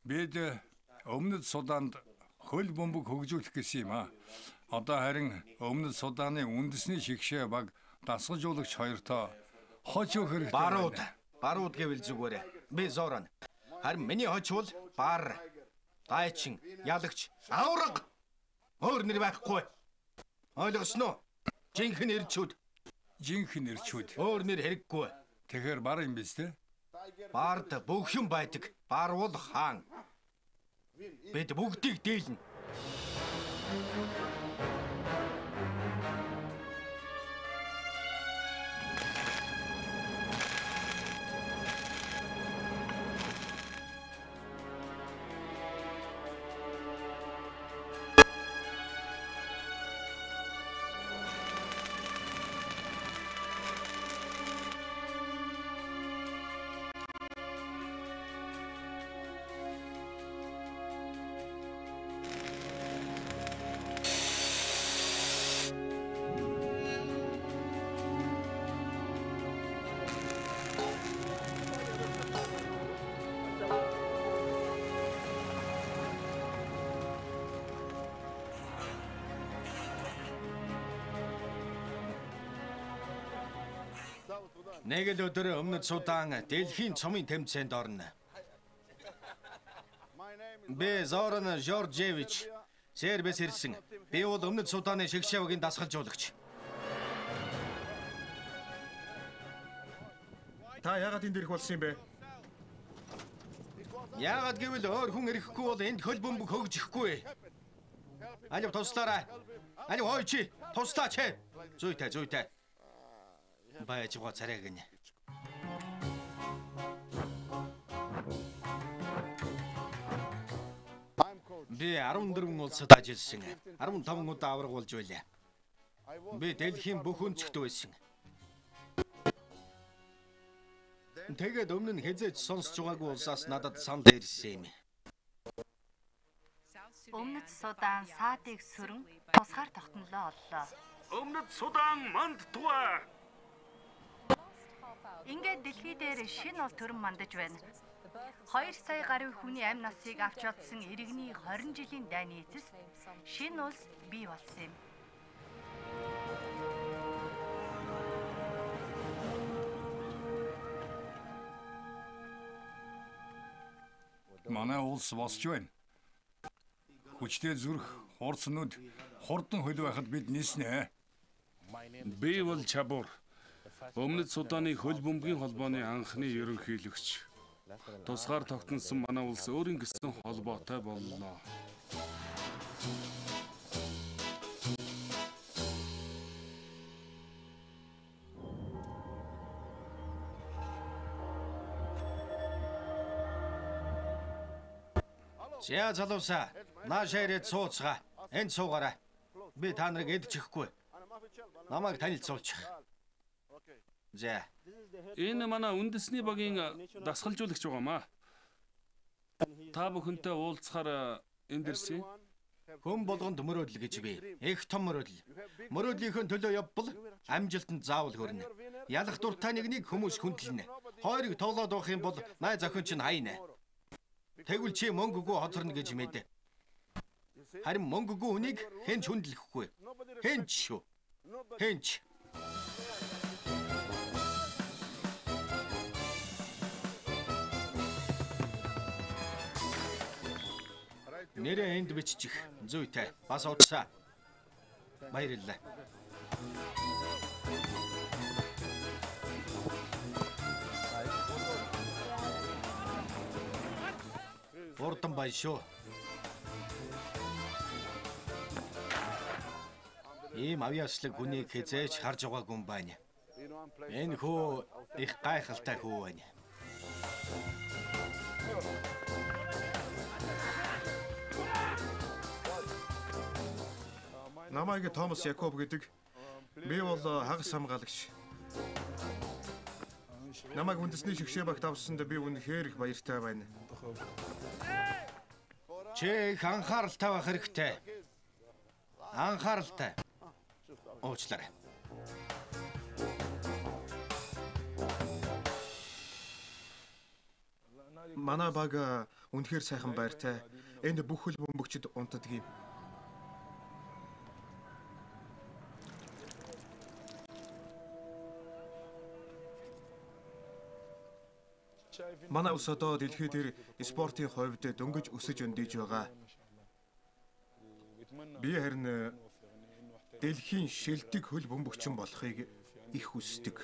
Бид Өмнөд Суданд хөлбөмбөг хөгжүүлэх гэсэн юм аа. Одоо харин Өмнөд Суданы үндэсний шигшээ баг Дасгалжуулагч хоёртоо хоч өгөх хэрэгтэй. Барууд гэвэл зүгээрээ. Би Зоран. Харин миний хоч бол бар, дайчин, ялагч, авраг. Өөр нэр байхгүй. Ойлгосноо? Жинхэнэ ирчүүд. Өөр нэр хэрэггүй. Тэгэхээр бар юм биз дээ? Бард бүх юм байдаг. Бар бол хаан. Бид бүгдийг дийлнэ. Нэг л өдөр Өмнөд Судан дэлхийн цомын тэмцээнд орно. Би Зоран Джоржевич Сербиэс ирсэн. Би бол Өмнөд Суданы шигшээ багийн дасгалжуулагч. Та яагаад энд ирэх болсон юм бэ? Яагаад гэвэл өөр хүн ирэхгүй бол энд хөлбөмбөг хөгжихгүй. Алив туслаарай. Алив хойчи. Туслаач. Зүйтэй. Байж гоо царайг нэ. Би 14 улсад ажилласан. 15 удаа авраг болж байлаа. Би дэлхийн бүх өнцгт байсан. Тэгээд өмнө нь хязгаарч сонсож байгаагүй улсаас надад санд ирсэн юм. Өмнөд Судан саадыг сөрөн тусгаар тогтнолоо оллоо. Өмнөд Судан манд туа. Ингээд дэлхий дээр шинэ ул төрөн мандаж байна. 2 сая гаруй хүний амь насыг авч явсан иргэний 20 жилийн дайны эцэс шинэ улс бий болсон юм. Манай улс босч байна. Хүчтэй зүрх, хурцнууд хурдан хөл байхад бид ниснэ. Би бол Чабуур. Өмнөд Суданы хөлбөмбөгийн холбооны анхны ерөнхийлөгч. Тусгаар тогтносон манай улс өөрийн гэсэн холбоотой боллоо. За залуусан. Наашаа ирээд сууцгаа. Энд суугаарай. Би та нарыг эдчихгүй. Намайг танилцуулчих. За. Энэ манай үндэсний багийн дасгалжуулагч байгаамаа. Та бүхэнтэй уулзахаар энд ирсэн. Хүн болгонд мөрөөдөл гэж би. Их том мөрөөдөл. Мөрөөдлийнхөө төлөө явбал амжилтанд заавал хүрнэ. Ялах дуртай нэгнийг хүмүүс хүндэлнэ. Хоёрыг тоглоод авах юм бол найз охин чинь хайна. Тэгвэл чи мөнгөгүй хоцорно гэж мэд. Харин мөнгөгүй хүнийг хэнч хүндлэхгүй. Хэнч шүү. Хэнч. Нэрээ энд биччих. Зүйтэй. Бас удаа. Баярлалаа. Урдан бай шүү. Ийм авьяаслаг хүнийг хязгаарч харж байгаагүй юм байна. Энэ хүү их гайхалтай хүү байна. Намайг Томас Якоб гэдэг. Би бол хагас хамгаалагч. Намайг үндэсний шигшээ багт авсанд би үнэхээр их баяртай байна. Чи их анхааралтай байх хэрэгтэй. Анхааралтай. Уучлаарай. Манай баг үнэхээр сайхан байртай. Энд бүх хөлбөмбөгчд унтдаг юм. Манай улс одоо дэлхий дээр спортын хувьд дөнгөж өсөж өндийж байгаа. Би харин дэлхийн шилдэг хөлбөмбөгчин болохыг их хүсдэг.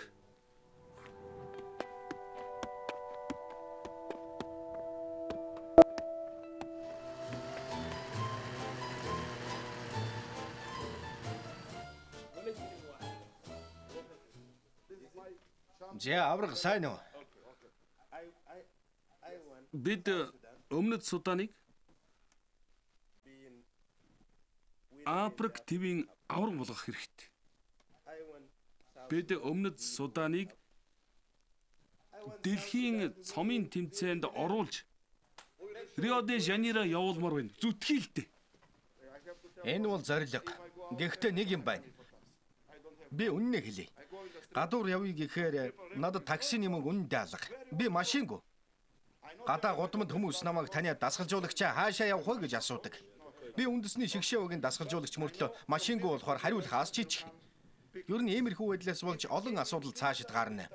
Авраг сайн уу? Бид Өмнөд Суданыг Африк твийн авраг болгох хэрэгтэй. Бид Өмнөд Суданыг дэлхийн цомын тэмцээнд оруулж Рио де Жанейро явуулмаар байна. Зүтгийлтэй. Энэ бол зорилго. Гэхдээ нэг юм байна. Би үнэнээ хэлье. Гадуур явъя гэхээр надад таксины мөнгө үнэндээ алга. Би машингүй. Гадаа гудамд хүмүүс намайг таны дасгалжуулагчаа хаашаа явах вэ гэж асуудаг. Би үндэсний шигшээ угийн дасгалжуулагч мөртлөө машингүй болохоор хариулахаас чичих. Ер нь иймэрхүү байдлаас болж олон асуудал цаашид гарна.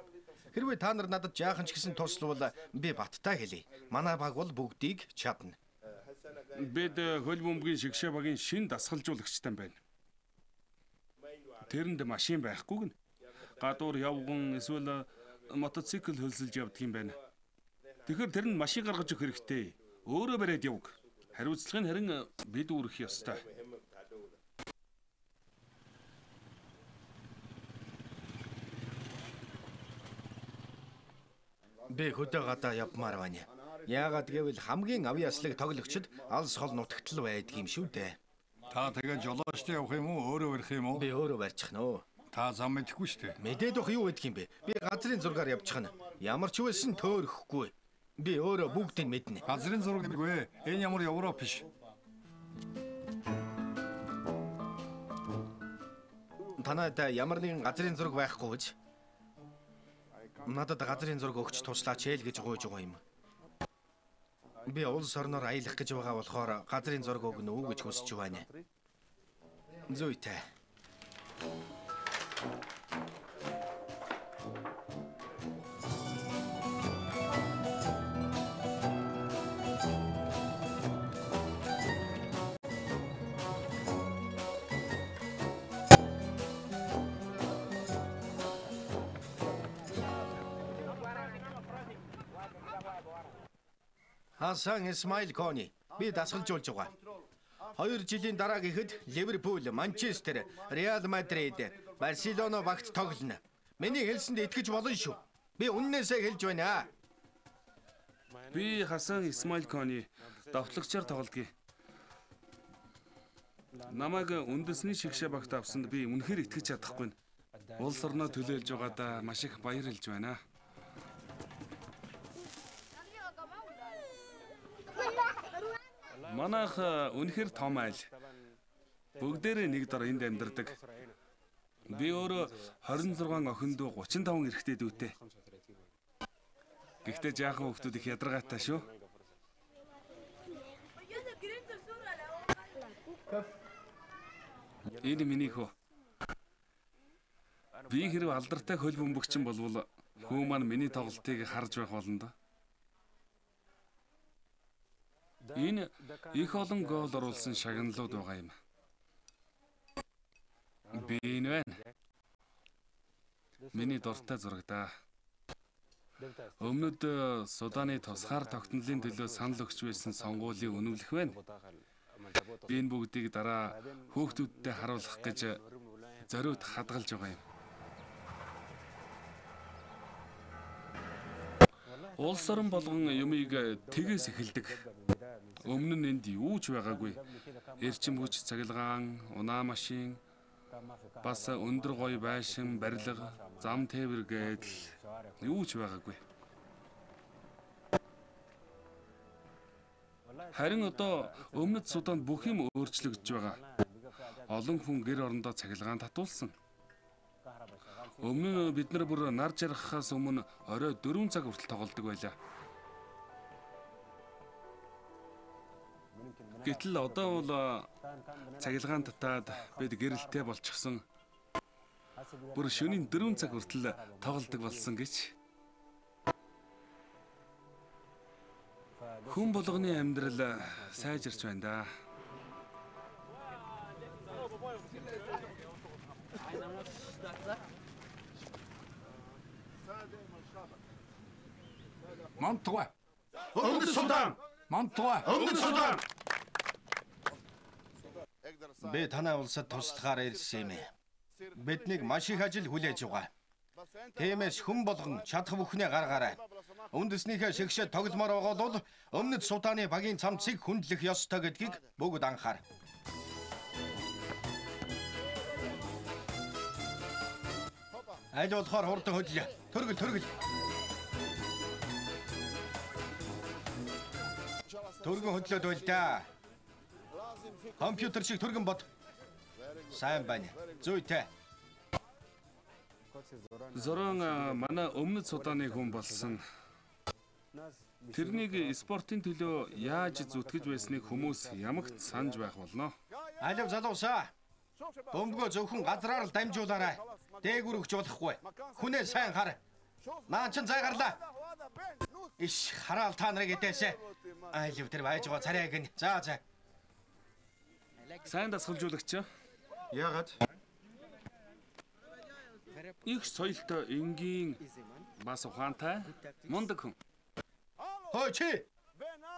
Хэрвээ та нар надад жаахан ч гэсэн туславал би баттай хэлье. Манай баг бол бүгдийг чадна. Бид хөлбөмбөгийн шигшээ багийн шин дасгалжуулагчтай байна. Тэрэнд машин байхгүй гэнэ. Гадуур явган эсвэл мотоцикл хөлсөлж явдаг юм байна. Тэгэхээр тэр нь машин гаргаж өгөх хэрэгтэй. Өөрөө бариад явг. Хариуцлагыг харин бид үүрэх ёстой. Би хөдөө гадаа явмаар байна. Яагаад гэвэл хамгийн авьяаслыг тоглогчд алс хол нутагтал байдаг юм шүү дээ. Та тэгээд жолоочтой явах юм уу? Өөрөө барих юм уу? Би өөрөө барьчих нөө. Та зам мэдэхгүй шүү дээ. Мэдээд өх юу гэдэг юм бэ? Би газрын зургаар явчихна. Ямар ч үсэн төөрөхгүй. Би өөрөө бүгдийг мэднэ. Газрын зураг нэггүй. Энэ ямар Европ биш. Танад ямар нэгэн газрын зураг байхгүй гэж? Надад газрын зураг өгч туслаач ээ л гэж гуйж байгаа юм. Би улс орноор аялах гэж байгаа болохоор газрын зураг өгнө үү гэж хүсэж байна. Зүйтэй. Хасан Исмаил Кони би дасгалжуулж байгаа. 2 жилийн дараа гэхэд Ливерпул, Манчестер, Реал Мадрид, Барселона багт тоглоно. Миний хэлсэнд итгэж болно шүү. Би үннээсээ хэлж байна. Би Хасан Исмаил Кони давтлагчаар тоглодгийг. Намайг үндэсний шигшээ багт авсанд би үнэхээр итгэж чадахгүй. Улс орноо төлөөлж байгаадаа маш их баярлж байна. Манайх үнэхээр том айл. Бүгдээрээ нэг дор энд амьдардаг. Би өөрөө 26 охин дүү 35 эрэгтэй дүүтэй. Гэхдээ жаахан хүүхдүүд их ядаргаатай шүү. Энэ миний хөө. Би хэрэг алдартай хөлбөмбөгчин болвол хүү маань миний тоглолтыг харж байх болно доо. Энэ их олон гол оруулсан шагналууд байгаа юм. Би энэ байна. Миний дуртай зураг да. Өмнөд Суданы тусгаар тогтнолын төлөө санал өгч байсан сонгуулийн үнэмлэх байна. Би энэ бүгдийг дараа хүүхдүүдтэй харуулах гэж зориуд хадгалж байгаа юм. Улс орон болгон юмыг тгээс эхэлдэг. Өмнө нь энд юу ч байгаагүй. Эрчим хүч цахилгаан, унаа машин, бас өндөр гоё байшин, барилга, зам тээвэр гэдэл юу ч байгаагүй. Харин одоо Өмнөд Суданд бүх юм өөрчлөгдөж байгаа. Олон хүн гэр орондоо цахилгаан татуулсан. Өмнө нь бид нар бүр нар жаргахаас өмнө орой 4 цаг хүртэл тоглодог байлаа. Гэтэл одоо бол цахилгаан татаад бид гэрэлтэй болчихсон. Бүр шөнийн 4 цаг хүртэл тоглодог болсон гэж. Хүн болгоны амьдрал сайжирч байна да. Мантуа. Өмнөд Судан. Мантуа. Өмнөд Судан. Би танай улсад туслахаар ирсэн юм. Биднийг маш их ажил хүлээж байгаа. Тиймээс хүн болгон чадах бүхнээ гаргаарай. Үндэснийхээ шигшээ тогломоор байгаа бол Өмнөд Суданы багийн цамцыг хүндлэх ёстой гэдгийг бүгд анхаар. Аль болохоор хурдан хөдлөө. Түргэл. Түргэн хөдлөөд байл да. Компьютер шиг түргэн бод. Сайн байна. Зүйтэй. Зоран манай Өмнөд Суданы хүн болсон. Тэрнийг спортын төлөө яаж зүтгэж байсныг хүмүүс ямагт санаж байх болно. Алив залуусаа. Бөмбөгөө зөвхөн газраар л дамжуулаарай. Дээгүр өгч болохгүй. Хүнээ сайн хар. Наан чин зай гарлаа. Иш хараал та нарыг эдээсэ. Алив тэр байж байгаа царайг нь. За. Сайн дасгалжуулагч. Яагаад? Их соёлтой, энгийн, бас ухаантай, мундаг хүн. Хөөе чи.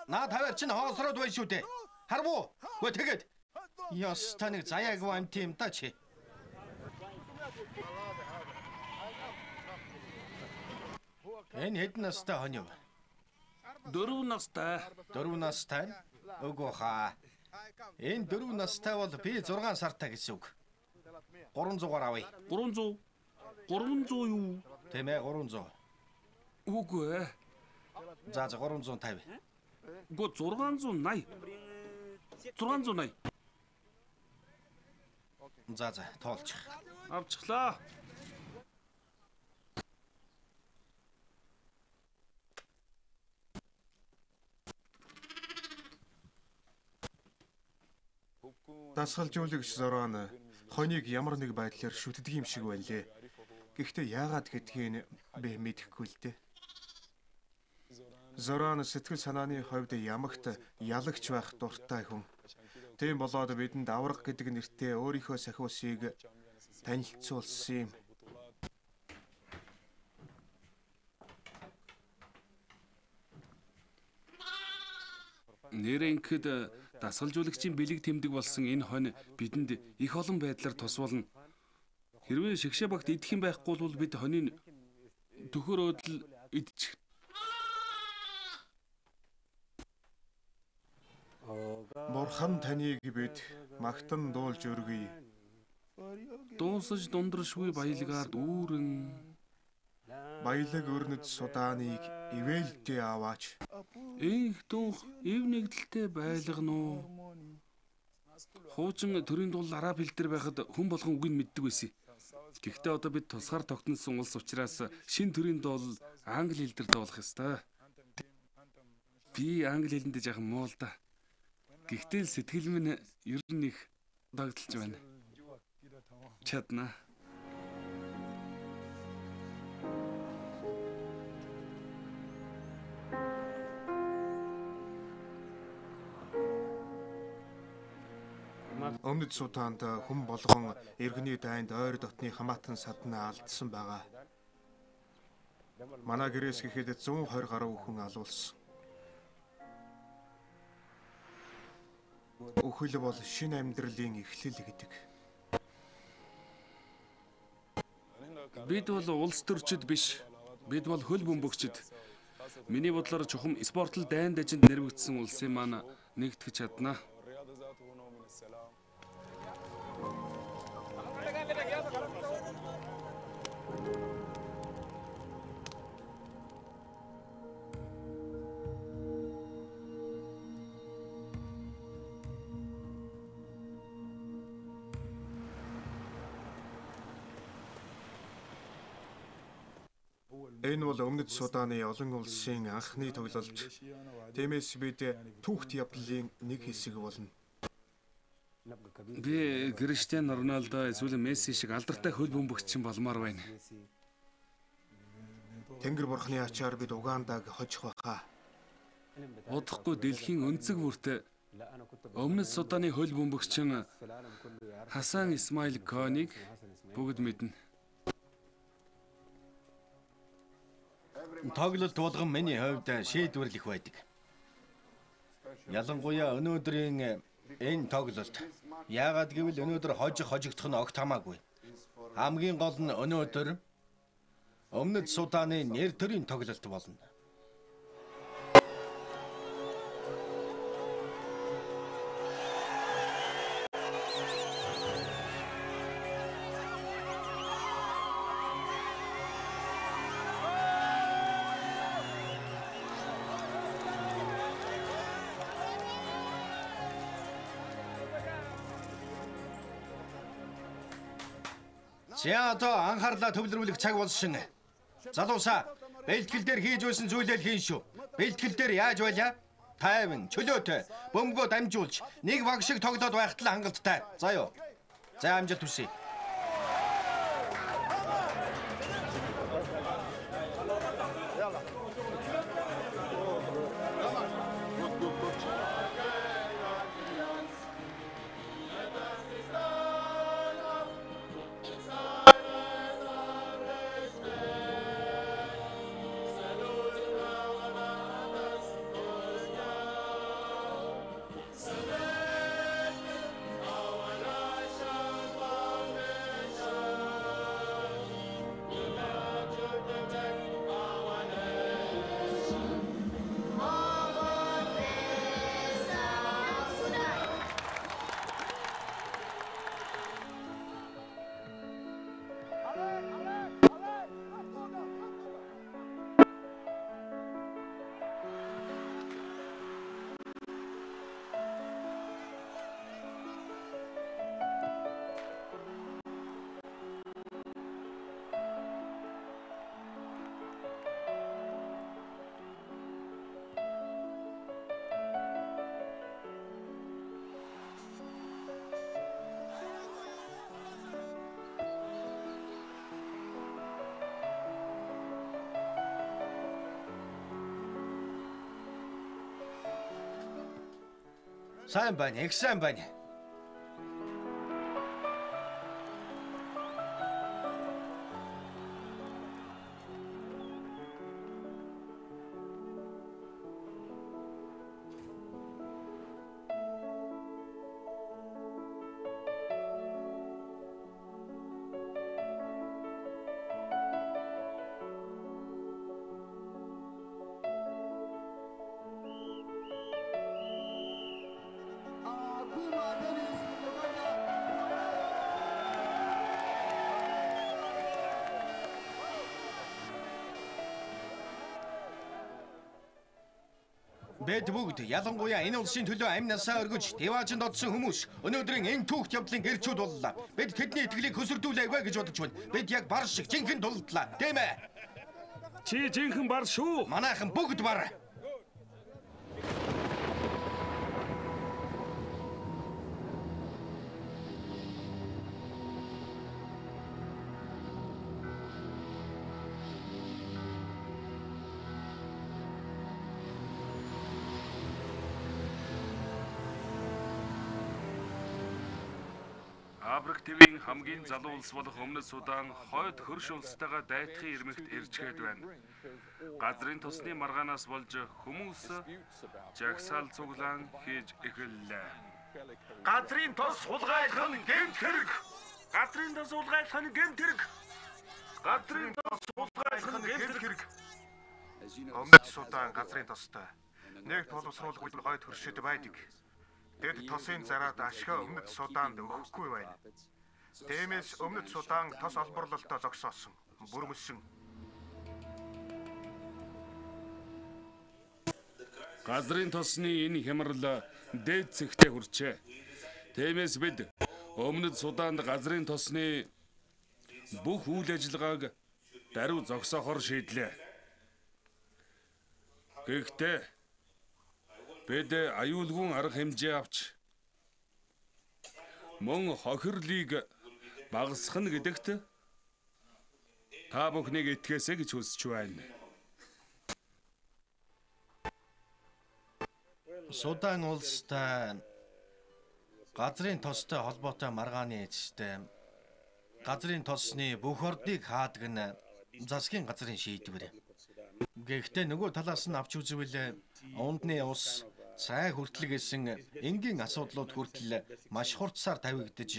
Наа тавар чин хоосроод байна шүү дээ. Харвуу. Хөө тэгээд. Яс таныг заяагүй амт юм да чи. Энэ хэдэн настай хон юм? 4 настай. 4 настай? Үгүй хаа. Энэ 4 настай бол би 6 сартай гэсэн үг. 300-аар авъя. 300 юу? Тийм ээ 300. Үгүй ээ. За 350. Гоо 680. 680. За тоолчих. Авчихлаа. Дасгалжуулагч Зоран хоныг ямар нэг байдлаар шүтдэг юм шиг байлээ. Гэхдээ яагаад гэдгийг би мэдэхгүй л дээ. Зоран сэтгэл санааны хувьд ямагт ялагч байх дуртай хүн. Тийм болоод бидэнд авраг гэдэг нэртэй өөрийнхөө сахиусыг танилцуулсан юм. Нэрэнхэд дасгалжуулагчийн бэлэг тэмдэг болсон энэ хонь бидэнд их олон байдлаар тус болно. Хэрвээ шигшээ багт идэх юм байхгүй бол бид хонийн төхөрөөдөл идчих. Бурхан таныг бид магтан дуулж өргөе. Дуусаж дундрашгүй баялгаар дүүрэн Баялаг өрнөд Суданыг ивэлдээ аваач. Их дүүх ив нэгдэлтэй байлгано. Хуучин төрийн дул араб хэл дээр байхад хүн болгон үгийг мэддэг байсан. Гэхдээ одоо бид тусгаар тогтносон улс учраас шин төрийн дул англи хэл дээр дуулах ёстой. Би англи хэлэнд жоохон муу л да. Гэхдээ сэтгэл минь ер нь их догдолж байна. Чадна. Өмнөд Суданд хүн болгон иргэний дайнд ойр дотны хамаатан саднаа алдсан байгаа. Манай гэрээс гэхэд 120 гаруй хүн алуулсан. Өхөл бол шинэ амьдралын эхлэл гэдэг. Бид бол улс төрчид биш. Бид бол хөлбөмбөгчд. Миний бодлоор чухам спортл дайнд дажинд нэрвэгдсэн улсын маань нэгтгэж чадна. Энэ бол Өмнөд Суданы олон улсын анхны тоглолт. Тиймээс бид түүхт явдлын нэг хэсэг болно. Би Криштиан Роналдо эсвэл Месси шиг алдартай хөлбөмбөгчин болмоор байна. Тэнгэр бурхны ачаар бид Угандаг хожих байхаа. Удахгүй дэлхийн өнцөг бүрт Өмнөд Суданы хөлбөмбөгчин Хасан Исмаил Коныг бүгд мэднэ. Тоглолт болгон миний хувьд шийдвэрлэх байдаг. Ялангуяа өнөөдрийн энэ тоглолт. Яагаад гэвэл өнөөдөр хожигдох нь огт хамаагүй. Хамгийн гол нь өнөөдөр Өмнөд Суданы нэр төрийн тоглолт болно. За одоо анхаарлаа төвлөрүүлэх цаг болсон. Залуусаа, бэлтгэл дээр хийж байсан зүйлээ хийн шүү. Бэлтгэл дээр яаж байлаа? Тайван, чөлөөтэй, бөмбөгөө дамжуулж, нэг баг шиг тоглоод байхад л хангалттай. За юу. За амжилт хүсье. Сайн байна, их сайн байна. Бид бүгд ялангуяа энэ улсын төлөө амнасаа өргөж деваажинд одсон хүмүүс өнөөдрийн энэ түүхт явдлын гэрчүүд боллоо. Бид тэдний итгэлийг хөсөрдүүлээгүй гэж бодож байна. Бид яг бар шиг жинхэнэ дулдлаа, тийм ээ? Чи жинхэнэ бар шүү. Манайхан бүгд бар. Африк ТV-ийн хамгийн залуу улс болох Өмнөд Судан хойд хөрш улстайгаа дайтахын ирмэгт ирчгээд байна. Газрын тосны маргаанаас болж хүмүүс жагсаал цуглаан хийж эхэллээ. Газрын тос сулгайлах нь гэмт хэрэг. Газрын тос сулгайлах нь гэмт хэрэг. Газрын тос сулгайлах нь гэмт хэрэг. Өмнөд Судан газрын тостой. Нэг боловсруулах үйл хойд хөршөд байдаг. Тэд тосын зараад ашгаа Өмнөд Суданд өгөхгүй байна. Тиймээс Өмнөд Судан тос олборлолтоо зогсоосон. Бүрмөсөн. Газрын тосны энэ хямрал дээд зэгтээ хүрчээ. Тиймээс бид Өмнөд Суданд газрын тосны бүх үйл ажиллагааг даруй зогсоохоор шийдлээ. Гэхдээ бид аюулгүй арга хэмжээ авч мөн хохирлыг багасгах гэдэгт та бүхнийг итгээсэй гэж хүсэж байна. Судан улстай газрын тостой холбоотой маргааны эцэст газрын тосны бүх ордыг хаадаг нь засгийн газрын шийдвэр. Гэхдээ нөгөө талаас нь авч үзвэл Ундны ус цай хүртэл гэсэн энгийн асуудлууд хүртэл маш хурцсаар тавигдаж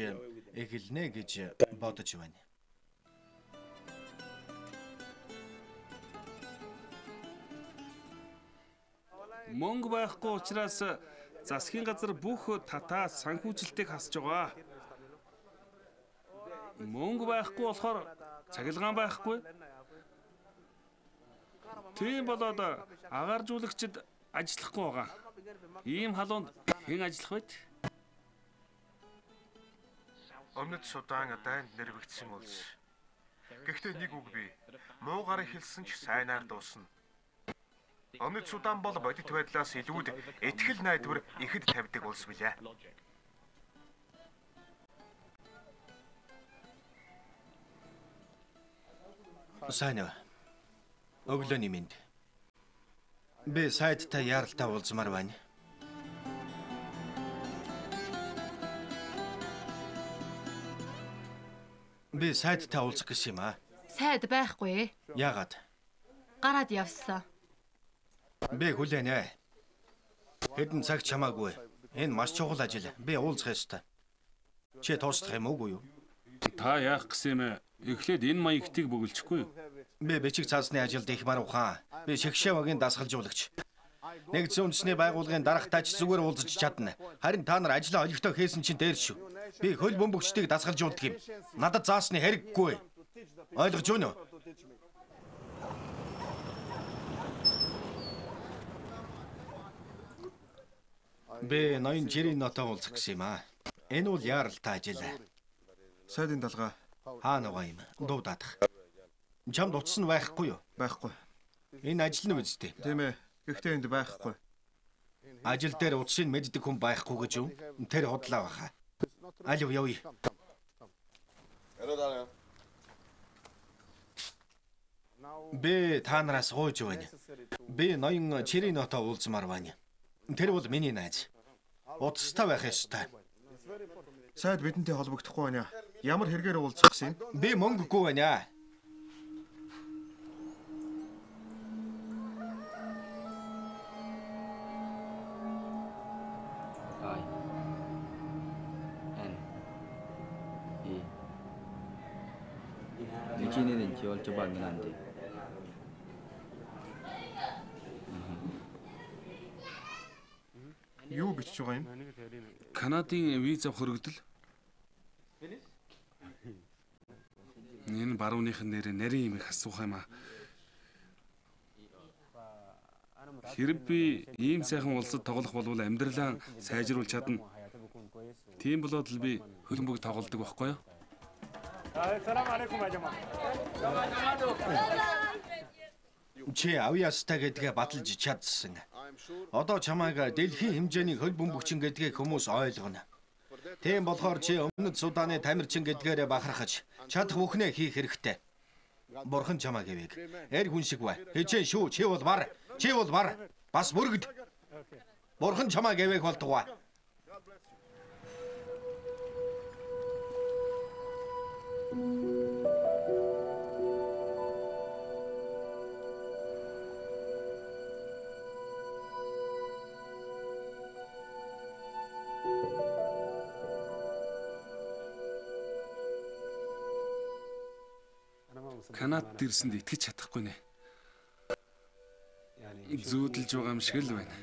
эхэлнэ гэж бодож байна. Мөнгө байхгүй учраас засгийн газар бүх татаа санхүүжилтийг хасж байгаа. Мөнгө байхгүй болохоор цахилгаан байхгүй. Тийм болоод агааржуулагчид ажиллахгүй байгаа. Ийм халуунд хэн ажиллах вэ? Өмнөд Судан дайнд нэрвэгдсэн улс. Гэхдээ нэг үг бий. Муугаараа хэлсэн ч сайнаар дуусна. Өмнөд Судан бол бодит байдлаас илүүд итгэл найдвар ихэд тавьдаг улс билээ. Сайн уу. Өглөөний мэнд. Би сайттай яралтай уулзмаар байна. Би сайттай уулзах гэсэн юм аа. Сайд байхгүй. Яагаад? Гараад явсан. Би хүлээнэ. Хэдэн цаг чамаагүй. Энэ маш чухал ажил. Би уулзах ёстой. Чи туслах юм уу юу? Та яах гэсэн юм бэ? Эхлээд энэ маягтыг бөглөхгүй юу? Би бичиг цаасны ажилд их мар ухаан. Би шигшээвагийн дасгалжуулагч. Нэгдсэн үндэсний байгууллагын дарагтайч зүгээр уулзаж чадна. Харин та нар ажлаа олигтой хийсэн чинь дээр шүү. Би хөлбөмбөгчдийг дасгалжуулдаг юм. Надад заасны хэрэггүй. Ойлгож байна уу? Би ноён жирийн нотоо уулзах гэсэн юм аа. Энэ бол яаралтай ажил. Сайдын далгаа. Хаа нөгөө юм? Дуудаадах. Чамд утас нь байхгүй юу? Байхгүй. Энэ ажил нь үстэй. Тийм ээ. Гэхдээ энд байхгүй. Ажил дээр утсыг мэддэг хүн байхгүй гэж юу? Тэр худлаа баха. Алив явъя. Би та нараас гуйж байна. Би ноён чирийн нотоо уулзмаар байна. Тэр бол миний найз. Утастай байх ёстой. Сайд бидэнтэй холбогдохгүй байна. Ямар хэрэгээр уулзах гэсэн? Би мөнгөгүй байна. 유진이는 지원줘봤긴 한데. Юу бичиж байгаа юм? Канадын виз авах хөргөдөл. Энэ барууныхын нэрээ нарийн юм их асуух юм аа. Хэрэг би ийм сайхан улсад тоглох болвол амьдралаа сайжруулж чадна. Тийм болоод л би хөлбөмбөг тоглодог байхгүй юу? Чи авьяастай гэдгээ баталж чадсан. Одоо чамайг дэлхийн хэмжээний хөлбөмбөгчин гэдгийг хүмүүс ойлгоно. Тийм болохоор чи Өмнөд Суданы тамирчин гэдгээрээ бахархаж чадах бүхнээ хийх хэрэгтэй. Бурхан чамайг гэвэг. Эр хүн шиг бай. Хичээн шүү. Чи бол бар. Чи бол бар. Бас бүргэд. Бурхан чамайг гэвэг болтугай. Канадад ирсэнд итгэж чадахгүй нэ. Зүүдэлж байгаа юм шиг л байна.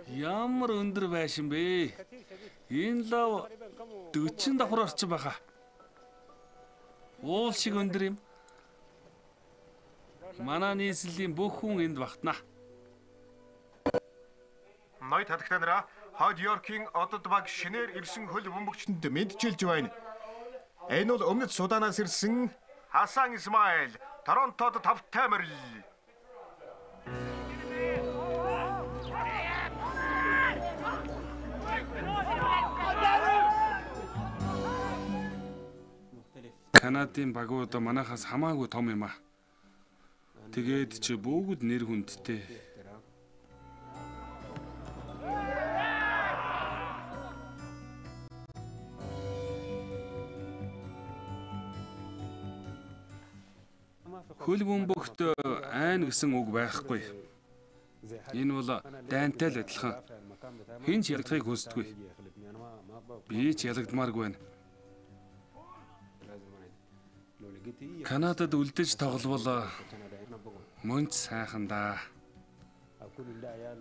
Ямар өндөр байшин бэ? Энэ лав 40 давхар орчим баха. Уул шиг өндөр юм. Манай нийслэлийн бүх хүн энд багтана. Ноёд хатагтай нараа Хойд Йоркийн одод баг шинээр ирсэн хөлбөмбөгчөнд мэдчилж байна. Энэ бол Өмнөд Суданаас ирсэн Хасан Исмаил, Торонтод тавтай морил. Канадын багууд манайхаас хамаагүй том юм аа. Тэгээд чи бүгд нэр хүндтэй. Хөлбөмбөгт айн гэсэн үг байхгүй. Энэ бол дайнтай л адилхан. Хэн ч ялагдахыг хүсдэггүй. Би ч ялагдмааргүй байна. Канадад үлдэж тогловол мөн ч сайхан да.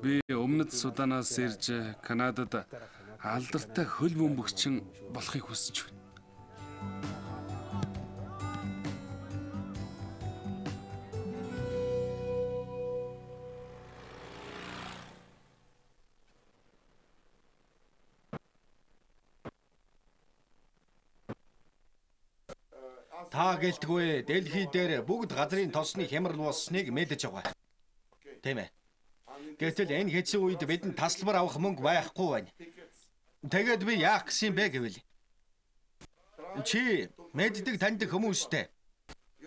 Би Өмнөд Суданаас ирж Канадад алдартай хөлбөмбөгчин болохыг хүсэж байна. Та гэлтгүй Дэлхий дээр бүгд газрын тосны хямрал болсныг мэдэж байгаа. Тийм ээ. Гэтэл энэ хэцүү үед бидэнд тасалбар авах мөнгө байхгүй байна. Тэгээд би яах гэсэн бэ гэвэл? Чи мэддэг таньдаг хүмүүстэй.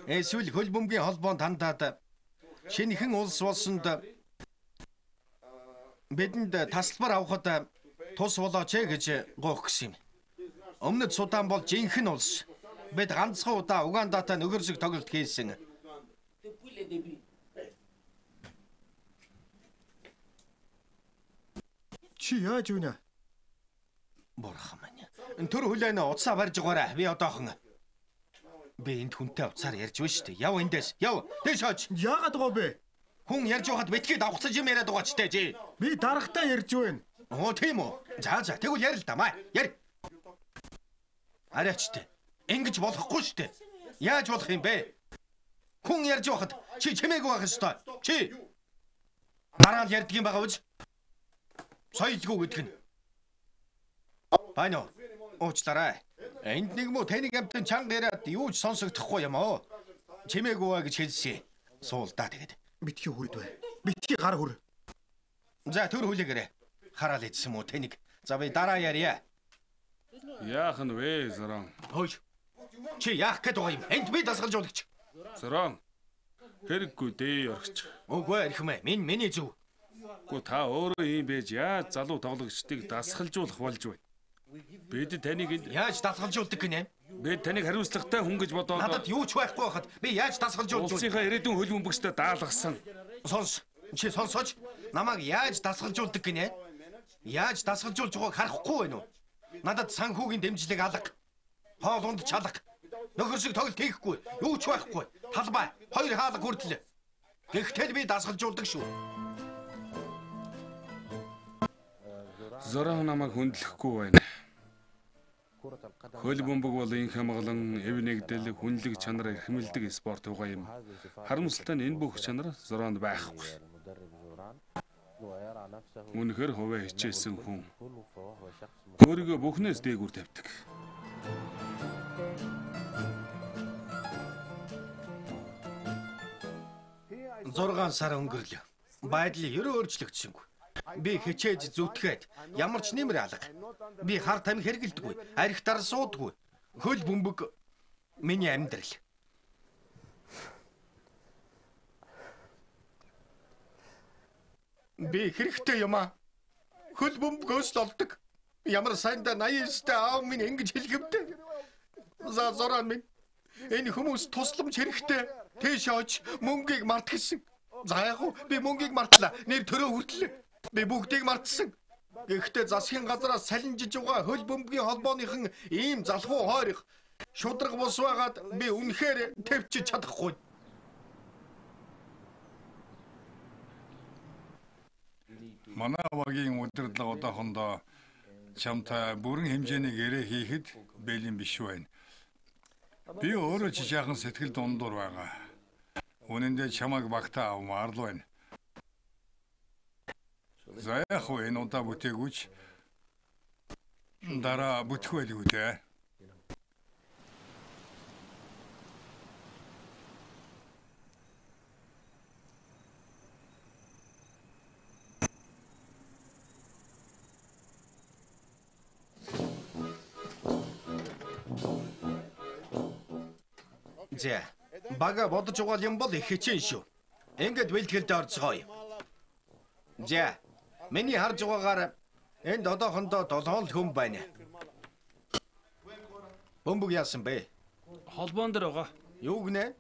Эсвэл хөлбөмбөгийн холбоонд хандаад шинэхэн улс болсонд бидэнд тасалбар авахд тус болооч гэж гоох гэсэн юм. Өмнөд Судан бол жинхэнэ улс. Бид ганцхан удаа Угандатай нөхөрсөг тоглолт хийсэн. Чи яаж вэ? Бурхан минь. Тэр хүлээн уцаа барьж байгаарай. Би одоохон. Би энд хүнтэй уцаар ярьж байна шүү дээ. Яв эндээс. Яв. Дэш хооч. Яагаад байгаа бэ? Хүн ярьж байхад битгий давхцаж юм яриад байгаа ч дээ чи. Би дарагтай ярьж байна. Оо тийм үү. За тэгвэл ярил та маа. Яри. Арайч дээ. Ингэж болохгүй шүү дээ. Яаж болох юм бэ? Хүн ярьж байхад чи чимээгүй байх ёстой. Чи дараа нь ярьдаг юм байгаа үз? Соёлгүй гэдэг нь. Байна уу? Уучлаарай. Энд нэг муу таныг амтан чанга яриад юу ч сонсогдохгүй юм аа. Чимээгүй ба гэж хэлсэн. Суулдаа тэгээд. Битгий хүрд бай. Битгий гар хүр. За төр хүлээгээрэй. Хараал идсэн мүү таныг. За би дараа ярья. Яах нь вэ, Зоран? Хөөж. Чи яах гээд байгаа юм? Энд би дасгалжуулагч. Зоран. Хэрэггүй дээ орхич. Үгүй архимэ. Миний зөв. Гү та өөрөө юм байж яаж залуу тоглогчдыг дасгалжуулах болж байна? Бид таныг яаж дасгалжуулдаг гинэ? Бид таныг хариуцлагатай хүн гэж бодоод надад юу ч байхгүй байхад би яаж дасгалжуулж вэ? Улсынхаа ирээдүйн хөлбөмбөгчтэй даалгасан. Сонс. Чи сонсооч. Намайг яаж дасгалжуулдаг гинэ? Яаж дасгалжуулж байгааг харахгүй байна уу? Надад санхүүгийн дэмжлэг алга. Хоолунд чалга. Нөхөрсөг тоглолт хийхгүй. Юу ч байхгүй. Талбай. Хоёр хаалга хүртэл. Гэхдээ би дасгалжуулдаг шүү. Зоран намайг хүндлэхгүй байна. Хөлбөмбөг бол инх хамгаалан, эв нэгдэл, хүнлэг чанар эрхэмлдэг спорт угаа юм. Харамсалтай нь энэ бүх чанар Зоранд байхгүй. Үнэхээр хувиа хичээсэн хүн. Өөрийгөө бүхнээс дээгүүр тавьдаг. 6 сар өнгөрлөө. Байдал ерөө өөрчлөгдсөнгүй. Би хичээж зүтгээд ямар ч нэмэр алга. Би хар тамхи хэргэлдэггүй. Арх дар суудаггүй. Хөл бөмбөг миний амьдрал. Би хэрэгтэй юм аа. Хөл бөмбөгөөс л олдог. Ямар сайндаа 89-тэй аав минь ингэж хэлгэвдэ. За Зоран минь. Энэ хүмүүс тусламж хэрэгтэй. Тийш очь мөнгийг март гэсэн. За яг уу би мөнгийг мартлаа. Нэр төрөө хүртлээ. Би бүгдийг мартсан. Гэхдээ засгийн газраас салинжиж байгаа хөл бөмбөгийн холбооныхан ийм залхуу хойрох шудраг бус байгаад би үнэхээр төвчж чадахгүй. Манай багийн удирдлага одоохондоо чамтай бүрэн хэмжээний гэрээ хийхэд бэлэн биш байна. Би өөрөө ч жаахан сэтгэл дундуур байгаа. Үнэн дээр чамайг багтаа авмаар л байна. За яг уу энэ удаа бүтээгүйч Дараа бүтэх байлгүй дээ. За, багаа бодож угаал юм бол их хичээн шүү. Ингээд бэлтгэлдээ орцгоё. За, миний харж байгаагаар энд одоохондоо 7 хүн байна. Бөмбөг яасан бэ? Холбоон дээр байгаа. Юу гинэ?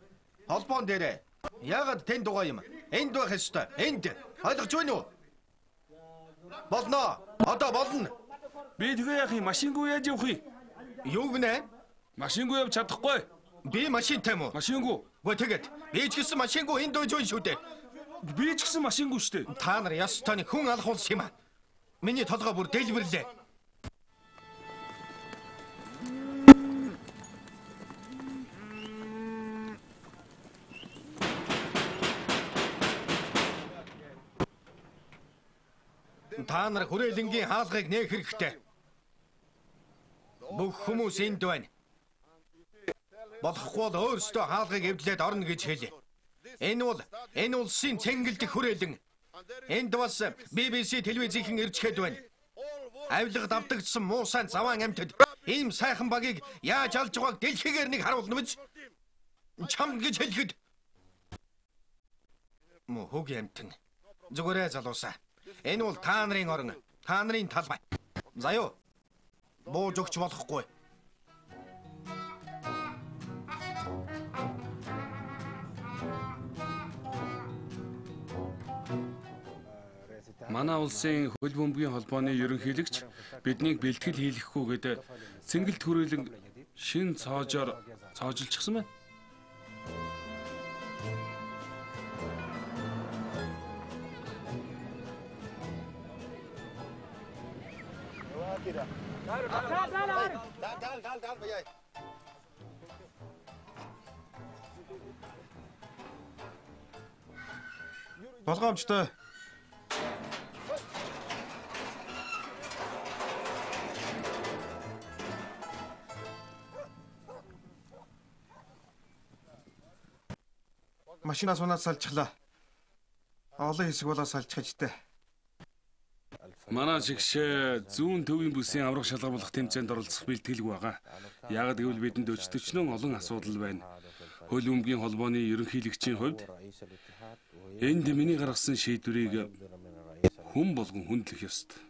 Холбоон дээрээ. Яагаад тэнд байгаа юм? Энд байх ёстой. Энд. Ойлгож байна уу? Болно. Одоо болно. Би тэгээ яах юм? Машингүй яаж явах юм? Юу гинэ? Машингүй явж чадахгүй. Би машинтай юм уу? Машингүй. Гөө тэгээд би ч гэсэн машингүй энд байж шүү дээ. Би ч гэсэн машингүй шүү дээ. Та нар ястаны хүн алхуулсан юм аа. Миний толгой бүр дэлбэрлээ. Та нар хүрээлэнгийн хаалгыг нээх хэрэгтэй. Бүх хүмүүс энд байна. Болохгүй бол өөрсдөө хаалгыг эвдлээд орно гэж хэлээ. Энэ улсын цэнгэлдэх хүрээлэн. Энд бас BBC телевизийн ирчхэд байна. Авилгад автагдсан муусайн заваан амьтад ийм сайхан багийг яаж алж байгааг дэлхийгээр нэг харуулна биз? Чамд гэж хэлэхэд мөн хөгийн амтан. Зүгээрээ залуусаа. Энэ бол та нарын орон, та нарын талбай. За юу? Бууж өгч болохгүй. Манай улсын хөлбөмбөгийн холбооны ерөнхийлөгч биднийг бэлтгэл хийлгэхгүйгээд цэнгэлт хүрээлэн шин цоожоор цоожилчихсан байна. Болгоомжтой. Машинаас унаад салчихлаа. Олон хэсэг болоо салчих гэжтэй. Манай жигшээ зүүн төвийн бүсийн аврах шалгар болох тэмцээнд оролцох бэлтгэлгүй байгаа. Яагад гэвэл бидэнд өчтөчнөн олон асуудал байна. Хөлбөмбөгийн холбооны ерөнхийлөгчийн хувьд энд миний гаргасан шийдвэрийг хүн болгон хүндлэх ёстой.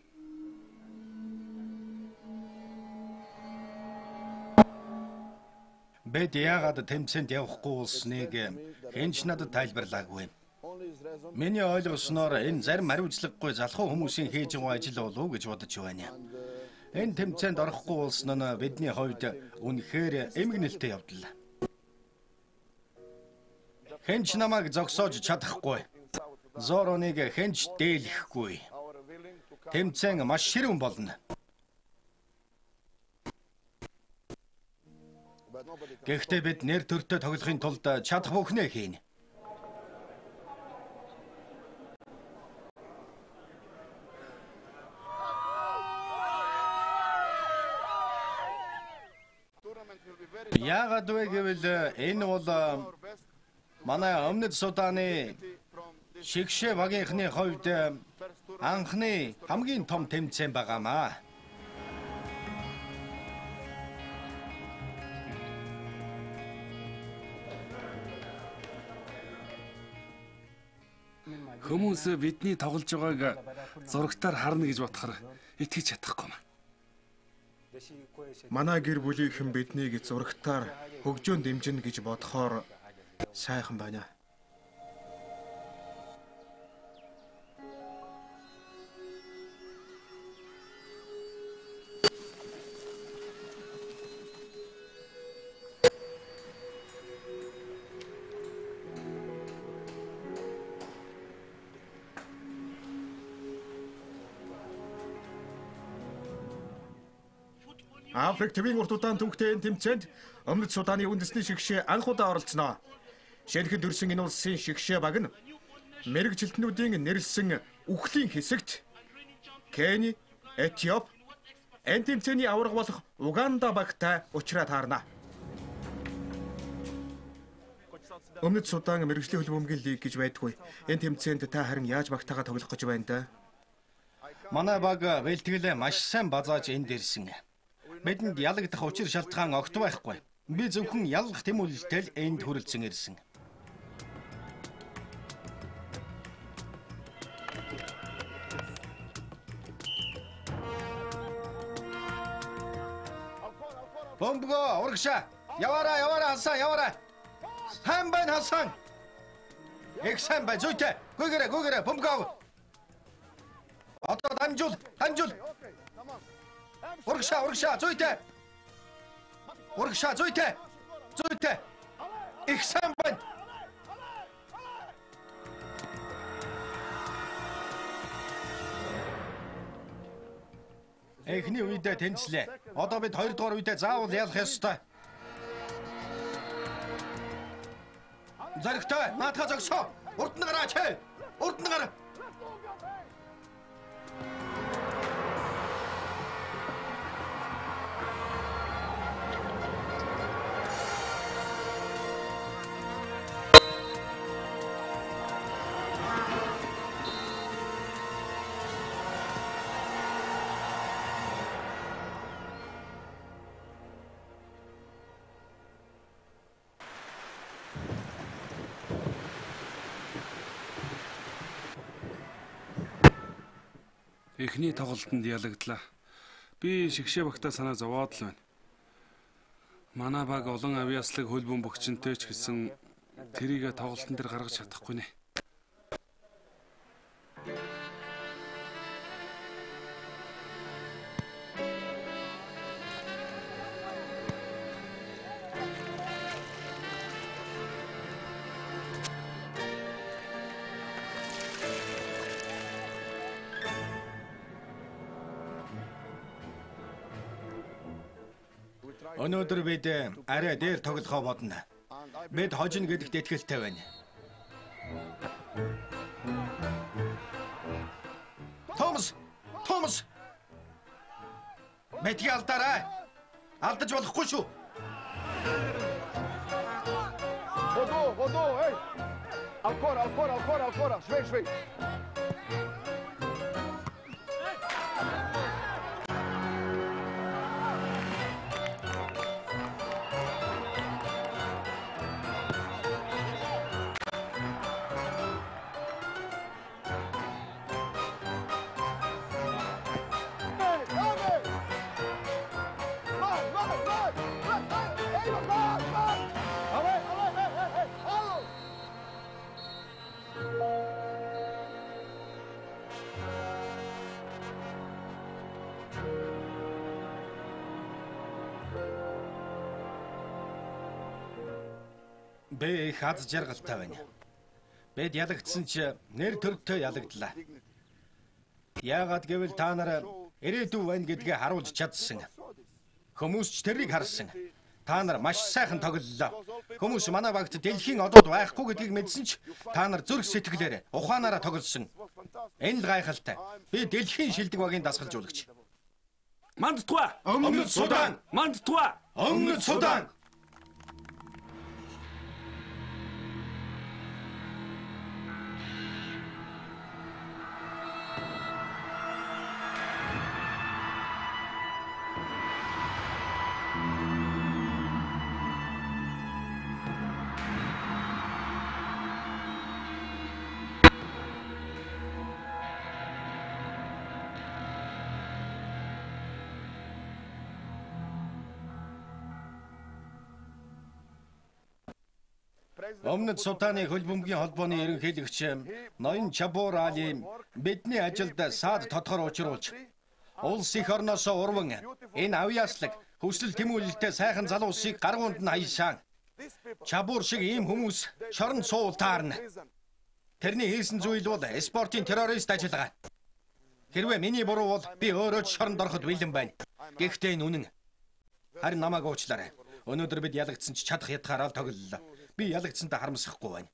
Бид яагаад тэмцээнд явахгүй болсныг хэнч надад тайлбарлаагүй. Миний ойлгосноор энэ зарим хариуцлагагүй залхуу хүмүүсийн хийж байгаа ажил болов уу гэж бодож байна. Энэ тэмцээнд орохгүй болсон нь бидний хувьд үнэхээр эмгэнэлтэй явдал. Хэнч намайг зогсоож чадахгүй. Зороныг хэнч дээлэхгүй. Тэмцээн маш ширүүн болно. Гэхдээ бид нэр төртөө тоглохын тулд чадах бүхнээ хийнэ. Яагаад вэ гэвэл энэ бол манай Өмнөд Суданы шигшээ багийнхны хувьд анхны хамгийн том тэмцээн байгаамаа. Хүмүүс бидний тоглож байгааг зурагтаар харна гэж бодохоор итгэж чадахгүй маа. Манай гэр бүлийнхэн биднийг зурагтаар хөгжөөн дэмжинэ гэж бодохоор сайхан байна. Африк төвийн урт удаан төвхтэй энэ тэмцээнд Өмнөд Суданы үндэсний шигшээ анх удаа оролцсноо. Шэнхэд өрсөн энэ улсын шигшээ баг нь мэрэгжилтнүүдийн нэрлсэн үхлийн хэсэгт Кени, Этиоп, энэ тэмцээний аварга болох Уганда багтай уулзраа таарна. Өмнөд Судан мэргэжлийн хөлбөмбөгийн лиг гэж байдгүй. Энэ тэмцээнд та харин яаж багтаага тоглох гэж байна да? Манай баг бэлтгэлээ маш сайн базааж энд ирсэн. Бидэнд ялагдах учир шалтгаан огт байхгүй. Би зөвхөн яллах тэмүүлэлтэй л энд хүрэлцэн ирсэн. Бөмбөгөө урагшаа. Яваараа хасан яваараа. Сайн байна хасан. Их сайн бай зүйтэй. Гүйгэрэ бөмбөгөө. Одоо дамжуул. Урагшаа зүйтэй. Урагшаа зүйтэй. Их сайн байна. Анхны үедээ тэнцлээ. Одоо бид 2 дугаар үедээ заавал ялах ёстой. Зорилготой, наадхаа зогсоо. Урд нь гараач. Урд нь гар. Эхний тоглолтод ялагдлаа. Би шигшээ багтаа санаа зовоод л байна. Манай баг олон авьяаслаг хөлбөмбөгчөнтэй ч гэсэн тэрийг тоглолтын дээр гаргаж чадахгүй нэ. Өнөөдөр бид арай дээр тоглохоо бодно. Бид хожно гэдэгт итгэлтэй байна. Томас. Бэтгий алдаарай. Алдаж болохгүй шүү. Rodou, hey. Ancora. Schwing. Би их аз жаргалтай байна. Бид ялагдсан ч нэр төрөлтөө ялагдлаа. Яагаад гэвэл та нар ирээдүй байна гэдгээ харуулж чадсан. Хүмүүс ч тэрийг харсан. Та нар маш сайхан тоглолоо. Хүмүүс манай багт дэлхийн одод байхгүй гэдгийг мэдсэн ч та нар зүрх сэтгэлээр ухаанаараа тоглосон. Энэ л гайхалтай. Би дэлхийн шилдэг багийн дасгалжуулагч. Мандтуа! Өмнөд Судан! Мандтуа! Өмнөд Судан! Өмнөд Суданы хөлбөмбөгийн холбооны ерөнхийлөгч ноён Чабуурали бидний ажилд саад тодгор учруулж улс их орноос урван энэ авьяаслаг хүсэл тэмүүлэлтэй сайхан залуусыг гаргуунд нь хаяшаан. Чабуур шиг ийм хүмүүс шорон суул таарна. Тэрний хийсэн зүйл бол спортын террорист ажиллагаа. Хэрвээ миний буруу бол би өөрөө ч шоронд ороход бэлэн байна. Гэхдээ энэ үнэн. Харин намайг уучлаарай. Өнөөдөр бид ялагдсан ч чадах ятгаараа тоглолоо. Би ялагдсантай харамсахгүй байна.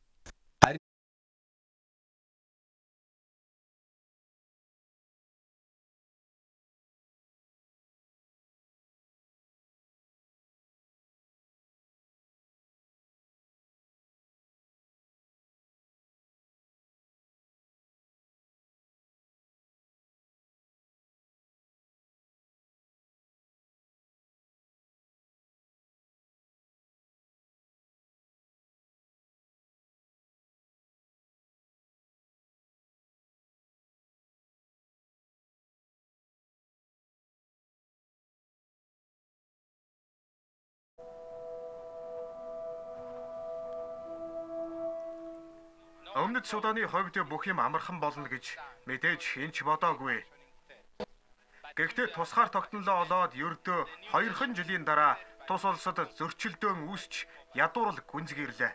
Өмнөд Суданы хувьд бүх юм амархан болно гэж мэдээж хинч бодоогүй. Гэхдээ тусгаар тогтнолоо олоод ердөө 2 жилийн дараа тус улсад зөрчилдөөн үүсч ядуурл гүнзгийрлээ.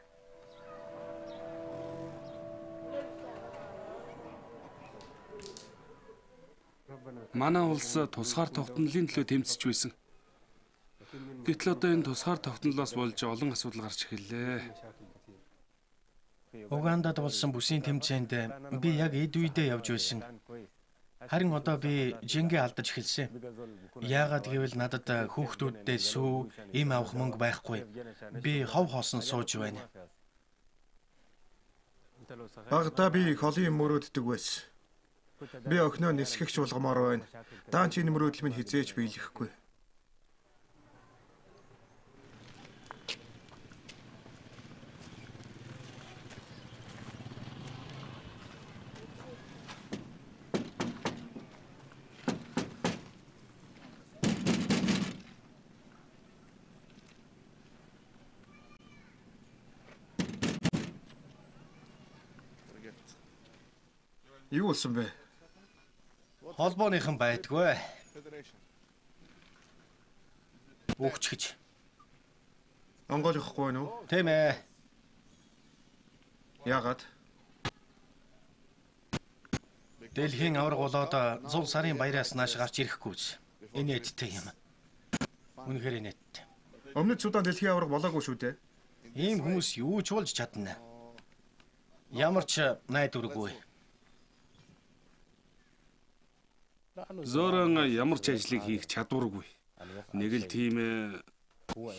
Манай улс тусгаар тогтнолын төлөө тэмцэж байсан. Гэтэл одоо энэ тусгаар тогтнолоос болж олон асуудал гарч эхэллээ. Угандад болсон бүсийн тэмцээнд би яг эд үедээ явж байсан. Харин одоо би жингээ алдаж эхэлсэн. Яагаад гэвэл надад хүүхдүүддээ сүү, им авах мөнгө байхгүй. Би хов хоосон сууж байна. Багада би их олон юм мөрөөддөг байсан. Би охиноо нисгэгч болгомоор байна. Даан чи энэ мөрөөдөл минь хизээж биелэхгүй. Юу болсон бэ? Холбооныхан байдгүй. Өгч гэж. Онгойлохгүй нү? Тийм ээ. Яагаад? Дэлхийн авраг болоод 100 сарын баяраас нааш гарч ирэхгүй. Энэ эдтэй юм. Үнэхээр нэттэй. Өмнөд Судан дэлхийн авраг болоогүй шүү дээ. Ийм хүмүүс юу ч болж чадна. Ямар ч найдваргүй. Зоран ямар ч ажлыг хийх чадваргүй. Нэг л тийм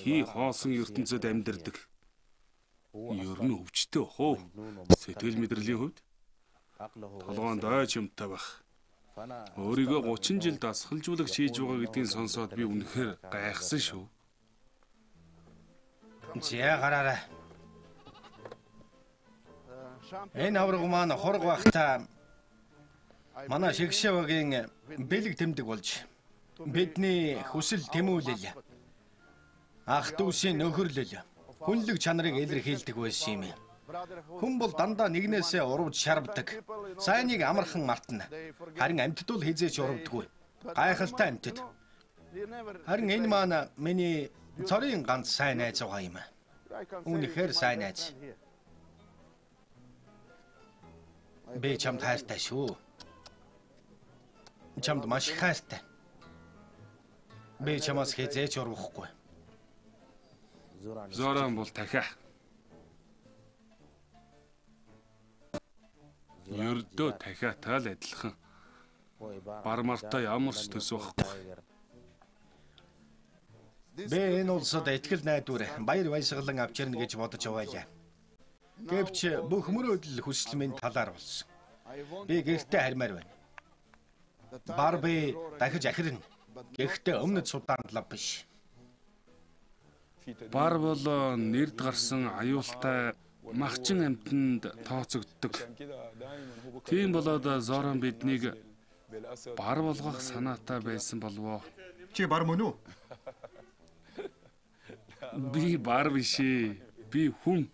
хий хоосон ертөнцид амьдардаг. Ер нь өвчтөе хөө. Сэтгэл мэдрэлийн хувьд толгоонд ойч юмтай байх. Өөрийгөө 30 жил дасгалжуулагч хийж байгаа гэдгийг сонсоод би үнэхээр гайхсан шүү. Зя гараарай. Энэ авраг маань хорг байхдаа манай шигшээгийн бэлэг тэмдэг болж бидний хүсэл тэмүүлэл ах дүүсийн нөхөрлөл хүнлэг чанарыг илэрхийлдэг байсан юм. Хүн бол дандаа нэгнээсээ урвж шарбдаг. Сайныг амархан мартна. Харин амьтдуул хизээч урвдаггүй. Гайхалтай амьтд. Харин энэ маань миний цорын ганц сайн найз байгаа юм. Үнэхээр сайн найз. Би чамд хайртай шүү. Чамд маш хайртай. Би чамаас хизээч урвахгүй. Зоран бол дахиа. Ердөө дахиатай л адилхан. Бармартаа ямар ч төс байхгүй. Би энэ улсад итгэл найдвар баяр баясгалан авчирна гэж бодож байлаа. Гэвч бүх мөрөөдөл хүсэл минь талаар болсон. Би гэртээ хармаар байна. Бар би дахиж ахирна. Гэхдээ Өмнөд Судан лав биш. Бар бол нэрд гарсан аюултай махчин амьтанд тооцогддог. Тийм болоод Зоран биднийг бар болгох санаатай байсан болов. Чи бар мөн үү? Би бар биш ээ. Би хүн.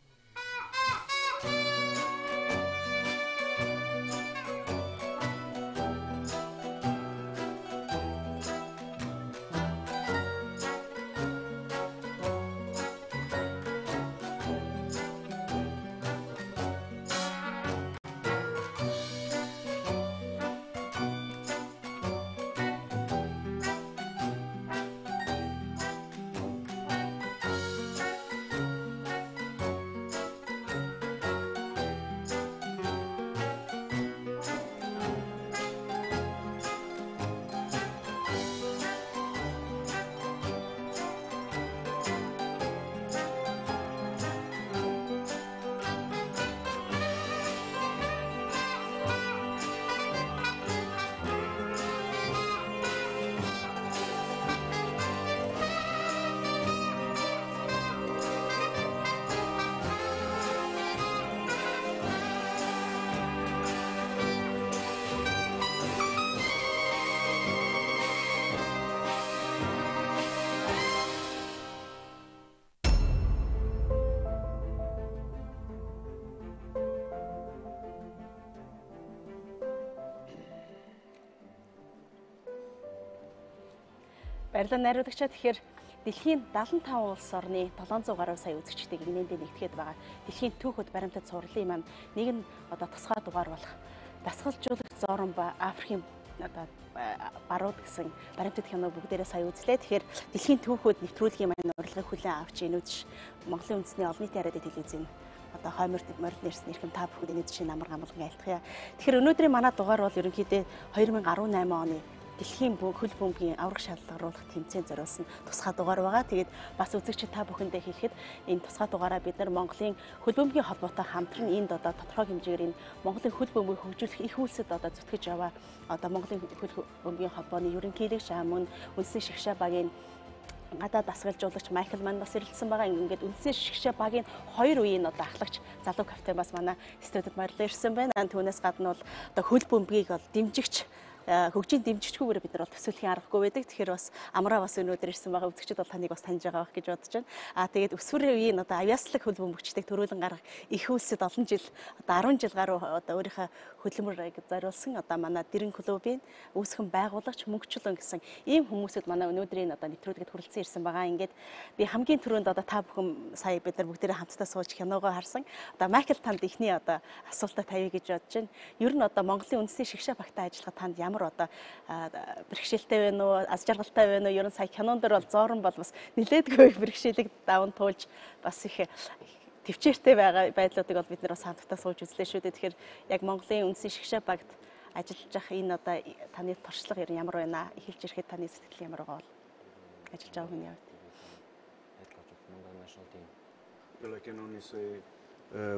Баярлалаа найруулагчаа. Тэгэхээр дэлхийн 75 улс орны 700 гаруй сая үзэгчдийг нэгнээдээ нэгтгэхэд байгаа дэлхийн түүхэд баримтат сурлын маань нэг нь одоо тусгай дугаар болох Дасгалжуулагч Зоран ба Африкийн Барууд гэсэн баримтат киног бүгдээрээ сая үзлээ. Тэгэхээр дэлхийн түүхэд нэвтрүүлгийн маань урилгыг хүлээн авч энүүч Монголын үндэсний олон нийтийн радио телевизийн одоо хойморд нэрс нэрхэм та бүхэнд энэ жишээ намар гамбалган айлтгая. Тэгэхээр өнөөдрийн манай дугаар бол ерөнхийдөө 2018 оны дэлхийн хөлбөмбөгийн аврах шалгаруулах тэмцээн зориулсан тусгай дугаар байгаа. Тэгээд бас үзэгчид та бүхэндээ хэлэхэд энэ тусгай дугаараа бид нар Монголын хөлбөмбөгийн холбоотой хамтран энд одоо тодорхой хэмжээгээр энэ Монголын хөлбөмбөгийг хөгжүүлэх их үйлсэд одоо зүтгэж яваа одоо Монголын хөлбөмбөгийн холбооны ерөнхийлөгч мөн үндэсний шигшээ багийн гадаад дасгалжуулагч Майкл маань бас ирэлцсэн байгаа. Ингээд үндэсний шигшээ багийн 2 үеийн одоо ахлагч залуу капитан бас манай студид морил ирсэн байна. Түүнээс гадна бол одоо хөлбөмбөгийг бол дэмжигч хөгжийн дэмжигчгүйгээр бид нар бол төсөөлхийн аргагүй байдаг. Тэгэхээр бас амраа бас өнөөдөр ирсэн байгаа үзэгчид бол таныг бас таньж байгаа байх гэж бодож байна. Тэгээд өсвөрийн үеийн одоо авьяастай хөлбөмбөгчдийг төрүүлэн гаргах их үйлсэд олон жил одоо 10 жил гаруй одоо өөрийнхөө хөдөлмөрийг зориулсан одоо манай дэрэн клубын үүсгэн байгуулагч мөнгөчлөн гэсэн ийм хүмүүсэд манай өнөөдрийн одоо нэвтрүүлгэд хүрэлцэн ирсэн байгаа. Ингээд би хамгийн түрүүнд одоо та бүхэн сая бид нар бүгдээрээ хамтдаа сууж киногоо харсан. Одоо Майкл танд ихний одоо асуултаа тавья гэж бодож байна. Ер нь одоо Монголын үндэсний шигшээ багтай ажиллахад танд одоо бэрхшээлтэй байна уу, аз жаргалтай байна уу? Ер нь сая кинон дээр бол Зоран бол бас нилээдгүй бэрхшээлийг даван туулж бас их төвчээртэй байгаа байдлуудыг бол бид нар бас хамтдаа сууж үзлээ шүү дээ. Тэгэхээр яг Монголын үндэсний шигшээ багт ажиллаж ах энэ одоо таны туршлага ер нь ямар байна? Эхэлж ирэхэд таны сэтгэл ямар байгаа бол ажиллаж байгаа хүний хувьд? Well, I can only say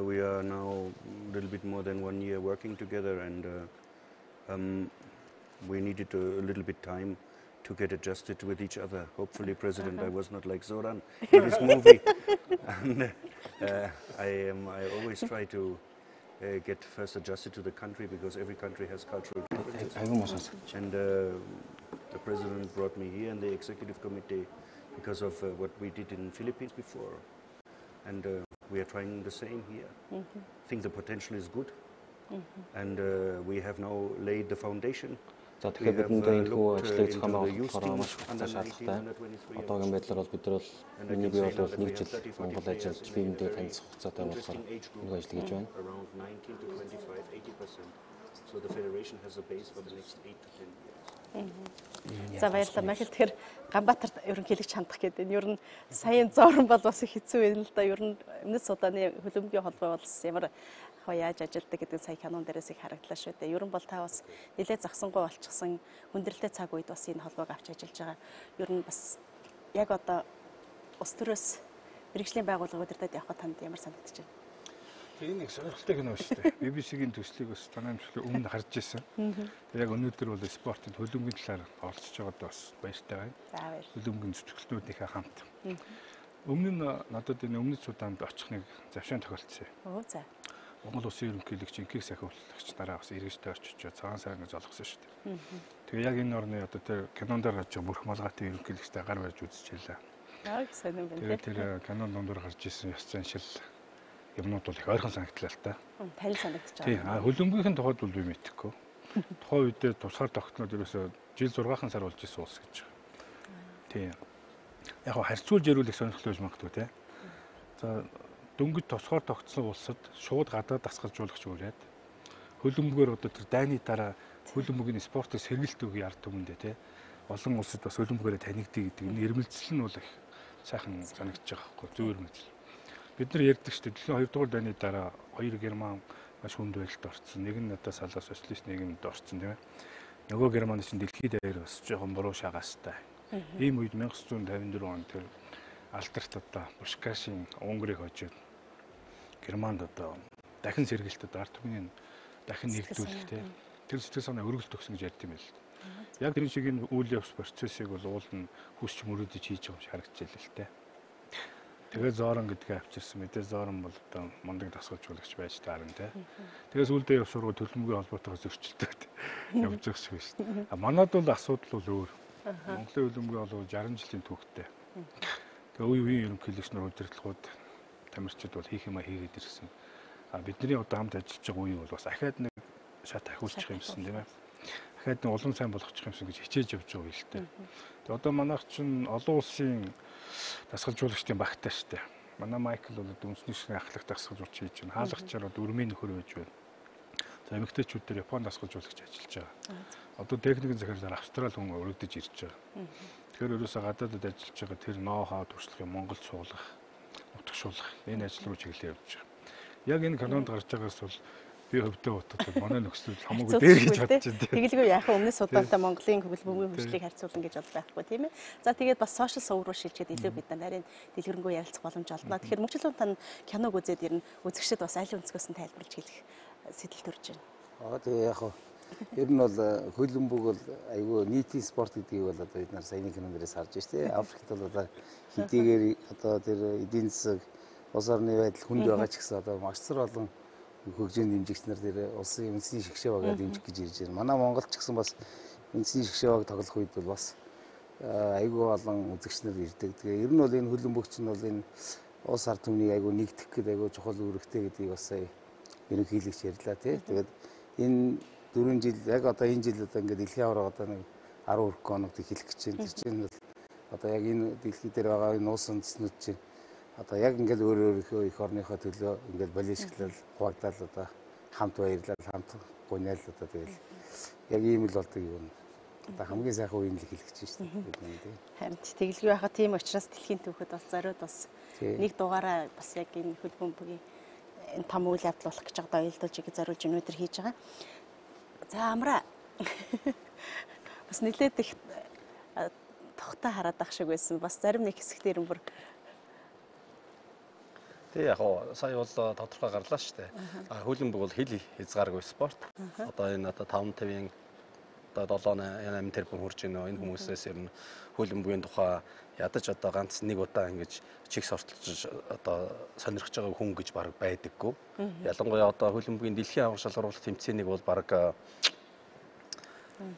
we are now a little bit more than 1 year working together, and we needed a little bit time to get adjusted with each other. Hopefully, President, I was not like Zoran in this movie. And I always try to get first adjusted to the country because every country has cultural differences. And the President brought me here in the Executive Committee because of what we did in the Philippines before. And we are trying the same here. I think the potential is good. And we have now laid the foundation. За тэгэхээр бидэнд энэ хүү ажлыг зохион байгуулахаар маш их шаардлагатай. Одоогийн байдлаар бол бид нар бол миний бие бол 1 жил Монгол ажиллаж биендээ танилцах хугацаатай болохоор нэг ажил хийж байна. So the federation has a base for the next 8 to 10 years. За баярлалаа. Майкл тэгэхээр Ганбаатарт ерөнхийлөгч хандах гэдэг. Ер нь саяын Зоран бол бас их хэцүү байна л да. Ер нь Өмнөд Суданы хөлбөмбөгийн холбоо бол ямар яаж ажилдаг гэдэг сая канон дээрээс их харагдлаа шүү дээ. Ер нь бол та бас нэлээд загсангүй болчихсон хүндрэлтэй цаг үед бас энэ холбоог авч ажиллаж байгаа. Ер нь бас яг одоо ус төрөөс мэргэжлийн байгууллага удирдах явах танд ямар санагдаж байна? Энэ их сонирхолтой кино шүү дээ. BBC-ийн төслийг бас танамжлал өмнө харж ирсэн. Яг өнөөдөр бол спортын хөлбөмбөгийн талаар оролцож байгаад бас баяртай байна. За баяр. Хөлбөмбөгийн зүтгэлтнүүдийнхээ хамт. Өмнө нь надад энэ Өмнөд Суданд очих нэг завшаан тохиолдсон. Оо за. Монгол улсын ерөнхийлөгч инкийг сахиулагч дараа бас эргэжтэй очиж цагаан сайрны золгосон шүү дээ. Тэгээ яг энэ орны одоо тэр кинонд гарч байгаа мөрх малгайтай ерөнхийлөгчтэй гар барьж үзчихлээ. Яг сонирн байна. Тэгээ тэр кинонд дундуур гарч ирсэн ёс заншил юмнууд бол их ойрхон санагдлаа л та. Тань санагдаж байгаа. Тийм. Хөлбөмбөгийн тухайд бол би мэдэхгүй. Тухайн үедээ тусгаар тогтноод ерөөсөө жил 6 сар болж исэн улс гэж байгаа. Тийм. Яг харьцуулж ярил их сонирхолтой байж магадгүй те. За дөнгөж тусгаар тогтсон улсад шууд гадаад дасгалжуулагч ураад хөлбөмбөгөөр одоо тэр дайны дараа хөлбөмбөгийн спортоос сэргэлт үгүй ард түмэндээ те. Олон улсад бас хөлбөмбөгөөрөө танигдъя гэдэг энэ ирмэлцэл нь бол их сайхан санагдаж байгаа байхгүй зөв ирмэлцэл. Бид нар ярьдаг шүү дээ. Дэлхийн 2 дугаар дайны дараа 2 герман маш хүнд байдалд орсон. Нэг нь одоо салаа социалист нийгэмд орсон тийм ээ. Нөгөө герман чинь дэлхийд даяар бас жоохон буруу шагаастай. Ийм үед 1954 онд тэр алдарт одоо Пушкашийн Унгарыг хожоод Германд одоо дахин сэргэлтэд ард түмний дахин нэгдүүлэх тийм. Тэр сэтгэл санаа өргөлт өгсөн гэж ярьд юм л. Яг тэр шиг энэ үйл явц процессыг бол уул нь хүсч мөрөөдөж хийж байгаа юм шиг харагдчихлээ л тийм. Тэгээ Зоран гэдгээ авчирсан. Мэдээ Зоран бол одоо мундаг дасгалжуулагч байж таарна тий. Тэгээс үлдээ явсургуу төлөмгийн холбоотойгоо зөрчилдөг явж байгаа шүү дээ. Манад бол асуудал бол өөр. Монголын хөлбөмбөгийн бол 60 жилийн түүхтэй. Тэгээ үе үеийн ерөнхийлөгч нар удирдлагууд тамирчид бол хийх юмаа хийгээд ирсэн. Бидний одоо хамт ажиллаж байгаа үе бол бас ахаад нэг шат ахиулчих юмсан тийм ээ. дахиад олон сайн болгочих юмсан гэж хичээж явж байгаа юм л дээ. Тэгээ одоо манайх чинь олон улсын дасгалжуулагчдын багтаа штэ. Манай Майкл бол үндэсний шигшээ ахлах дасгалжуулагч хийж байна. Хаалгачаар дөрмийн нөхөр байж байна. За эмэгтэйчүүд дээр Японд дасгалжуулагч ажиллаж байгаа. Одоо техникийн захирлаар Австрали хүн өргөдөж ирж байгаа. Тэгэхээр ерөөсөө гадаадд ажиллаж байгаа тэр ноу-хау туршлагыг Монголд суулгах, утгашуулах энэ ажил руу чиглэлээ явж байгаа. Яг энэ канонд гарч байгаас бол би хөвдөө утгатай манай нөхцөл хамаагүй дээр гэж бодож байна. Тэгэлгүй яах вэ? Өмнөд Судантай Монголын хөлбөмбөгийн хөгжлийг харьцуулна гэж бол байхгүй тийм ээ. За тэгээд бас сошиал сувг руу шилжээд илүү бид нарийн дэлгэрэнгүй ярилцах боломж олдно. Тэгэхээр мөчлөө тань киног үзээд ирнэ. Үзэгчдэд бас аль өнцгөөс нь тайлбарлаж хэлэх сэтэл төрж байна. Тэгээ яах вэ? Ер нь бол хөлбөмбөг бол айгүй нийтийн спорт гэдгийг бол одоо бид нар саяны кинон дээрээс харж байна тийм ээ. Африкт бол одоо хэдийгээр одоо тэр эдийн засаг улс орны байдал хүнд байгаа ч гэсэн одоо маш сар олон хөгжөөний дэмжигч нар дээр улсын үндэсний шигшээ багаа дэмжих гэж ирж байна. Манай Монголд ч гэсэн бас үндэсний шигшээ баг тоглох үед бол бас айгүй олон үзэгч нар ирдэг. Тэгээ ер нь бол энэ хөлбөмбөгч нь бол энэ улс ард түмнийг айгүй нэгтгэх гэдэг айгүй чухал үүрэгтэй гэдгийг бас сая ерөнхийлөгч ярьлаа тий. Тэгээд энэ 4 жил яг одоо энэ жил одоо ингээд дэлхийн авраг одоо нэг 10 хүрэх хоногт эхлэх гэж байна. Тэр чинь бол одоо яг энэ дэлхий дээр байгаа энэ улс үндэстнүүд чинь одоо яг ингээд өөрийнхөө их орныхоо төлөө ингээд балишглал хуваагдал одоо хамт баярлал хамт гуниал одоо тэгэл яг ийм л болдог юм. Одоо хамгийн сайхан үеийн л хэлэх гэж байна шүү дээ. Хамт тэгэлгүй байхад тийм учраас дэлхийн түүхэд бас зориуд бас нэг дугаараа бас яг энэ хөлбөмбөгийн энэ том үйл явдал болох гэж байгаа ойлдуулж зориулж өнөөдөр хийж байгаа. За амраа. Бас нэлээд их тогтой хараад ах шиг байсан. Бас зарим нэг хэсэгтэр бүр Тэг яг сая бол тодорхой гарлаа шүү дээ. Хөлбөмбөг бол хэл хязгааргүй спорт. Одоо энэ одоо 550-ын одоо 7-8 тэрбум хүрж байна. Энэ хүмүүсээс ер нь хөлбөмбөгийн тухай ядаж одоо ганц нэг удаа ингэж чиг сортолж одоо сонирхож байгаа хүн гэж баг байдаггүй. Ялангуяа одоо хөлбөмбөгийн дэлхийн аврах шалгаруулалт тэмцээнийг бол баг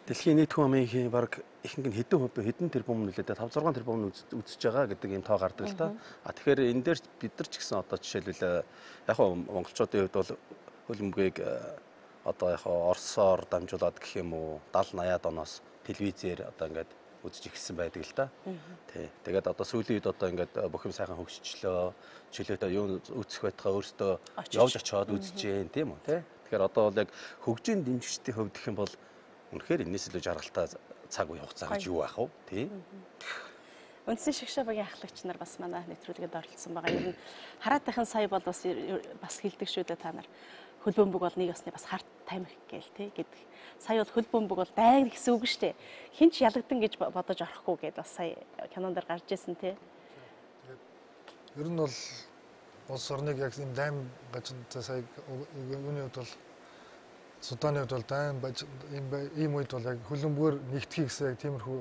дэлхийн нийт хүн амын баг ихэнх нь хэдэн тэрбум нөлөөдөө 5-6 тэрбум үзэж байгаа гэдэг юм тоо гардаг л та. Тэгэхээр энэ дээр бид нар ч гэсэн одоо жишээлбэл яг монголчуудын хувьд бол хөлбөмбөгийг одоо яг Оросоор дамжуулаад гэх юм уу 70-80-аад оноос телевизээр одоо ингээд үзэж ирсэн байдаг л та. Тий. Тэгээд одоо сүүлийн үед одоо ингээд бүх юм сайхан хөгжчлөө. Жишээлбэл юу үзэх байтгаа өөртөө явж очиод үзэж जैन тийм үү тий. Тэгэхээр одоо бол яг хөгжийн дэмжигчдийн хувьд гэх юм бол үнэхээр энэс илүү жаргалтай цаг үе хугацаа гэж юу байх вэ тий. Үндэсний шигшээ багийн ахлагч нар бас манай нэвтрүүлгээд оролцсон байгаа. Ер нь хараатайхан сая бол бас хэлдэг шүү дээ та нар. Хөлбөмбөг бол нэг ёсны бас харт тамхи гээл тий гэдэг. Сая бол хөлбөмбөг бол дайны гэсэн үг шүү дээ. Хинч ялгдан гэж бодож орохгүй гэдээ бас сая кинонд дэр гарч ирсэн тий. Ер нь бол улс орныг яг энэ дайм гажинтай сая юуны үед бол Суданы үед бол дайм ийм үед бол яг хөлбөмбөгээр нэгтгэх гэсэн яг тиймэрхүү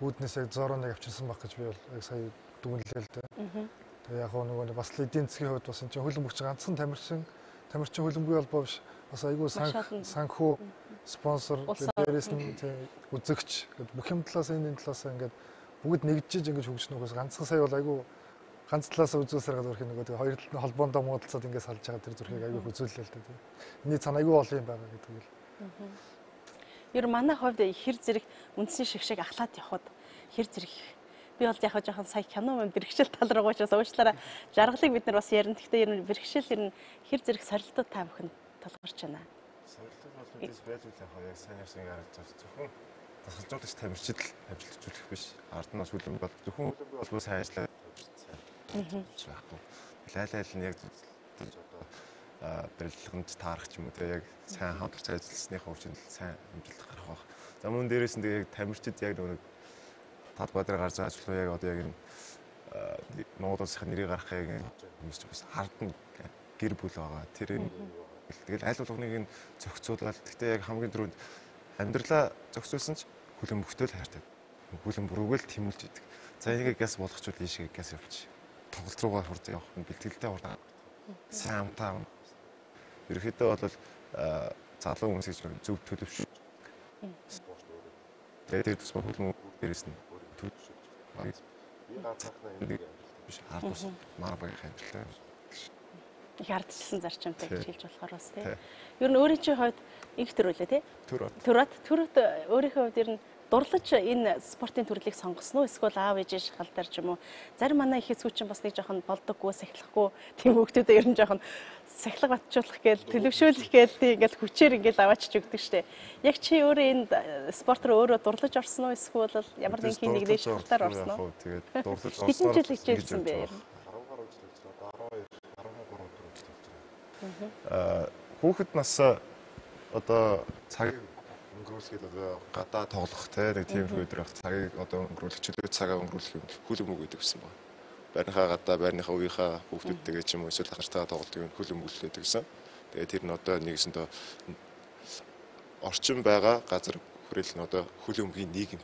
үүднээс яг Зороныг авчирсан баг гэж би бол яг сая дүгнэлээ л дээ. Тэгээ яг нөгөө бас эдийн засгийн хувьд бас энэ чинь хөлбөмбөгч ганцхан тамирчин хөлбөмбөгийн холбоо биш бас айгүй санхүү спонсор дээрээс нь үзэгч гэдэг бүх юм талаас энэ талаас ингээд бүгд нэгжиж ингэж хөгжнөхөөс ганцхан сая бол айгүй ганц талаас үзүүлсээр гадуурх нөгөө тэгээ хоёр талын холбоондоо муудалцаад ингэж салж байгаа тэр зүрхийг айгүй үзүүллээ л дээ. Эний цаана айгүй олон юм байгаа гэдэг л. Ер манай хувьд хэр зэрэг үндэсний шигшээг ахлаад явхад хэр зэрэг би бол яг жоохон сая кино бэрхшээл тал руу учраас уучлаарай. Жаргалыг бид нар бас ярина. Гэхдээ ер нь бэрхшээл ер нь хэр зэрэг сорилтууд та бүхэн толгорч байна. Сорилтууд бол үдээс байлгүй яг сайн ярьсан гарч байгаа зөвхөн тасгалжуулагч тамирчид л амжилт үзүүлэх биш. Ард нь бас хөлбөмбөг бол зөвхөн хөлбөмбөг бол сайн ажиллаад байхгүй. Айл нь яг одоо барилганд таарах ч юм уу те яг сайн хамтлагч ажилласныхаа хүчинд сайн амжилт гарах байх. За мөн дээрээс нь яг тамирчид яг нэг тал бадар гарч байгаа ч яг одоо яг энэ Монгол улсын нэрийг гаргахыг юмс бас ард нь гэр бүл байгаа. Тэр тэгэл аль болгоныг нь зохицуулаад гэхдээ яг хамгийн түрүүнд амьдралаа зохицуулсан ч хөлбөмбөгтөө л хайртай. Хөлбөмбөрөөгөө л тэмүүлж идэг. За энийг газ болгочвол ийшээ газ явууч. Тоглолт руугаа хурд явах нь бэлтгэлтэй хурд сайн амтаа. Ерөнхийдөө бол залуу хүмүүсийг зөв төлөвш. Тэгээд тэр тусмаа хөлбөмбөг дээрээс нь төлөвш. Би ганцхан нэг биш хардус маар багийн амьдралаа. Их ардчилсан зарчимтай гэж хэлж болохоор бас тийм. Ер нь өөрийн чинь хувьд инх төрүүлээ тийм. Төрөт өөрийнхөө хувьд ер нь дурлаж энэ спортын төрлийг сонгосон уу? Эсвэл аав ээжийн шахалдар ч юм уу? Зарим манай их эцгүүч бас нэг жоохон болдоггүй, сахилахгүй тийм хүүхдүүдээ ер нь жоохон сахилга батжуулах гээл, төлөвшөөлөх гээл тийм ингээл хүчээр ингээл аваачч өгдөг штэ. Яг чи өөрөө энэ спорт руу өөрөө дурлаж орсон уу? Эсвэл ямар нэгэн нэг дэш шахалтаар орсон уу? Тэгээд дурлаж орсон. Хэдэн жил хичээлсэн бэ ер нь? 12 хүүхэд нас одоо цаг өнгөрүүлэхэд одоо гадаа тоглох те нэг тийм өдөр байх цагийг одоо өнгөрүүлэх чөлөө цагаа өнгөрүүлэх юм хөлбөмбөг гэдэг гэсэн байна. Байрныхаа гадаа байрныхаа үеийнхаа хүүхдүүдтэйгээ ч юм уу эсвэл ахартайгаа тоглолтыг нь хөлбөмбөглөөд гэсэн. Тэгээд тэр нь одоо нэгсэндээ орчин байгаа газар хүрээлэл нь одоо хөлбөмбөгийн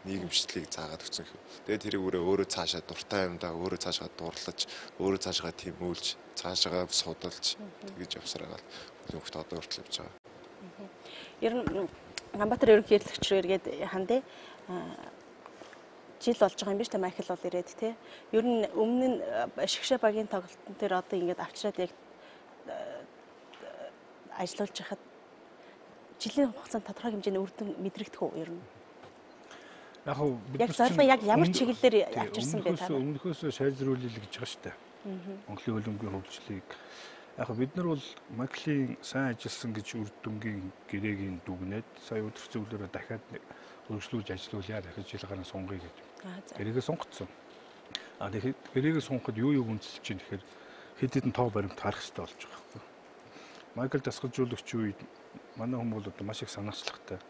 нийгэмшлийг заагаад өгсөн юм. Тэгээд тэрийг өөрөө цаашаа дуртай юмдаа өөрөө цаашаа дурлаж, өөрөө цаашаа тэмүүлж, цаашаа судалж тэгж явсараа хөлбөмбөгт одоо хүртэл явж байгаа. Ер нь Ганбаатар ерөнхийлөгч рүү эргээд хандаа жил болж байгаа юм биш үү? Майкл бол ирээд тий. Ер нь өмнө нь шигшээ багийн тоглолтын дээр одоо ингээд авчираад яг ажиллаж байхад жилийн хугацаанд тодорхой хэмжээний үр дүн мэдрэгдэх үү ер нь? Яг зорилго яг ямар чиглэлээр авчирсан бэ та? Өмнөхөөсөө сайжруулъя гэж байгаа шүү дээ. Монголын хөлбөмбөгийн хөгжлийг яг бид нар бол Майклийн сайн ажилласан гэж үр дүнгийн гэрээгийн дүгнээд сая өдөр зөвлөрөө дахиад өргөжлүүлж ажилуулъя дахиж жил гараа сунгая гэж. Гэрээгээ сунгацсан. Тэгэхээр гэрээгээ сунгахад юу үнэлж чинь тэгэхээр хэд хэдэн тоо баримт харах хэрэгтэй болж байгаа хэрэг. Майкл дасгалжуулагч үед манай хүмүүс бол маш их санаачлагтай.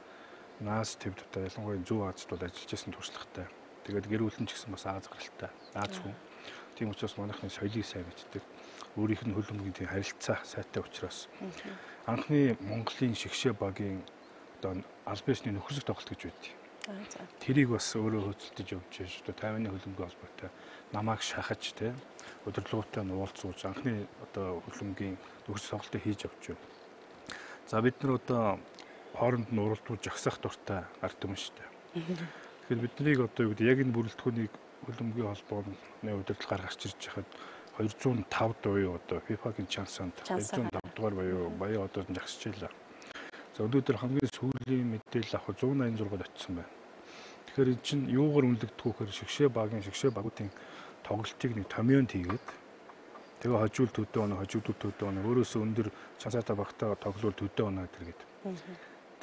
Наас төвд одоо ялангуяа Зүүн Азид бол ажиллаж байсан туршлагатай. Тэгээд гэр бүлэн ч гэсэн бас Аз гаралтай. Аз хүн. Тийм учраас манайхны соёлыг сайн мэддэг. Өөрийнх нь хөлбөмбөгийн тийм харилцаа сайтай учраас анхны Монголын шигшээ багийн одоо аль биесний нөхөрлөх тоглолт гэж байдгийг. Тэрийг бас өөрөө хөдөлтөж явж байна. Тайваны хөлбөмбөгийн холбоотой намайг шахаж те удирдлагуудтай нь уулзуулж анхны одоо хөлбөмбөгийн нөхөрлөх тоглолтыг хийж явж байна. За бид нар одоо хооронд нь уралдуулж жагсаах дуртай ард түмэн шүү дээ. Тэгэхээр биднийг одоо юу гэдэг яг энэ бүрэлдэхүүнийг хөлбөмбөгийн холбооны удирдлагаар гарч ирж хахад 205 буюу одоо FIFA-гийн чансанд 205 дугаар баяа одоо жагсаж байлаа. За өнөөдөр хамгийн сүүлийн мэдээлэл авах 186-д очсон байна. Тэгэхээр эн чинь юугаар үнэлэгдэх вэ гэхээр шигшээ багуудын тоглолтыг нэг томьёонд хийгээд тэгээ хожуул төдөө оноо хожигдууд төдөө оноо өөрөөсөө өндөр чансаатай багтаа тоглол төдөө оноо гэдэг.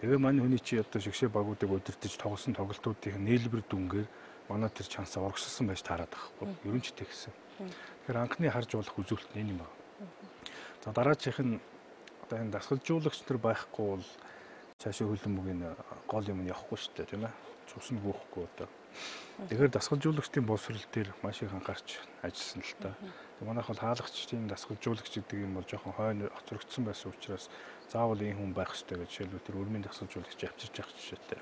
Тэгээ манай хүний чи одоо шигшээ багуудыг удирдах тоглосон тоглолтуудын нээлбэр дүнгээр манай тэр чансаа урагшилсан байж таарад байхгүй. Ерөн ч тэгсэн. Тэгэхээр анхны харж болох үзүүлэлт нь энэ юм байна. За дараачих нь одоо энэ дасгалжуулагч нар байхгүй бол цаашаа хөлбөмбөгийн гол юм нь явахгүй шүү дээ тийм ээ. Цус нь буухгүй одоо. Тэгэхээр дасгалжуулагчдын боловсрол дээр маш их анхаарч ажилласан л та. Тэг манайх бол хаалгачдын дасгалжуулагч гэдэг юм бол жоохон хойно хоцрогдсон байсан учраас заавал ийм хүн байх хэрэгтэй гэж жишээлбэл тэр өрмийн дасгалжуулагч авчирч явах жишээтэй.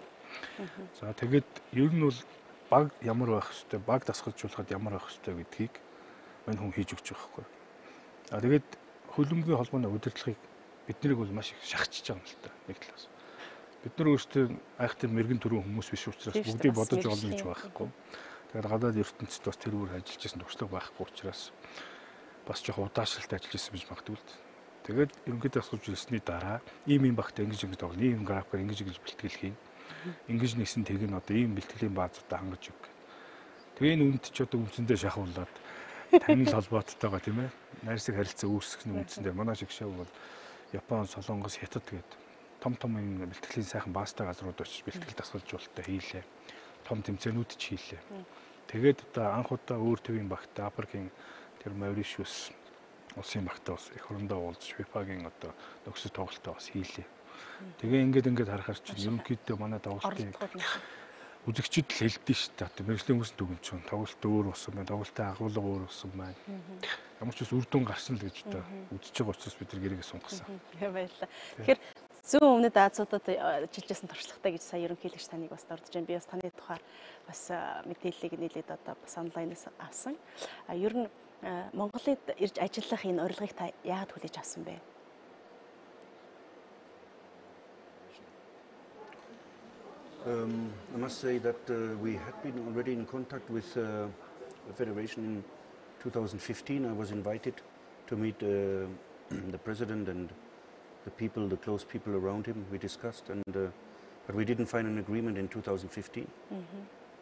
За тэгээд ер нь бол баг ямар байх хэрэгтэй, баг дасгалжуулахад ямар байх хэрэгтэй гэдгийг мань хүн хийж өгч байгаа байхгүй. А тэгээд хөлбөмбөгийн холбооны удирдлагыг биднийг бол маш их шахчихж байгаа юм л та нэг талаас. Бид нар өөрсдөө айхтар мэрэгэн төрийн хүмүүс биш учраас бүгдийг бодож олно гэж байхгүй. Тэгэхээр гадаад ертөнцид бас тэр үр ажиллаж байсан туршлага байхгүй учраас бас жоохон удаашралтай ажиллаж байсан гэж магадгүй л. Тэгээд ерөнхийдөө асууж дараа ийм багтаа ингэж тоглоно, ийм графикаар ингэж бэлтгэл хийн. Ингэж нэгсэн тэг нь одоо ийм бэлтгэлийн баазуудаа хангаж өг. Тэгээ энэ үнд ч одоо үндсэндээ шахуулаад танил холбооттойгоо тийм ээ. Найрсаг харилцаа үүсгэх нь үндсэндээ манай шигшээ бол Япон, Солонгос, Хятад гээд том юм бэлтгэлийн сайхан баастай газрууд очиж бэлтгэл дасгалжуулалтаа хийлээ. Том тэмцээнүүд ч хийлээ. Тэгээд одоо анх удаа өөр төвийн багтаа Африкийн тэр Mauritius улсын багтаа бас их орондоо уулзж FIFA-гийн одоо нөхцөл тоглолтоо бас хийлээ. Тэгээ ингээд харахаар чинь ерөнхийдөө манай тоглолтын үзэгчд л хэлдэг шүү дээ. Мэргэжлийн хүмүүс дүгнэж байна. Тоглолт өөр болсон байна. Тоглолтын агуулга өөр болсон байна. Ямар ч ус үр дүн гарсан л гэж одоо үзэж байгаа учраас бид нар гэрээгээ сунгасан. Баярлалаа. Тэгэхээр зүүн өмнөд Азиудад жилжсэн туршлагатай гэж сая ерөнхийлөгч таныг бас дурдж байна. Би бас таны тухай бас мэдээллийг нийлээд одоо бас онлайнаас авсан. Ер нь Монголд ирж ажиллах энэ урилгыг та яагаад хүлээж авсан бэ? I must say that we had been already in contact with the Federation in 2015. I was invited to meet the president and the people, the close people around him, we discussed, and but we didn't find an agreement in 2015.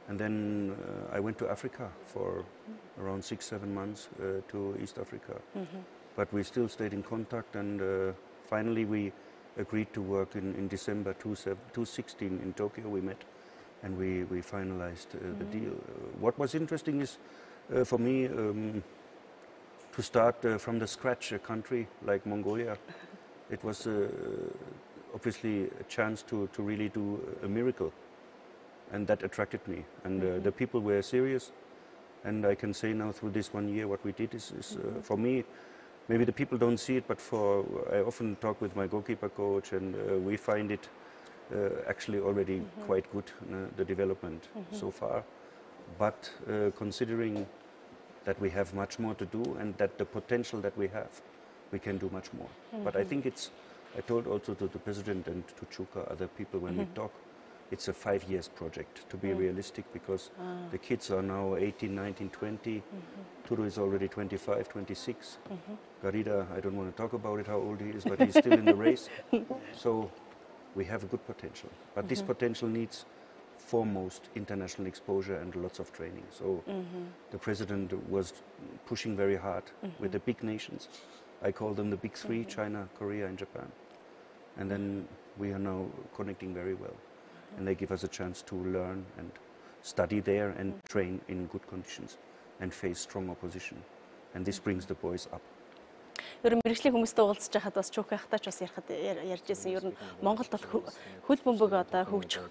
And then I went to Africa for around 6-7 months to East Africa. But we still stayed in contact, and finally we agreed to work in December 2016 in Tokyo. We met, and we finalized the deal. What was interesting is for me to start from the scratch a country like Mongolia. It was obviously a chance to really do a miracle, and that attracted me. And the people were serious, and I can say now through this 1 year what we did is for me, maybe the people don't see it, but I often talk with my goalkeeper coach, and we find it actually already quite good, the development so far. But considering that we have much more to do, and that the potential that we have, we can do much more. But I think I told also to the president and to Chuka, other people, when we talk, it's a 5 years project, to be realistic, because the kids are now 18, 19, 20. Turu is already 25, 26. Garida, I don't want to talk about it, how old he is, but he's still in the race. So we have a good potential. But this potential needs foremost international exposure and lots of training. So the president was pushing very hard with the big nations. I call them the big three, China, Korea, and Japan. And then we are now connecting very well. And they give us a chance to learn and study there and train in good conditions and face strong opposition. And this brings the boys up. Ер нь мэргэжлийн хүмүүстэй уулзж байхад бас чукахтай ч бас ярьж байсан. Ер нь Монголд бол хөлбөмбөг одоо хөгжих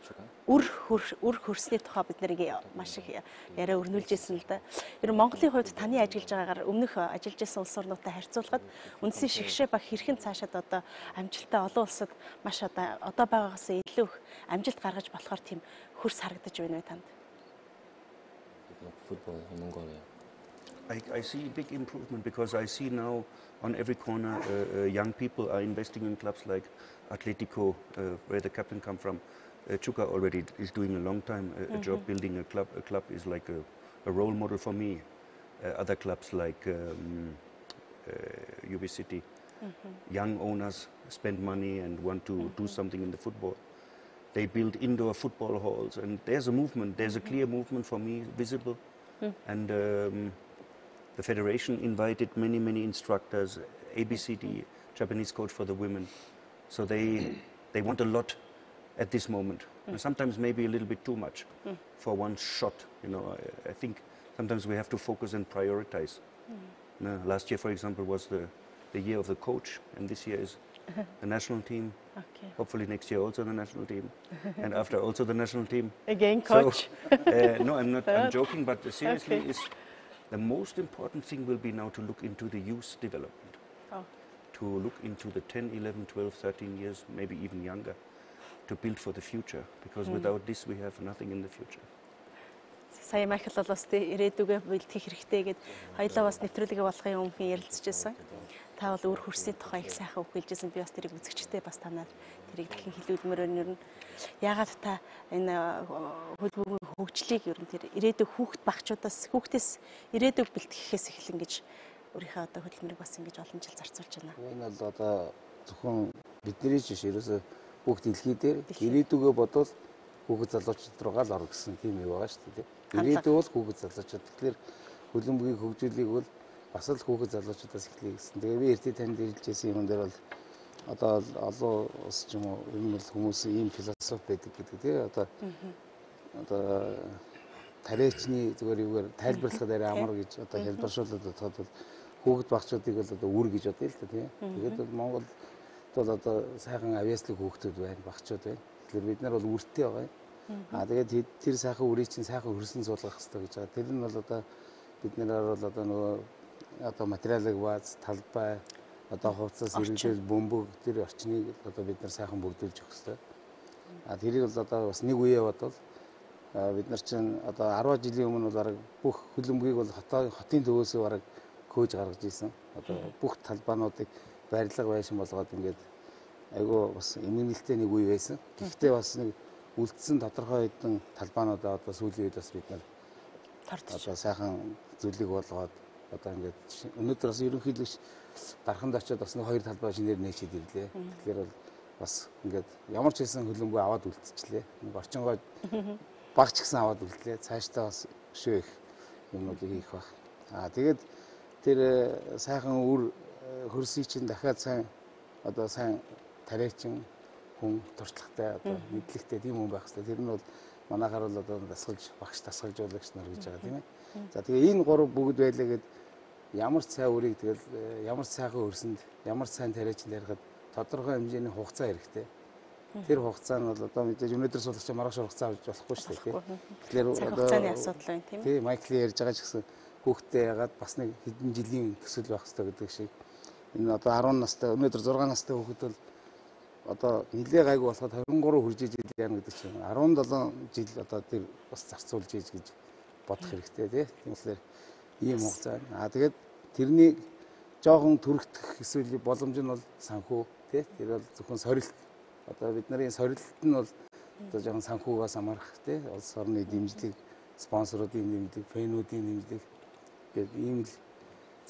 үр хөрсний тухай бид нэрийг маш их яриа өрнүүлж байсан л да. Ер нь Монголын хувьд таны ажиллаж байгаагаар өмнөх ажиллаж байсан улс орнуудтай харьцуулахад үндсийн шигшээ баг хэрхэн цаашаад одоо амжилттай олон улсад маш одоо байгаагаас илүү их амжилт гаргаж болохоор тийм хөрс харагдаж байна вэ танд? Football in Mongolia. I see big improvement, because I see now on every corner young people are investing in clubs like Atletico, where the captain come from. Chuka already is doing a long time a job building a club. A club is like a role model for me. Other clubs like UB City, young owners spend money and want to do something in the football. They build indoor football halls, and there's a movement. There's a clear movement for me, visible, and the federation invited many instructors, ABCD, Japanese coach for the women. So they want a lot at this moment. Sometimes maybe a little bit too much for one shot. You know, I think sometimes we have to focus and prioritize. Last year, for example, was the year of the coach, and this year is the national team. Hopefully next year also the national team, and after also the national team. Again, coach. So, no, I'm joking, but seriously, is the most important thing will be now to look into the youth development, to look into the 10, 11, 12, 13 years, maybe even younger, to build for the future, because without this we have nothing in the future. Сая Майкл бол бас ирээдүгээ бэлтгэх хэрэгтэй гэд хоёулаа бас нэвтрүүлгээ болохын өмнө ярилцчихсан. Та бол өөр хөрсний тухай их сайхан үг хэлжсэн. Би бас тэрийг үзэгчтэй бас танаар тэрийг дахин хэлүүлмээр байна. Яагаад та энэ хөлбөмбөгийн хөгжлийг ер нь тэр ирээдүйг хүүхдээс ирээдүйг бэлтгэхээс эхлэн гэж өөрийнхөө одоо хөдөлмөрийг бас ингэж олон жил зарцуулж байна. Энэ бол одоо зөвхөн бидний жиш ерөөсө бүх дэлхий дээр ирээдүгөө бодвол хүүхэд залуучууд руугаа л ор гэсэн тийм юм байгаа шүү дээ. Ирээдүй бол хүүхэд залуучууд. Тэгэхээр хөлбөмбөгийн хөгжүүлийг бол бас л хүүхэд залуучуудаас эхлэе гэсэн. Тэгээ би эртээ танд хэлжсэн юм дээр бол одоо олон ус ч юм уу ер нь хүмүүс ийм философи байдаг гэдэг тийм одоо тариачны зүгээр тайлбарлахад арай амар гэж одоо хэлбэршүүлээд бодоход бол хүүхэд багчуудыг бол одоо үр гэж бодъё л да тийм. Тэгээд бол Монголд бол одоо сайхан авьяастай хүүхдүүд байна, багчууд байна. Тэгэхээр бид нар бол үртэй байгаа юм. Тэгээд тэр сайхан үрийг чинь сайхан хөрсөн суулгах хэрэгтэй гэж байгаа. Тэр нь бол одоо бид нараар бол одоо нөгөө одоо материалыг бааз, талбай, одоо хувцас, иргэдэл, бөмбөг тэр орчныг одоо бид нар сайхан бүгдүүлж өгөх хэрэгтэй. Тэрийг бол одоо бас нэг үеэ бодвол бид нар чинь одоо 10 жилийн өмнө бол бараг бүх хөлбөмбөгийг бол хотын төвөөсөө бараг көөж гаргаж ийсэн. Одоо бүх талбаануудыг барилга байшин болгоод ингээд айгүй бас эмгэнэлтэй нэг үе байсан. Гэхдээ бас нэг үлдсэн тодорхой хэдэн талбаануудаа одоо сүүлийн үед бас бид нар одоо сайхан зүйлийг болгоод одоо ингээд өнөөдөр бас ерөнхийдөө дарханд очиод бас нэг хоёр талбай шинээр нээчихэд ирлээ. Тэгэхээр бол бас ингээд ямар ч хэлсэн хөлбөмбөг аваад үлдчихлээ. Нэг орчингой багч гэсэн аваад үлдлээ. Цаашдаа бас өшөө их юмнуудыг хийх баг. Тэгээд тэр сайхан үр хөрсий чинь дахиад сайн одоо сайн тариачин хүн туршлагатай одоо мэдлэгтэй тийм хүн байх хэрэгтэй. Тэр нь бол манайхаар бол одоо багш дасгалжуулагч нар гэж байгаа тийм ээ. За тэгээ энэ гурав бүгд байлаа гэд ямар ч цай үрийг тэгэл ямар ч сайхан өрсөнд ямар ч сайн тариачин ярихад тодорхой хэмжээний хугацаа хэрэгтэй. Тэр хугацаа нь бол одоо мэдээж өнөөдөр суулгач маргааш хугацаа авч болохгүй шүү дээ тийм. Тэгэхээр одоо хугацааны асуудал байна тийм. Тийм Майкл ярьж байгаа ч гэсэн хүүхдээ ягаад бас нэг хэдэн жилийн төсөл байх хэрэгтэй гэдэг шиг. Энэ одоо 10 настай өнөөдөр 6 настай хүүхэд бол одоо нэлээ гайгүй болоход 23 хүрж иж яана гэдэг чинь 17 жил одоо тэр бас зарцуулж ийж гэж бодох хэрэгтэй тийм. Тэгэхээр ийм хугацаа. Тэгээд тэрний жоохон түргэх эсвэл боломж нь бол санхүү тийм. Тэр бол зөвхөн сорилт. Одоо бидний сорилт нь бол одоо жоохон санхүүгээс амарх тийм. Улс орны дэмжлэг, спонсоруудын дэмжлэг, фэнүүдийн дэмжлэг гэдэг ийм л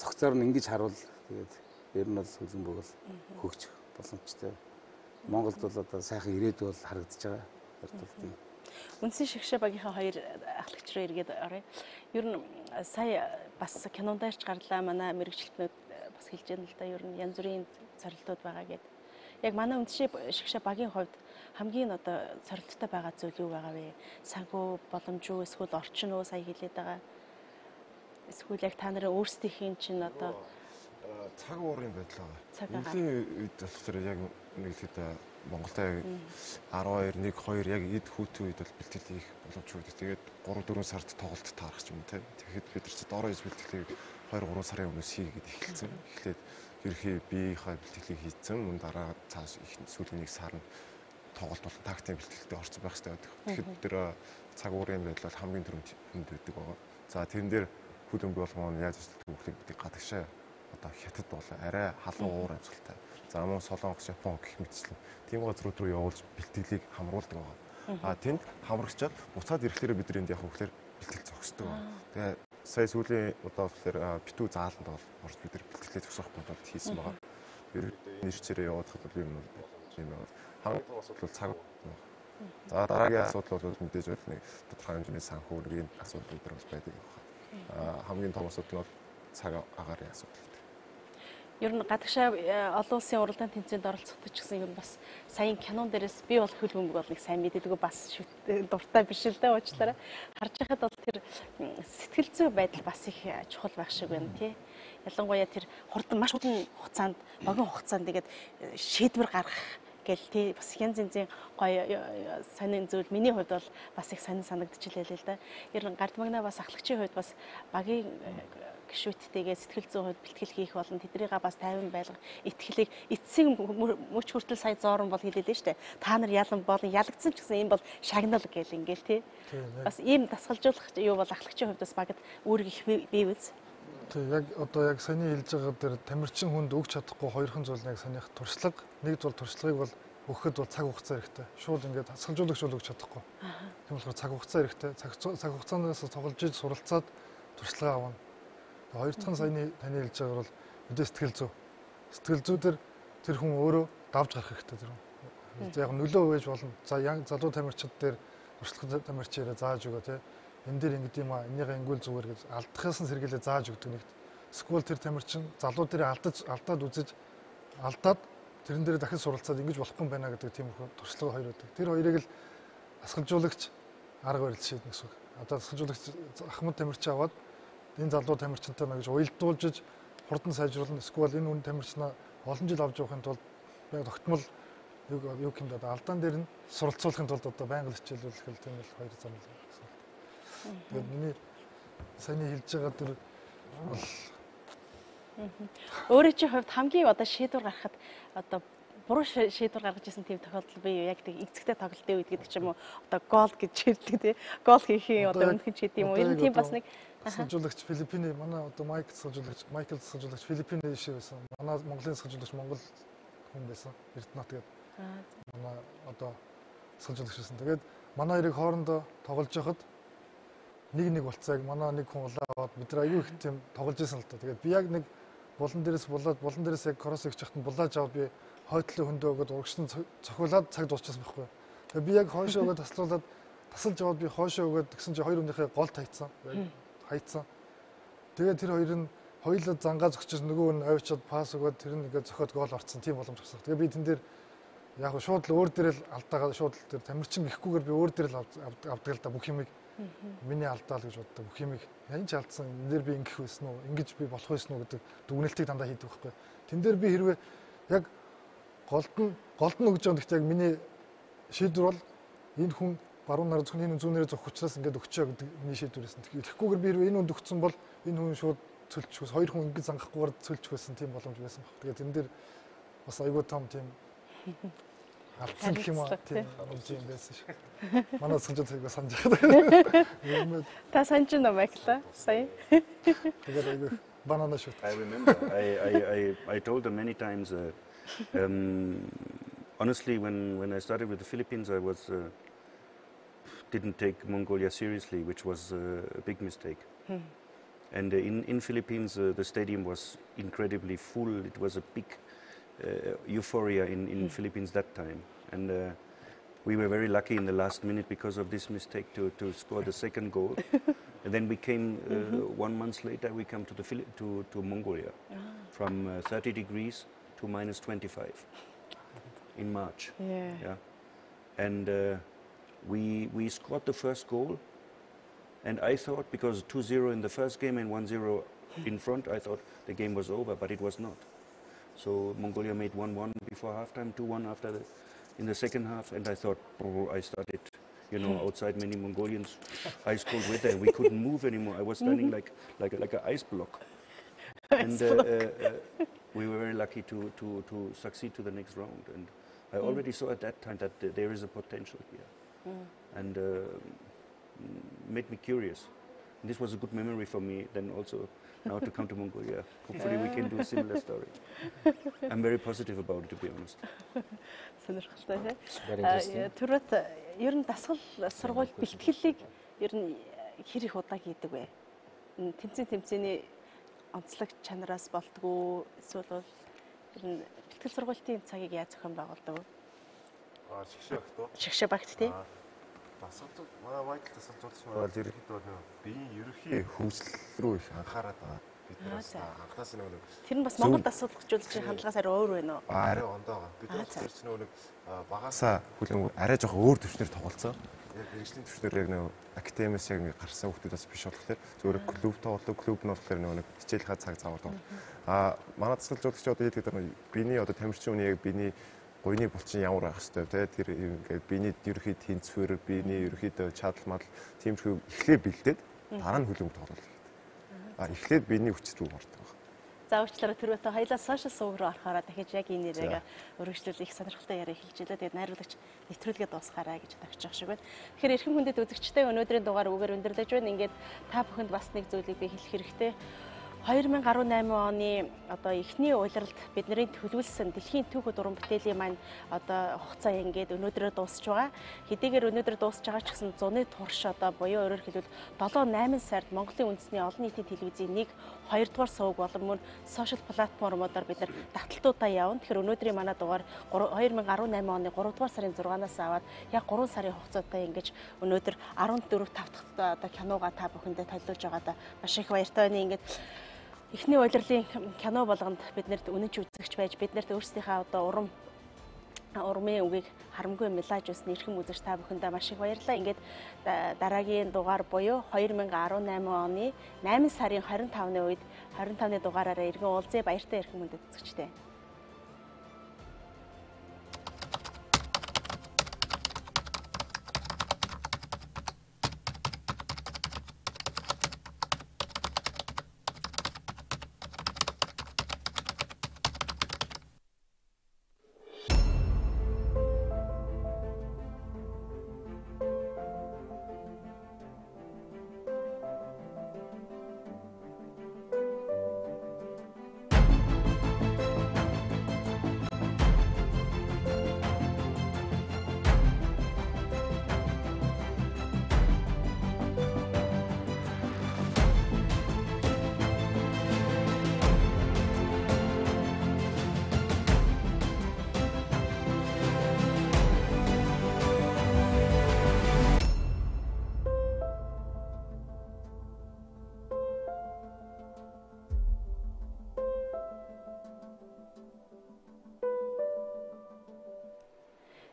цогцоор нь ингэж харуул тэгээд ер нь бол хөлбөмбөг бол хөгжих боломжтой. Монголд бол одоо сайхан ирээдүй бол харагдаж байгаа. Тийм. Үндсэн шигшээ багийнхаа хоёр ахлагч руу эргээд оръё. Ер нь сая бас кинондаарч гарлаа манай мэрэгчлэтнүүд бас хэлж яана л да. Ер нь янз бүрийн зорилтууд байгаа гэдэг. Яг манай үндсэн шигшээ багийн хувьд хамгийн одоо зорилттой байгаа зүйл юу байгаа вэ? Санхүү боломж уу эсвэл орчин уу сая хэлээд байгаа. Эсвэл яг та нарын өөрсдийнхийн чинь одоо цаг уурын байдал байгаа. Өвлийн үед болохоор яг нэг хэд Монголд 12, 1, 2 яг эд хүүтэн үед бол бэлтгэл хийх боломжгүй байдаг. Тэгээд 3-4 сард тоглолт таарах юм те. Тэгэхэд бид нар ч доороо хийж бэлтгэлийг 2-3 сарын өмнөөс хийгээд эхэлсэн. Эхлээд ерхий биеийнхаа бэлтгэлийг хийцэн мөн дараа цааш их сүүлийн нэг сар нь тоглолт болон тактикийн бэлтгэлтэй орцсон байх хэрэгтэй байдаг. Тэгэхэд бид нар цаг уурын байдал бол хамгийн түрүүнд байдаг байгаа. За тэрэн дээр хөлбөмбөг болгоно яаж зүйлийг бид гадагшаа одоо хятад бол арай халуун уур амьсгалтай. За мөн Солонгос, Япон гэх мэтчлэн тийм газрууд руу явуулж бэлтгэлийг хамруулдаг байгаа. Тэнд хамрагчаад буцаад ирэхлээр бид энд яг хөөхлөр бэлтгэл зогсдог. Тэгээ сая сүүлийн удаа болохоор битүү зааланд бол орж бид нар бэлтгэлээ зогсоох бодолд хийсэн байгаа. Нэрчээрээ явуулахад бол юм байна. Хамгийн асуудал бол цаг. За дараагийн асуудал бол мэдээж бол нэг тодорхой хэмжээний санхүүгийн асуудал бид нар бол байдаг. Хамгийн том асуудал нь бол цаг агаарын асуудал. Ер нь гадагшаа олон улсын уралдаан тэмцээнд оролцоход ч гэсэн ер нь бас саяын кинон дээрээс би бол хөлбөмбөг бол нэг сайн мэддэг бас дуртай биш л дээ уучлаарай. Харж байхад бол тэр сэтгэл зүй байдал бас их чухал байх шиг байна тий. Ялангуяа тэр хурдан маш хурдан хугацаанд богино хугацаанд тэгээд шийдвэр гаргах гэл тий бас янз янзын гоё сонин зүйл миний хувьд бол бас их сонин санагдчихлээ л да. Ер нь гардмагна бас ахлагчийн хувьд бас багийн гишүүдтэйгээ сэтгэл зүйн хувьд бэлтгэл хийх болон тэднийгээ бас тайван байлгах итгэлийг эцсийн мөч хүртэл сая Зоран бол хэлээлээ шүү дээ. Та нар ялан болон ялагдсан ч гэсэн энэ бол шагнал гэл ингээл тий. Бас ийм дасгалжуулах юу бол ахлагчийн хувьд бас багт үүрэг их бий үз. Тэг яг одоо яг саний хэлж байгаа дээр тамирчин хүнд өгч чадахгүй хоёрхан зүйл нэг санийх туршлага. Нэгд бол туршлагыг бол өгөхөд бол цаг хугацаа хэрэгтэй. Шууд ингээд дасгалжуулагч бол өгч чадахгүй. Тийм болохоор цаг хугацаа хэрэгтэй. Цаг хугацаанаас тоглож иж суралцаад туршлага авна. Хоёр дахь нь саяны таны хэлж байгаагаар бол мэдээ сэтгэл зүй. Сэтгэл зүй дээр тэр хүн өөрөө давж гарах хэрэгтэй тэр хүн. Яг нөлөө өгөөж болно. За залуу тамирчид дээр туршлагатай тамирчаараа зааж өгөө те. Энэ дээр ингэдэм юм аа. Энийгээ ингүүл зүгээр гэж алдахаас нь сэргийлээ зааж өгдөг нэгт. Эсвэл тэр тамирчин залуу дээрээ алдаад үзэж алдаад тэрэн дээр дахин суралцаад ингэж болохгүй юм байна гэдэг тийм туршлага хоёр байдаг. Тэр хоёрыг л дасгалжуулагч арга барил шийднэ гэсэн үг. Одоо дасгалжуулагч ахмад тамирчин аваад энэ залуу тамирчинтай нэгж уялдуулж хурдан сайжруулна. Эсвэл энэ хүн тамирчнаа олон жил авч явахын тулд яг тогтмол юу гэмдэ одоо алдаан дээр нь суралцуулахын тулд одоо байнга л хичээлүүлэх л тийм л хоёр зам л гэсэн. Тэгээд миний саяны хэлж байгаа тэр бол өөрөө чи хувьд хамгийн одоо шийдвэр гаргахад одоо буруу шийдвэр гаргаж исэн тийм тохиолдол бий юу? Яг тэг эцэгтэй тоглолтын үед гэдэг ч юм уу одоо гол гэж хэлдэг тий. Гол хийхин одоо өмнөх ч гэдэг юм уу. Энэ тийм бас нэг суулжуулагч Филиппиний манай одоо Майкл суулжуулагч Филиппиний шив байсан. Манай Монголын суулжуулагч Монгол хүн байсан. Эрдэнэт тэгээд манай одоо суулжуулагч байсан. Тэгээд манай хоёрыг хоорондоо тоглож байхад нэг болцааг манай нэг хүн улаагаад бид нар аюу их тийм тоглож исэн л та. Тэгээд би яг нэг болон дээрээс яг кросс хийж хахад булааж аваад би хойтлын хөндөө өгöd урагшин цохиулаад цаг дуусчихсан байхгүй. Тэгээ би яг хойшоо өгöd таслуулаад тасалж аваад би хойшоо өгöd гэсэн чи хоёр хүнийхээ голд хайцсан. Тэгээд тэр хоёр нь хоёулаа зангаа зогсчихсон, нөгөө нь авчиад пас өгöd тэр нь ингээд зохиод гол орцсон тийм боломж гарсан. Тэгээ би тэн дээр яг шууд л өөр дээр л алдаагаа шууд л тэр тамирчин гихгүйгээр би өөр дээр л авдаг л да бүх юмыг. Миний алдаа л гэж боддог. Бүх юмыг энэ ч алдсан. Энэ дээр би ингэх байсан уу? Ингэж би болох байсан уу гэдэг дүгнэлтийг дандаа хийдэг байхгүй. Тэн дээр би хэрвээ яг голд нь өгж байгаа гэхдээ яг миний шийдвэр бол энэ хүн баруун нараа зөвхөн энэ зүүнээрээ зөх учраас ингээд өгчөө гэдэг миний шийдвэр байсан. Тэгэхгүйгээр би хэрвээ энэ хүнд өгсөн бол энэ хүн шууд цөлчихвэс хоёр хүн ингэж зангахгүйгээр цөлчихвэсэн тийм боломж байсан баг. Тэгээд энэ дээр бас айгүй том тийм алдсан гэх юм аа тийм юм байсан шиг. Манай санаж цагаа санаж байгаа. Та санаж байна Майкла? Сая. Тэгээд айгүй банана шот. I remember I told them many times honestly when I started with the Philippines I was didn't take Mongolia seriously, which was a big mistake. And in Philippines the stadium was incredibly full. It was a big euphoria in Philippines that time, and we were very lucky in the last minute because of this mistake to score the second goal. And then we came 1 month later. We come to Mongolia from 30 degrees to -25 in March. Yeah. And we scored the first goal, and I thought because 2-0 in the first game and 1-0 in front, I thought the game was over, but it was not. So Mongolia made 1-1 before halftime, 2-1 after in the second half, and I thought, I started, outside many Mongolians, ice cold weather, and we couldn't move anymore. I was standing like an ice block, and we were very lucky to succeed to the next round. And I already saw at that time that there is a potential here, and made me curious. And this was a good memory for me. Then also. Now to come to Mongolia. Hopefully we can do a similar story. I'm very positive about it, to be honest. Сонирхолтой тийм. Түрүүт ер нь дасгал сургууль бэлтгэлийг ер нь хэр их удаа хийдэг вэ? Тэмцээний онцлог чанараас болдгоо эсвэл бол ер нь бэлтгэл сургуулийн цагийг яаж зохион байгуулдаг вэ? Шигшээ багт тийм. Дасгалжуулагч манай Майкл дасгалжуулагч маань ерөнхийдөө биеийн ерөнхий хөгжил рүү их анхаарат байгаа. Бид нараас анхнаас нэг тэр нь бас Монгол дасгалжуулагчийн хандлагаас арай өөр байна уу? Арай ондоо. Бид нар ч нэг багасаа хүлэн арай жоохон өөр төвчнөр тоглолцоо. Яг мэргэжлийн төвчнөр яг нэг академиас яг нэг гарсан хүмүүс бас биш болохоор зөвхөн клуб тоглох, клуб нь болохоор нэг хичээлийнхаа цаг заадаг. Манай дасгалжуулагч одоо яг гэдэг нь биений одоо тамирчин үний яг биений гойны булчин ямар байх хэвээр те тэр ингээд биений ерөөхдөө тэнцвэр биений ерөөхдөө чадал мадал тиймэрхүү эхлээ бэлдээд дараа нь хөлбөмбөг тоглох гэдэг. Эхлээд биений хүч рүү ордог. За уучлаарай түрүүтээ хоёлаа сошиал сувг руу орохоор дахиж яг энэ нэрийг өргөжлүүл их сонирхолтой яриа хэлж илээ. Тэгээд найруулагч нэвтрүүлгээ дуусгаарай гэж тагч байгаа шиг байна. Тэгэхээр эрхэм хүндэт үзэгчтэй өнөөдрийн дугаар үгээр өндөрлөж байна. Ингээд та бүхэнд бас нэг зүйлийг би хэлэх хэрэгтэй. 2018 оны одоо эхний улиралд бидний төлөвлөсөн дэлхийн түүхэд уран бүтээлийн маань одоо хугацаа ингээд өнөөдрөө дуусч байгаа. Хэдийгээр өнөөдөр дуусч байгаа ч гэсэн зуны турш одоо буюу өөрөөр хэлбэл 7-8 сард Монголын үндэсний олон нийтийн телевизийн 1-2 дугаар сувг болон мөн сошиал платформудаар бид нар таталтуудаа явна. Тэгэхээр өнөөдрийн манай дугаар 2018 оны 3 дугаар сарын 6-наас аваад яг 3 сарын хугацаатай ингэж өнөөдөр 14-5 дахь одоо киногаа та бүхэндээ төлөвлөж байгаадаа маш их баяртай байна. Ингээд эхний улирлын кино болгонд биднэрт үнэнч үзэгч байж биднэрт өөрсдийнхээ одоо урмын үгийг харамгүй мелаж усны эрхэм үзэгч та бүхэндээ маш их баярлалаа. Ингээд дараагийн дугаар буюу 2018 оны 8 сарын 25-ны үед 25-ны дугаараараа иргэн уулзъя. Баяртай эрхэм хүндэт үзэгчтэй.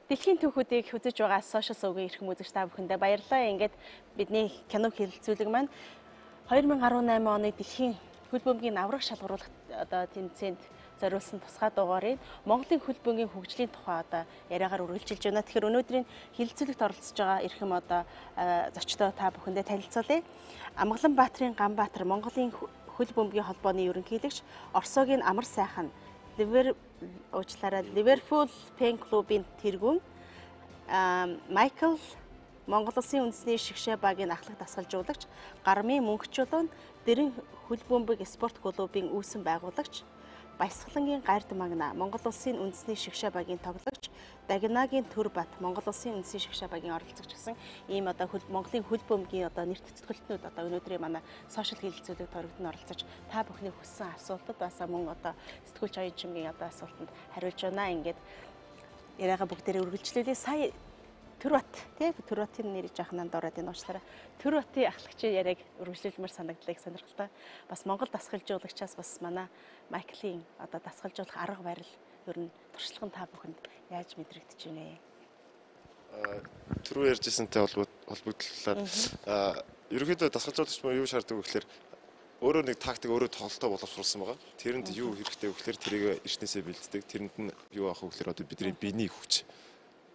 Дэлхийн түүхүүдийг үзэж байгаа сошиал сувгийн эрхэм үзэгч та бүхэндээ баярлалаа. Ингээд бидний кино хэлэлцүүлэг маань 2018 оны дэлхийн хөлбөмбөгийн аврах шалгаруулалт тэмцээнд зориулсан тусгай дугаарыг Монголын хөлбөмбөгийн хөгжлийн тухай яриагаар үргэлжилж байна. Тэгэхээр өнөөдрийн хэлэлцүүлэгт оролцож байгаа эрхэм зочдоо та бүхэндээ танилцуулъя. Амгалан Баатрын Ганбаатар Монголын хөлбөмбөгийн холбооны ерөнхийлөгч, Оросогийн амар сайхан Ливерпул фэн клубын тэргүүн Майкл, Монгол Улсын үндэсний шигшээ багийн ахлах дасгалжуулагч, Гармын мөнгөчүүлэн Дэрэн хөлбөмбөг спорт клубын үүсгэн байгуулагч, Баясгалангийн гард магна Монгол Улсын үндэсний шигшээ багийн тоглогч, Дагнагийн Төрбат Монгол Улсын үндэсний шигшээ багийн оролцогч гэсэн ийм Монголын хөлбөмбөгийн нэр төцөлтнүүд өнөөдрийн манай сошиал хэлэлцүүлэгт хоригдсон оролцож та бүхний хүссэн асуултад бас мөн сэтгүүлч оюун чимгийн асуултанд хариулж байна. Ингээд яриагаа бүгдээрээ үргэлжлүүлээ. Сая Түрбатын нэр жахнанд ороод энэ уучлаарай. Түрбатын ахлагчийн яриаг үргэлжлүүлмээр санагдлыг сонирхолтой. Бас Монгол дасгалжуулагчаас бас манай Майклын дасгалжуулах арга барил ер нь туршлага та бүхэнд яаж мэдрэгдэж байна вэ? Түрүү ярьжсэнтэй холбогдлуулаад ерөнхийдөө дасгалжуулагч юу шаарддаг вэ гэхээр өөрөө нэг тактик өөрөө тоглолтоо боловсруулсан байгаа. Тэрэнд юу хэрэгтэй вэ гэхээр тэрийг эртнээсээ бэлддэг. Тэрэнд нь юу авах вэ гэхээр одоо бидний биений хүч.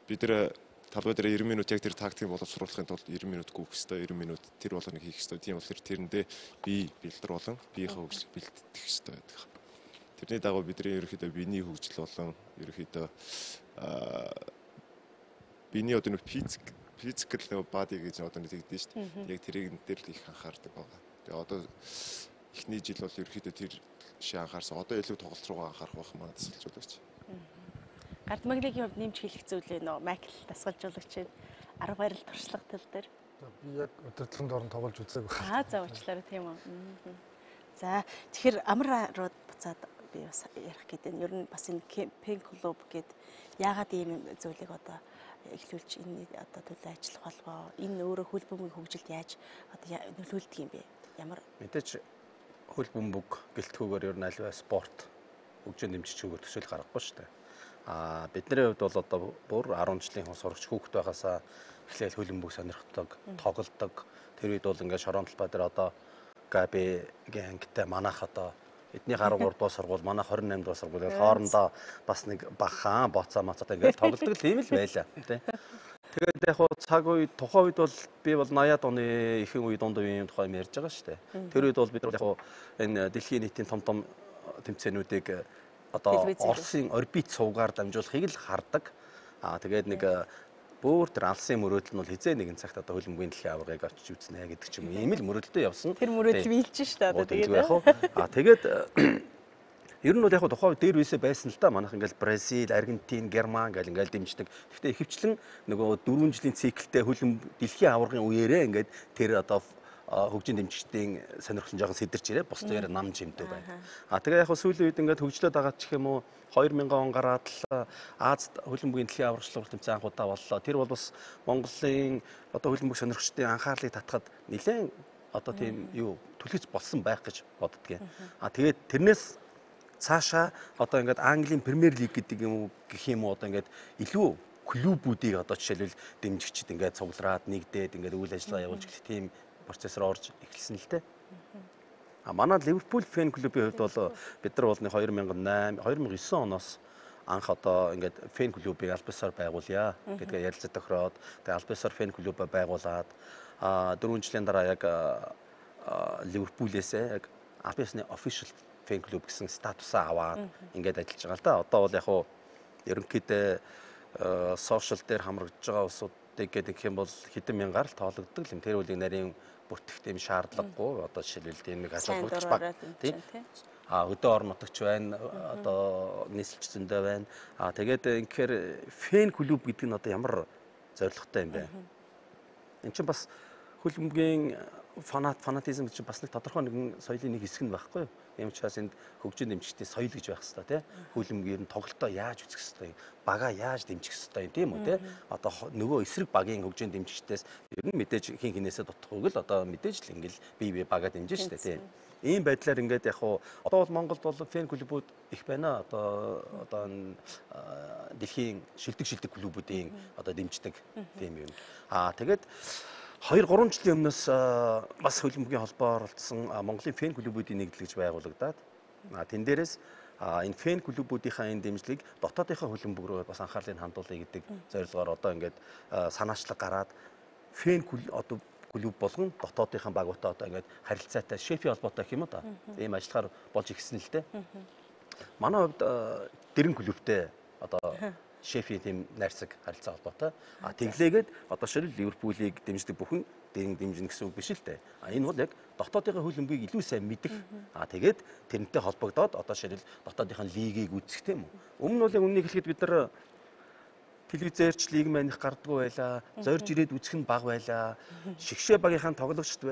Бид нэр талбай дээр 90 минут яг тэр тактикийг боловсруулахын тулд 90 минут гүйх ёстой, 90 минут тэр болгоныг хийх ёстой. Тийм болохоор тэрэндээ бие бэлдэр болон биеийнхээ хөгжил бэлддэг ёстой байдаг. Тэрний дагуу бидний ерөнхийдөө биений хөгжил болон ерөнхийдөө биений одоо нэг физикал бади гэж одоо нэг тэгдэж шүү дээ. Яг тэрийг дээр л их анхаардаг байгаа. Тэгээ одоо эхний жил бол ерөнхийдөө тэр шиг анхаарсан. Одоо илүү тоглолт руугаа анхаарах байх маа дасгалжуулагч. Гард маглигийн хувьд нэмж хэлэх зүйл вэ? Майкл дасгалжуулагчийн арга барил туршлага тал дээр. Би яг өдөртлөнд орон тоглож үзээг байна. За уучлаарай тийм үү. За тэгэхээр амраарууд буцаад би бас ярих гэдэг нь ер нь бас энэ фэн клуб гэд яагаад ийм зүйлийг эхлүүлж энэ төлөө ажиллах болвоо? Энэ өөрөө хөлбөмбөгийн хөгжилд яаж нөлөөлдөг юм бэ? Ямар мэдээж хөлбөмбөг гэлтгүүгээр ер нь альва спорт хөгжин дэмжигчүүгээр төсөөл гаргахгүй шүү дээ. Бидний хувьд бол бүр 10 жилийн сурагч хүүхэд байгаасаа эхлээл хөлбөмбөг сонирхдог, тоглодог. Тэр үед бол ингээд шорон талбай дээр Габигийн ангитай манайх эдний 13 дугаар сургууль, манайх 28 дугаар сургууль хоорондоо бас нэг бахан боцоо мацаа ингээд тоглодог л юм л байлаа тий. Тэгээд яг цаг үед тухайн үед бол би бол 80-аад оны ихэнх үе дунд үеийн тухай юм ярьж байгаа шүү дээ. Тэр үед бол бид яг энэ дэлхийн нийтийн том тэмцээнүүдийг Оросын орбит сувгаар дамжуулахыг л хардаг. Тэгээд нэг бүр тэр алсын мөрөөдөл нь бол хизээ нэгэн цагт хөлбөмбөгийн дэлхийн аваргыг очиж үзнэ гэдэг ч юм уу. Ийм л мөрөөдөлтэй явсан. Тэр мөрөөдөл биелж шүү дээ. Тэгээд ер нь бол яг тухайн үед дээр үесээ байсан л да. Манайх ингээл Бразил, Аргентин, Герман гэл ингээл дэмждэг. Гэхдээ ихэвчлэн нөгөө 4 жилийн циклтэй дэлхийн аваргын үеэрээ ингээд тэр хөгжин дэмжигчдийн сонирхол жоохон сэтэрч ирээ. Бус дээр нам жимтэй байна. Тэгээ яг сүүлийн үед ингээд хөгжлөд байгаа ч гэх юм уу 2000 он гараад л Азад хөлбөмбөгийн дэлхийн аврах шалгаруулалт тэмцээн анх удаа боллоо. Тэр бол бас Монголын хөлбөмбөг сонирхчдын анхаарлыг татахад нэлээд тийм түлхэж болсон байх гэж боддгийн. Тэгээд тэрнээс цаашаа ингээд Английн Премьер Лиг гэдэг юм уу гэх юм уу ингээд илүү клубүүдийг жишээлбэл дэмжигчд ингээд цуглараад нэгдээд ингээд үйл ажиллагаа явуулж гэх тийм процессор орж эхэлсэн л дээ. Манай Ливерпул фэн клубын хувьд бол бид нар бол 2009 оноос анх ингээд фэн клубыг албасаар байгуулъя гэдгээ ярилцаж тохироод тэгээ албасаар фэн клубаа байгуулад 4 жилийн дараа яг Ливерпулээс яг албасны official фэн клуб гэсэн статусаа аваад ингээд ажиллаж байгаа л да. Одоо бол яг ерөнхийдөө сошиал дээр хамрагдж байгаа улсуудыг гэх юм бол хэдэн мянгаар л тоологддог юм. Тэр үеийн нарийн бүртгэх тийм шаардлагагүй жишээлбэл тийм нэг асуулгч баг тийм өдөө орон нутагч байна нийслэлч зөндөө байна тэгээд ингэхээр фэн клуб гэдэг нь ямар зорилготой юм бэ эн чинь бас хөлбөмбөгийн фанатизм чинь бас нэг тодорхой нэгэн соёлын нэг хэсэг нь байхгүй юу юм учраас энд хөгжин дэмжигчдийн соёл гэж байх хэрэгтэй тийм хөлбөмбөгийн тоглолтоо яаж үзэх хэрэгтэй багаа яаж дэмжих хэрэгтэй тийм үү тийм нөгөө эсрэг багийн хөгжин дэмжигчдээс ер нь мэдээж хин хинээсээ дутахгүйг л мэдээж л ингээл бие багаа дэмжин штэ тийм Ийм байдлаар ингээд яг хуу одоо бол Монголд бол фэн клубүүд их байна. Одоо дэлхийн шилдэг клубүүдийн одоо дэмждэг тийм юм. Тэгээд 2-3 жилийн өмнөөс бас хөлбөмбөгийн холбоо оролцсон Монголын фэн клубүүдийн нэгдлэгж байгуулагдаад тэн дээрээс энэ фэн клубүүдийнхаа энэ дэмжлэгийг дотоодынхаа хөлбөмбөг рүү бас анхаарлыг хандуулъя гэдэг зорилгоор одоо ингээд санаачлаг гараад фэн одоо клуб болгон дотоодынхаа багуудаа одоо ингээд харилцаатай шефийн холбоотой гэх юм уу та. Ийм ажиллахаар болж ирсэн л дээ. Манай хувьд дэрэн клубтэй одоо шефийн тийм найрцаг харилцаа холбоотой. Тэглээгээд одоо шил Ливерпулийг дэмждэг бүхэн дэрэн дэмжинэ гэсэн үг биш л дээ. Энэ бол яг дотоодынхаа хөлбөмбөгийг илүү сайн мэдэх. Тэгээд тэрнтэй холбогдоод одоо шил дотоодынхаа лигийг үүсгэх тийм үү. Өмнө нь бол яг үннийг хэлэхэд бид нар телевизээрч лиг маних гардггүй байла, зорж ирээд үзэх нь баг байла. Шигшээ багийнхаа тоглогчд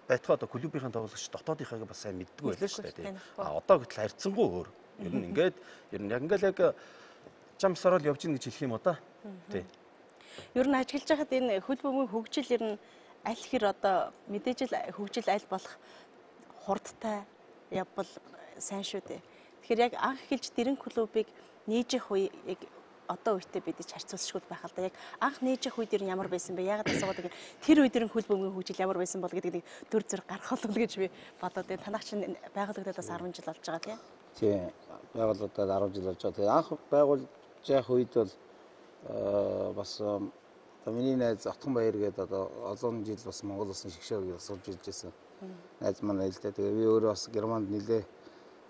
байтугай одоо клубийнхаа тоглогч дотоодынхааг бас сайн мэддэггүй байлаа шүү дээ. Одоо гэтэл харьцангуй өөр. Ер нь ингээд яг ингээл жам сарал явж гин гэж хэлэх юм уу та. Тий. Ер нь ажиглаж байхад энэ хөлбөмбөгийн хөгжил ер нь аль хэр одоо мэдээж л хөгжил аль болох хурдтай явбал сайн шүү дээ. Тэгэхээр яг анх эхэлж дэрэн клубыг нээжих үеийг одоо үедээ бидэж харьцуулшгүй байх л да. Яг анх нээжих үед ер нь ямар байсан бэ? Ягаад асуугаад тэр үед ер нь хөлбөмбөгийн хөгжил ямар байсан бол гэдгийг дүр зэрэг гаргах бол гэж би бодоод байна. Танах чинь байгуулагдаад бас 10 жил болж байгаа тийм. Тийм. Байгуулагдаад 10 жил болж байгаа. Тэгээ анх байгуулж явах үед бол бас миний найз Отхон баяр гэдэг одоо олон жил бас Монгол улсын шигшээ гэж асуулж ирж байсан. Найз маань л дээ. Тэгээ би өөрөө бас Германд нэлээ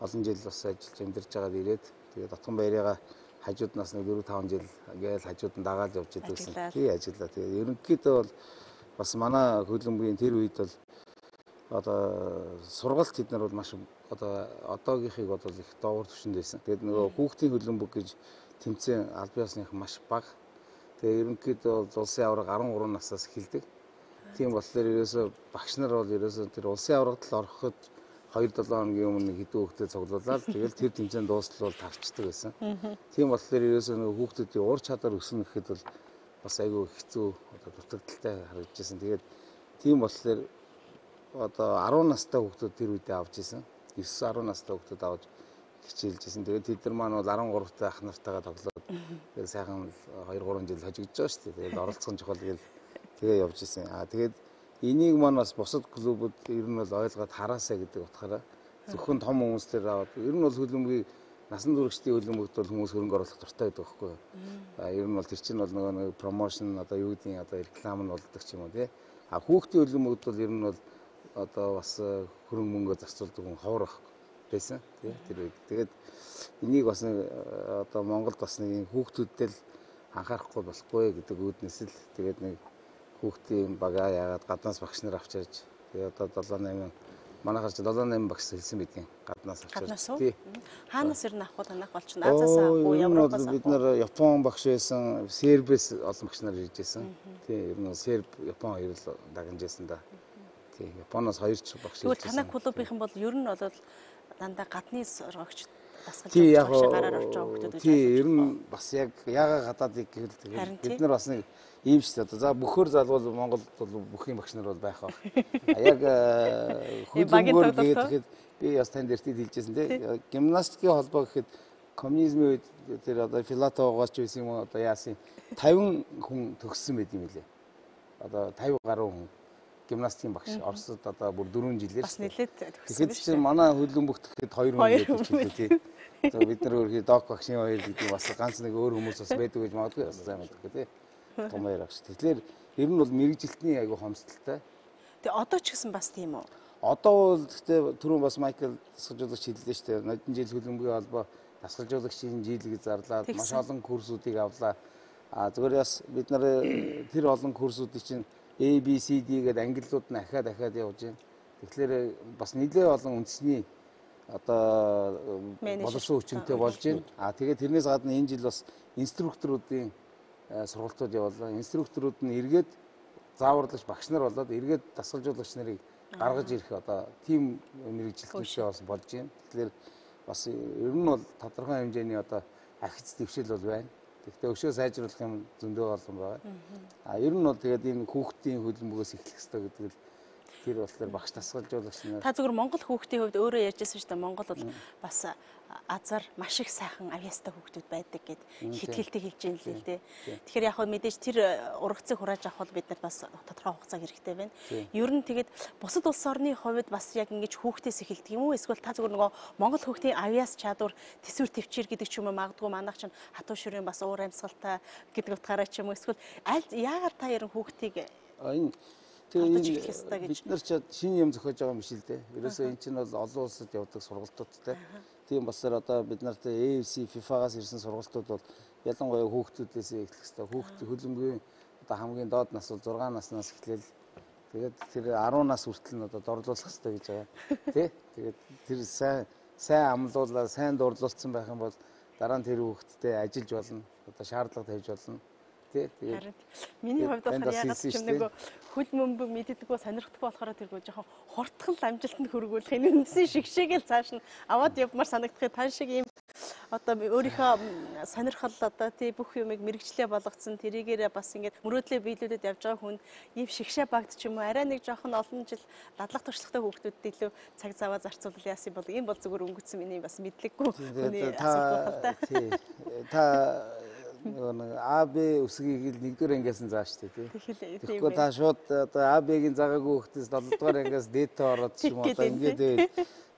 олон жил бас ажиллаж амьдарч байгаад ирээд тэгээд Отхон баярыгаа хажууднаас нэг 4-5 жил гээл хажууд нь дагаад явж идэгсэн. Тий ажиллаа. Тэгээд ерөнхийдөө бол бас манай хөлбөмбөгийн тэр үед бол одоо сургалт тэд нар бол маш одоо одоогийнхыг бол их доогуур түвшинд байсан. Тэгээд нөгөө хүүхдийн хөлбөмбөг гэж тэмцээн аль биесных маш бага. Тэгээд ерөнхийдөө улсын авраг 13 наснаас эхэлдэг. Тийм болохоор ерөөсөө багш нар бол ерөөсөө тэр улсын аврагт л ороход 2-7 хоногийн өмнө хэдэн хүүхдэд цуглуулаад тэгэл тэр тэмцээн дуустал бол тарчдаг байсан. Тийм болохоор ерөөсөө нөгөө хүүхдүүдийн ур чадвар өснө гэхэд бол бас айгүй хэцүү одоо дутагдaltaй харагдажсэн. Тэгээд тийм болохоор одоо 10 настай хүүхдүүд тэр үедээ авч исэн. 9-10 настай хүүхдүүд авч хичээлж исэн. Тэгээд тэд нар маань бол 13 ах нартайгаа тоглоод тэгээд сайхан 2-3 жил хожигдож байгаа шүү дээ. Тэгээд оролцсон чухал гээл тэгээ явж исэн. Тэгээд энийг маань бас бусад клубүүд ер нь бол ойлгоод хараасаа гэдэг утгаараа зөвхөн том хүмүүстээр аваад ер нь бол хөлбөмбөгийг насан туршидын хөлбөмбөгт бол хүмүүс хөрөнгө оруулах дуртай байдаг байхгүй юу. Ер нь бол тэр чинь бол нөгөө промошн одоо юу гэдгийг одоо реклам нь болдог ч юм уу тий. Хүүхдийн хөлбөмбөгт бол ер нь бол одоо бас хөрөнгө мөнгө зарцуулдаг хүн ховор байсан тий. Тэр үед тэгээд энийг бас одоо Монголд бас нэг хүүхдүүдтэй л анхаарахгүй болохгүй гэдэг үүднээс л тэгээд нэг хүүхдийн багаа яагаад гаднаас багш нар авч ирж тэгээд одоо 7-8 манайхаар ч 7-8 багш хэлсэн бидгийн гаднаас авч ирж тий. Хаанаас ер нь авах танах болчихно. Азаас авахгүй Европоос бид нар Япон багш байсан, Сербээс олон багш нар ирж байсан. Тий ер нь Серб, Япон хоёр л дагнажсэн да. Тий Японоос 2 ч багш ирж байсан. Тэгвэл танах клубийнхан бол ер нь бол дандаа гадны сургагч тий яг гараар орж байгаа хүмүүс. Тий ер нь бас яг яага гадаадыг гэвэл бид нар бас нэг ийм шүү дээ. За бөхөр залгуул Монголд бол бүхний багш нар бол байх баг. Яг хөлбөмбөөр гэхэд би бас танд эртний хэлжсэн тий. Гимнастикийн холбоо гэхэд коммунизмын үед тэр одоо Филатовгооч байсан юм одоо яасан 50 хүн төгссөн байт юм лээ. Одоо 50 гаруй хүн гимнастикийн багш Оросд одоо бүр 4 жилээр бас нэлээд төгссөн. Тэгэхээр чинь манай хөлбөмбөгт гэхэд 2 хүн байдаг ч тий. За бид нар өөрхий док багшийн хоёр гэдэг бас ганц нэг өөр хүмүүс бас байдаг гэж магадгүй бас сайн байдаг тий. Томьёор агш. Тэгэхээр ер нь бол мэрэгжилтний айгу хомсдолтой. Тэгээ одоо ч гэсэн бас тийм үү? Одоо бол гэхдээ түрүүн бас Майкл дасгалжуулагч хэллээ шүү дээ. Нодон жил хөлбөмбөгийн холбоо дасгалжуулагчийн жилийг зарлаад маш олон курсуудыг авлаа. Зүгээр бас бид нар тэр олон курсуудыг чинь A B C D гэдэг ангиллууд нь дахиад явж байна. Тэгэхээр бас нэлээд олон үндэсний одоо боловсон хүчинтэй болж байна. Тэгээд тэрнээс гадна энэ жил бас инструкторуудын сургалтууд явуулаа. Инструкторууд нь эргээд зааварлагч багш нар болоод эргээд дасгалжуулагч нарыг гаргаж ирэх одоо тим мэрэгжилтнүүдээ бас болж байна. Тэгэхээр бас ер нь бол тодорхой хэмжээний одоо ахиц дэвшил бол байна. Гэхдээ өшөө сайжруулах юм зөндөө олон байна. Ер нь бол тэгээд энэ хүүхдийн хөлбөмбөгөөс эхлэх хэрэгтэй гэдэг л Тэр болохоор багш дасгалжуулагч нар. Та зөвхөн Монгол хүүхдийн хувьд өөрөө ярьжсэн шүү дээ. Монгол бол бас азар маш их сайхан авьяастай хүүхдүүд байдаг гэд хэтгэлтэй хэлж ийн л дээ. Тэгэхээр яг хөө мэдээж тэр ургацыг хурааж авах бол бид нар бас тодорхой хугацаа хэрэгтэй байна. Ер нь тэгээд бусад улс орны хувьд бас яг ингэж хүүхдээс эхэлдэг юм уу? Эсвэл та зөвхөн нөгөө Монгол хүүхдийн авьяас чадвар төсвөр төвчээр гэдэг ч юм уу магадгүй манайх чинь хатуу ширээ бас уур амьсгалтай гэдэг утгаараа ч юм уу? Эсвэл аль яагаад та ерөн хүүхдийг энэ тэгээд бид нар ч шинэ юм зохиож байгаа юм шиг л дээ. Ерөөсөө эн чинь бол олон улсад явдаг сургалтуудтай. Тийм болохоор одоо бид нарт AFC, FIFA-гаас ирсэн сургалтууд бол ялангуяа хүүхдүүдээс эхлэх хэрэгтэй. Хүүхд хөлбөмбөгийн одоо хамгийн доод нас бол 6 наснаас эхлээл тэгээд тэр 10 нас хүртэл нь одоо дорлуулах хэрэгтэй гэж байгаа. Тэ? Тэгээд тэр сайн амлуулаад сайн дурлуулсан байх юм бол дараа нь тэр хүүхдтэй ажиллаж болно. Одоо шаардлага тавьж болно. Тэгээд миний хувьд болохоор ягаад ч юм нэг хөлбөмбөг мэддэггүй сонирхдаггүй болохоор тэргүй жоохон хортгол амжилтанд хүргүүлэх энэ үндсэн шигшээгээл цааш нь аваад явмаар санагдахыг тань шиг юм одоо өөрийнхөө сонирхол одоо тий бүх юмыг мэрэгчлээ болгоцсон тэрийгээрээ бас ингээд мөрөөдлөө биелүүлээд явж байгаа хүнд ийм шигшээ багт ч юм уу арай нэг жоохон олон жил дадлах туршлагатай хүүхдүүдэд илүү цаг заваа зарцуулбал яасан бол энэ бол зүгээр өнгөцсөн миний бас мэдлэггүй хүний асуудал байна та АБ үсгийг л 1-р ангиас нь зааш тий. Тэгэхгүй та шууд одоо АБ-гийн заагаагүй хүүхдээс 7-р ангиас дээдтэй ороод ч юм уу одоо ингээд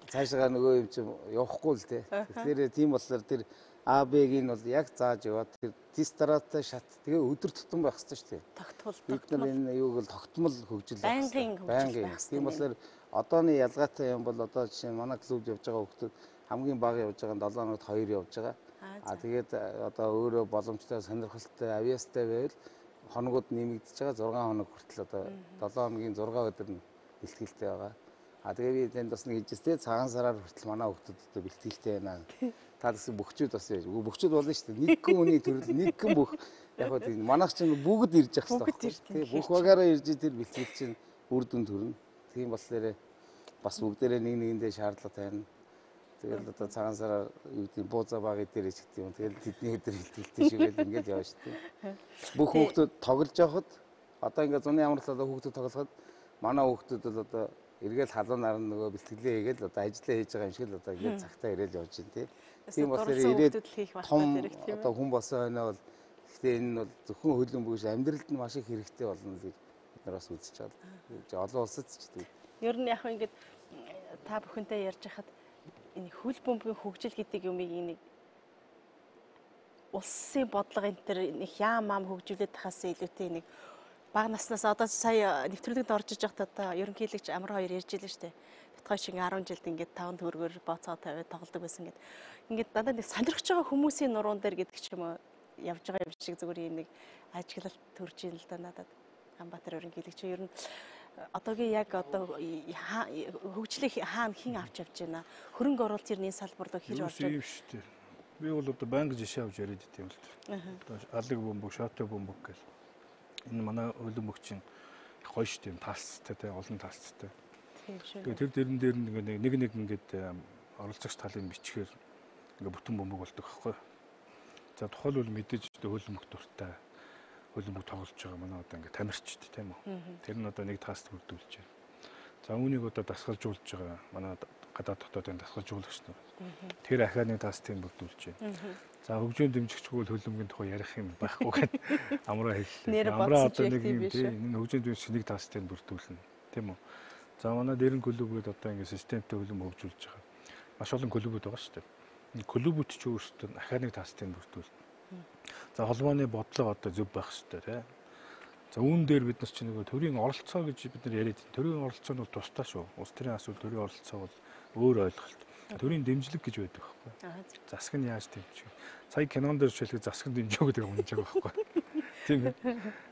цаашгаа нөгөө юм чи явахгүй л тий. Тэгэхээр тийм болохоор тэр АБ-гийн бол яг зааж яваад тэр дистратай шат тэгээ өдөр тутам байх хэрэгтэй шүү дээ. Тогтмол. Бид нар энэ юуг л тогтмол хөгжил байнгын. Тийм болохоор одооны ялгаатай юм бол одоо жишээ нь манай клубд явж байгаа хүүхдүүд хамгийн бага явж байгаа нь 7 хоногт 2 явж байгаа. Тэгээд одоо өөрөө боломжтой сонирхолтой авьяастай байвал хоногуд нэмэгдэж байгаа 6 хоног хүртэл одоо 7 хоногийн 6 өдөр нь бэлтгэлтэй байгаа. Тэгээ би тэнд бас нэг хэлжээ цагаан сараар хүртэл манай хүүхдүүдэд бэлтгэлтэй байна. Та гэсэн бөхчүүд бас байж. Бөхчүүд болно шүү дээ. Нэг хүн хүний төрөл нэг хүн бүх яг хөө тийм манайх чинь бүгд ирж явах хэрэгтэй. Бүх багаараа ирж тэр бэлтгэл чинь үр дүн төрнө. Тийм болохоор бас бүгдээрээ нэг нэгэндээ шаардлага тавина. Тэгэл одоо цагаан сараар юу гэдэг бууза багийн дээр ч гэдэг юм. Тэгэл тэдний өдөр хилтгэлтэй шигээл ингээд явна шүү дээ. Бүх хүүхдүүд тоглож явахад одоо ингээд зуны амралтаа хүүхдүүд тоглоход манай хүүхдүүд бол одоо эргээл халуун наран нөгөө бэлтгэлээ хийгээл одоо ажиллаа хийж байгаа юм шиг л одоо ингээд цагтаа ирээл явж байна тий. Тийм болохоор ирээд том одоо хүн болсон хойноо бол гэхдээ энэ нь бол зөвхөн хөлбөмбөг биш амьдралд нь маш их хэрэгтэй болно л бид нар бас үзэж байгаа. Олон улсад ч гэдэг. Ер нь яг ингээд та бүхэнтэй ярьж хахад энэ хөлбөмбөгийн хөгжил гэдэг юмыг нэг улсын бодлого энэ төр нэг яам хөгжүүлээд тахаас илүүтэй нэг бага наснаас одоо сая нэвтрүүлэгт орж иж байхдаа одоо ерөнхийлөгч амар хоёр ярьж илээ штэ. Битгой шиг 10 жилд ингээд 5 төгрөгөөр бооцоо тавиад тоглодог байсан гэд. Ингээд дандаа нэг сонирхож байгаа хүмүүсийн нуруунд дээр гэдэг ч юм уу явж байгаа юм шиг зүгээр юм нэг ажиглалт төрж ийн л да надад. Хамбатар ерөнхийлөгч ер нь одоогийн яг одоо хөгжлийг хаана хэн авч явж байна? Хөрөнгө оруулалт ирний салбарт хэр орж байна? Би бол одоо банк жишээ авч яриад идэв юм л дээ. Одоо алэг бөмбөг, шотой бөмбөг гэл. Энэ манай хөлбөмбөг чинь гоё шүү дээ. Таалцтай те, олон таалцтай. Тэгээ тэр дэрэн дээр нэг ингээд оролцогч талын бичгээр ингээд бүтэн бөмбөг болдог байхгүй. За тухайлбал мэдээж хөлбөмбөг дуртай. Хөлбөмбөг тоглож байгаа манай одоо ингээд тамирчид тийм үү. Тэр нь одоо нэг тааст бүрдүүлж байна. За үүнийг одоо дасгалжуулж байгаа манай гадаад дотоодын дасгалжуулагч нар. Тэр ахаа нэг таастыг бүрдүүлж байна. За хөгжөөнд дэмжигчгүй хөлбөмбөгийн тухай ярих юм байхгүй гэдэг амраа хэллээ. Амраа одоо нэг юм тийм энэ хөгжөөнд дэмжигч нэг таастыг бүрдүүлнэ тийм үү. За манай дэрэн клубүүд одоо ингээд системтэй хөлбөмбөг хөгжүүлж байгаа. Маш олон клубүүд байгаа шүү дээ. Энэ клубүүд ч өөрсдөө ахаа нэг таастыг бүрдүүлнэ. За холбооны бодлого одоо зөв байх хэрэгтэй тийм. За үүн дээр бид нар чинь нэг төрийн оролцоо гэж бид нар яриад байна. Төрийн оролцоо нь бол тусдаа шүү. Улс төрийн асуудал төрийн оролцоо бол өөр ойлголт. Төрийн дэмжлэг гэж байдаг байхгүй. Засаг нь яаж дэмжих вэ? Сая кинон дээр жишээлбэл засаг дэмжих гэдэг унж байгаа байхгүй. Тийм ээ.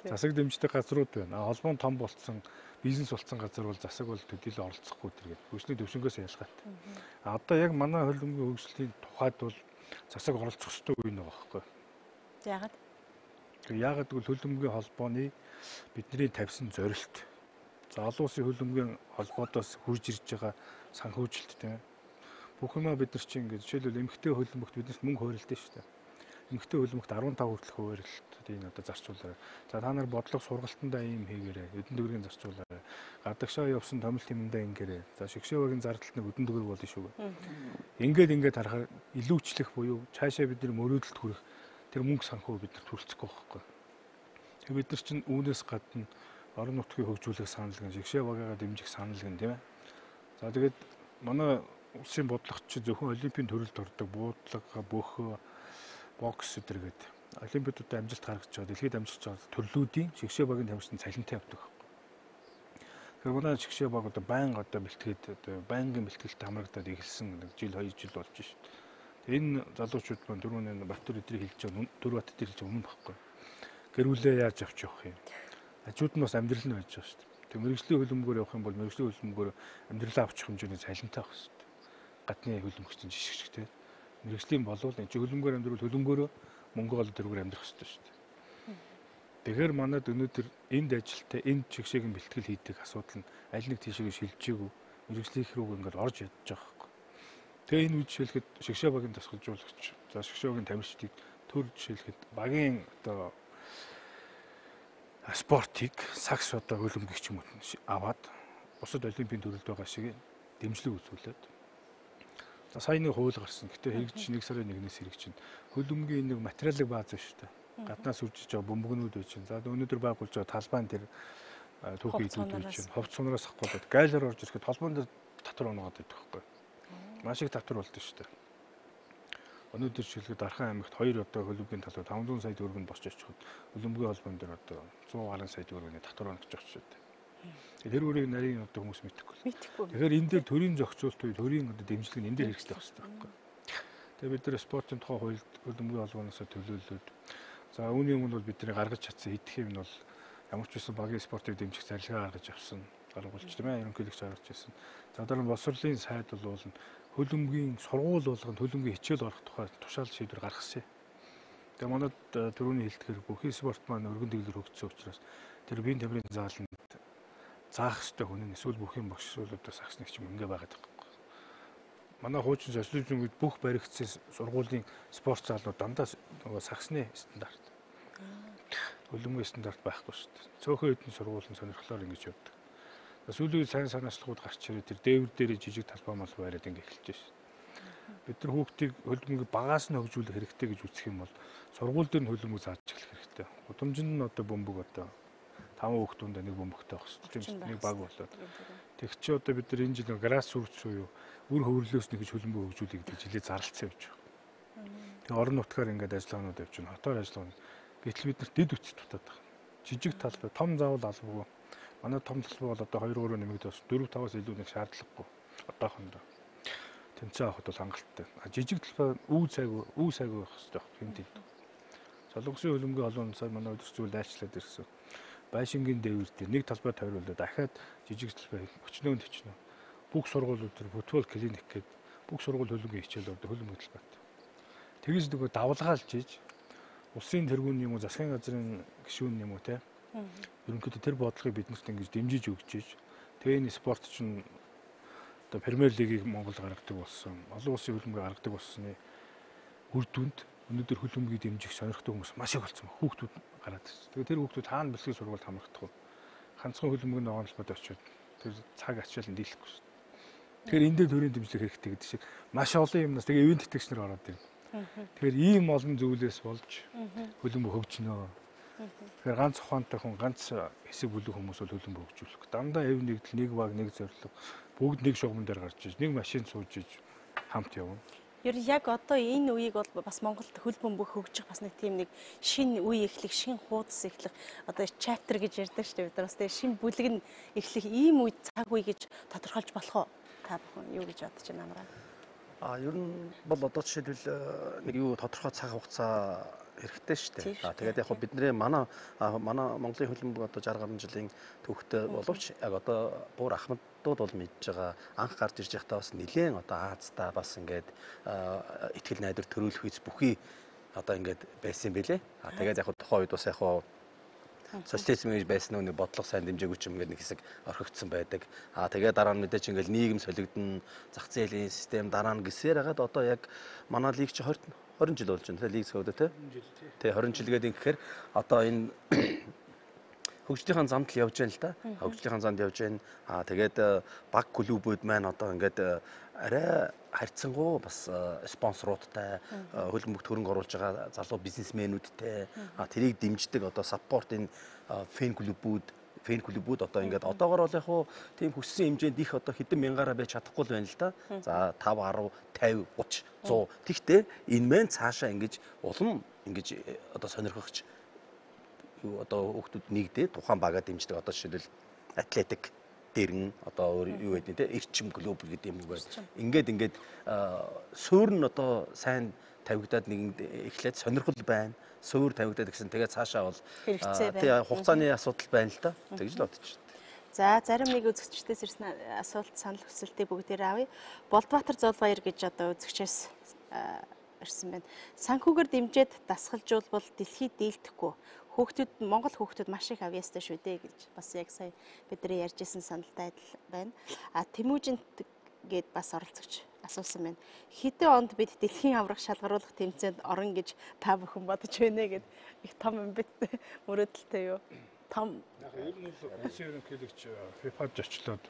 Засаг дэмждэг газрууд байна. Холбоон том болцсон бизнес болсон газар бол засаг бол төдийлө оролцохгүй тэргээд хөгжлийн төвшнгөөс ялгаатай. Одоо яг манай хөлбөмбөгийн хөгжлийн тухайд бол засаг оролцох ёстой үе нэг байхгүй. Яагаад? Яагаад гэвэл хөлбөмбөгийн холбооны бидний тавьсан зорилт. За олон улсын хөлбөмбөгийн холбоодоос хурж ирж байгаа санхүүжилт тийм. Бүх юмаа бид нар чинь ингэж жишээлбэл эмэгтэй хөлбөмбөгт биднээс мөнгө хойролтой шүү дээ. эмэгтэй хөлбөмбөгт 15 хүртэлх хуваарлалт энэ одоо зарцуулаарай. За та нар бодлого сургалтандаа ийм хийгээрэй. Өдөн төгрөгийн зарцуулаарай. Гадагшаа явсан томил тэмдэ ингээрэй. За шгшээгийн зардалт нэг өдөн төгрөг болно шүү. Ингээд харахаар илүүчлэх буюу цаашаа бид нар мөрөөдөлд хүрэх тэр мөнгө санхүү бид нар төлцөхгүй байхгүй. Тэгээ бид нар чинь үүнээс гадна орон нутгийн хөгжүүлэх санал гэн шгшээ багаагаа дэмжих санал гэн тийм ээ. За тэгээд манай улсын бодлогч зөвхөн олимпийн төрөлд ордог буудлага, бөхөө, бокс гэдэргээд олимпиадуудад амжилт гаргаж байгаа, дэлхийд амжилт байгаа төрлүүдийн шгшээ багийн тамирчин цалинтай авдаг. Тэгэхээр манай шгшээ баг одоо байнга одоо бэлтгээд одоо байнгын бэлтгэлд хамрагдаад эхэлсэн жил 2 жил болж шүү дээ. Энэ залуучууд маань түрүүний Баттөр эдрийг хэлж байгаа Түрбат эдрийг хэлж өмнө баггүй. Гэрүүлээ яаж авч явах юм? Хажууд нь бас амьдрал нь байж байгаа шүү дээ. Тэг мэрэгжлийн хөлбөмбөгөөр явах юм бол мэрэгжлийн хөлбөмбөгөөр амьдралаа авчих хэмжээний цалинтай байх шүү дээ. Гадны хөлбөмбөгчийн жишгч тийм. Мэрэгжлийн болвол энэ хөлбөмбөгөөр амьдрал хөлбөмбөгөөрөө мөнгө олж тэргээр амьдрах хэрэгтэй шүү дээ. Тэгэхээр манад өнөөдөр энд ажилтаа энд чигшээгийн бэлтгэл хийдэг асуудал нь аль нэг тийшээ шилжээгүй мэрэгжлийн рүү ингээд орж ядж байгаа хэрэг. Тэгээ энэ үе жишээлхэд шгшээ багийн дасгалжуулагч, за шгшээ багийн тамирчдыг төр жишээлхэд багийн одоо спортыг сакс одоо хөлбөмбөгч юм уу аваад бусад олимпийн төрөлд байгаа шиг дэмжлэг үзүүлээд за саяны хууль гарсан. Гэтэ хэрэгжиж 1 сарын 1-ээс хэрэгжиж хөлбөмбөгийн нэг материалын бааз шүү дээ. Гаднаас үржиж байгаа бөмбөгнүүд байж байна. За өнөөдөр байгуулж байгаа талбайн дээр түүхий идүүд байж байна. Ховц сунараас авахгүй гайлаар орж ирэхэд толбон дээр татвар оногоод идэх байхгүй. Маш их татвар болдог шүү дээ. Өнөөдөр жишээлбэл Дархан аймагт 2 одоо хөлбөмбөгийн талбай 500 сая төгрөг босч очиход хөлбөмбөгийн холбоон дээр одоо 100 гаруй сая төгрөгийн татвар оногч байгаа шүү дээ. Тэр үрийг нарийн одоо хүмүүс мэдэхгүй. Тэгэхээр энэ дээр төрийн зохицуулт үе төрийн одоо дэмжлэг нь энэ дээр хэрэгтэй байх хэрэгтэй байхгүй. Тэгээ бид нар спортын тухай хуульд хөлбөмбөгийн холбооноос төлөөлөлд за үүний өмнө бол бидний гаргаж чадсан идэх юм нь бол ямар ч байсан багийн спортыг дэмжих зарилгаа гаргаж авсан. Гаргуулж тийм ээ ерөнхийлөгч гаргаж ирсэн. За дараа нь боловсролын сайд бол хөлбөмбөгийн сургууль болгонд хөлбөмбөгийн хичээл орох тухай тушаал шийдвэр гаргасан. Тэгээ манайд түрүүний хэлдгээр бүхий спорт маань өргөн дэглэр хөгжсөн учраас тэр биеийн тамирын зааланд заах ёстой хүн нь эсвэл бүхий багш эсвэл одоо сакснэгч юм ингээ байгаад байгаа. Манай хуучин социализм үед бүх баригдсан сургуулийн спорт залууд дандаа нөгөө саксны стандарт. Хөлбөмбөгийн стандарт байхгүй шүү дээ. Цөөхөн хэдэн сургуулийн сонирхлоор ингэж явдаг. Сүүлийн сайн санаачлалууд гарч ирээ тэр дээвэр дээр жижиг талбай мал байраад ингэ эхэлж шээ. Бид нар хүүхдийг хөлбөмбөгийг багаас нь хөгжүүлэх хэрэгтэй гэж үзэх юм бол сургууль дээр нь хөлбөмбөг зааж эхлэх хэрэгтэй. Удамжинд нь одоо бөмбөг одоо 5 хүүхдүүнд нэг бөмбөгтэй байх хэрэгтэй. Нэг баг болоод. Тэг чи одоо бид нар энэ жил грасс рутс уу үр хөврлөөс нэг гэж хөлбөмбөг хөгжүүлэх гэж жилээ зарлцсан явж байгаа. Тэг орон нутгаар ингээд ажиллагаанууд явж байна. Хотоор ажиллагаа. Гэтэл бид нар дэд үтс дутаад байгаа. Жижиг талбай, том заавал албагүй. Манай том талбай бол одоо 2-3 нэмэгдээ бас 4-5-аас илүү нэг шаардлагагүй. Одоохондоо. Тэмцээн авахд бол хангалттай. Жижиг талбай үе сайгүй байх хэрэгтэй байна. Хинт хэд. Залуусын хөлбөмбөгийн холбооны сая манай өдөр зүйл айлчлаад ирсэн. Байшингийн дээвэр дээр нэг талбай тойруулаад дахиад жижиг талбай очноо төчнөө. Бүх сургуулиуд төр футбол клиник гээд бүх сургууль хөлбөмбөгийн хичээл ордог хөлбөмбөг талбайт. Тэгээс нөгөө давлгаалж ийж улсын тэргүүн юм уу засгийн газрын гишүүн юм уу те. Ерөнхийдөө тэр бодлогыг биднэрт ингэж дэмжиж өгч ийж тэгээ энэ спорт чинь одоо Премьер лигийг Монгол гаргадаг болсон. Олон улсын хөлбөмбөг гаргадаг болсны үр дүнд өнөөдөр хөлбөмбөгийг дэмжих сонирхдаг хүмүүс маш их болсон. Хүүхдүүд гараад ирсэн. Тэгээ тэр хүүхдүүд хаана бэлтгэл сургуульд хамрагдах вэ? Ганцхан хөлбөмбөгийн ногоон талбайд очиод тэр цаг ачаал нь дийлэхгүй шүү. Тэгэхээр энэ дээр төрийн дэмжлэг хэрэгтэй гэдэг шиг маш олон юмнаас тэгээ ивент тэтгэгчнэр ороод ирнэ. Тэгэхээр ийм олон зүйлээс болж хөлбөмбөг хөгжнөө. Тэгэхээр ганц ухаантай хүн ганц хэсэг бүлэг хүмүүс бол хөлбөмбөг хөгжүүлэх. Дандаа эв нэгдэл нэг баг нэг зорилго бүгд нэг шугамн дээр гарч иж нэг машин сууж иж хамт явна. Ер нь яг одоо энэ үеийг бол бас Монголд хөлбөмбөг хөгжих бас нэг тийм нэг шинэ үе эхлэх, шинэ хуудас эхлэх одоо чаптер гэж ярьдаг шүү дээ. Бид нар бас тэгээ шинэ бүлэг нь эхлэх ийм үе цаг үе гэж тодорхойлж болох уу? Та бүхэн юу гэж бодож байна амраа? Ер нь бол одоо жишээлбэл нэг юу тодорхой цаг хугацаа хэрэгтэй шүү дээ. Тэгээд яг бидний манай Монголын хөлбөмбөг одоо 60 гаруй жилийн түүхтэй боловч яг одоо бүр ахмадууд бол мэдж байгаа анх гарч ирж байхдаа бас нэлээд одоо Аазтай бас ингээд ихтгэл найдвар төрүүлэх үз бүхий одоо ингээд байсан байлээ. Тэгээд яг тухайн үед бас яг социализм гэж байсан нэг бодлого сайн дэмжээгүй ч юм ингээд нэг хэсэг орхигдсон байдаг. Тэгээд дараа нь мэдээж ингээд нийгэм солигдсон, зах зээлийн систем дараа нь гисээр хагаад одоо яг манай лиг чи 20 жил болж байна те лиг цогод те. Тэ 20 жил гэдэг ингэхээр одоо энэ хөгжлийнхаа замд л явж байна л да. Хөгжлийнхаа замд явж байна. Тэгээд баг клубүүд маань одоо ингээд арай харьцангуй бас спонсоруудтай хөлбөмбөгт хөрөнгө оруулж байгаа залуу бизнесмэнүүдтэй тэрийг дэмждэг одоо саппорт энэ фэн клубүүд одоо ингээд одоогоор бол яг хуу тийм хүссэн хэмжээнд их одоо хэдэн мянгаараа байж чадахгүй л байна л да. За 5, 10, 50, 30, 100. Тэгтээ энэ мэн цаашаа ингэж улам ингэж одоо сонирхогч одоо хүүхдүүд нэгдээ тухайн багаа дэмждэг одоо жишээлбэл атлетик дэрэн одоо юу гэдэг те эрчим клуб гэдэг юм уу ингээд суурь нь одоо сайн тавигдаад нэгэнд эхлээд сонирхол байна суурь тавигдаад гэсэн тэгээд цаашаа бол тий хугацааны асуудал байна л да тэгж л бодож байна. За зарим нэг үзэгчдээс ирсэн асуулт санал хүсэлтээ бүгдээрээ авъя. Болдбаатар Золбаяр гэж одоо үзэгчээс ирсэн байна. Санхүүгээр дэмжиж дасгалжуулбал дэлхийд дийлдэхгүй. Монгол хүүхдүүд маш их авьяастай шүү дээ гэж бас яг сая бидний ярьжсэн саналтай адил байна. Тэмүүжинт гээд бас оролцогч асуусан байна. Хэдэн онд бид дэлхийн аврах шалгаруулах тэмцээнд орно гэж та бүхэн бодож байна гэд их том юм бит мөрөөдөлтэй юу? Том. Ер нь бол улсын ерөнхийлөгч FIFA-д очлоод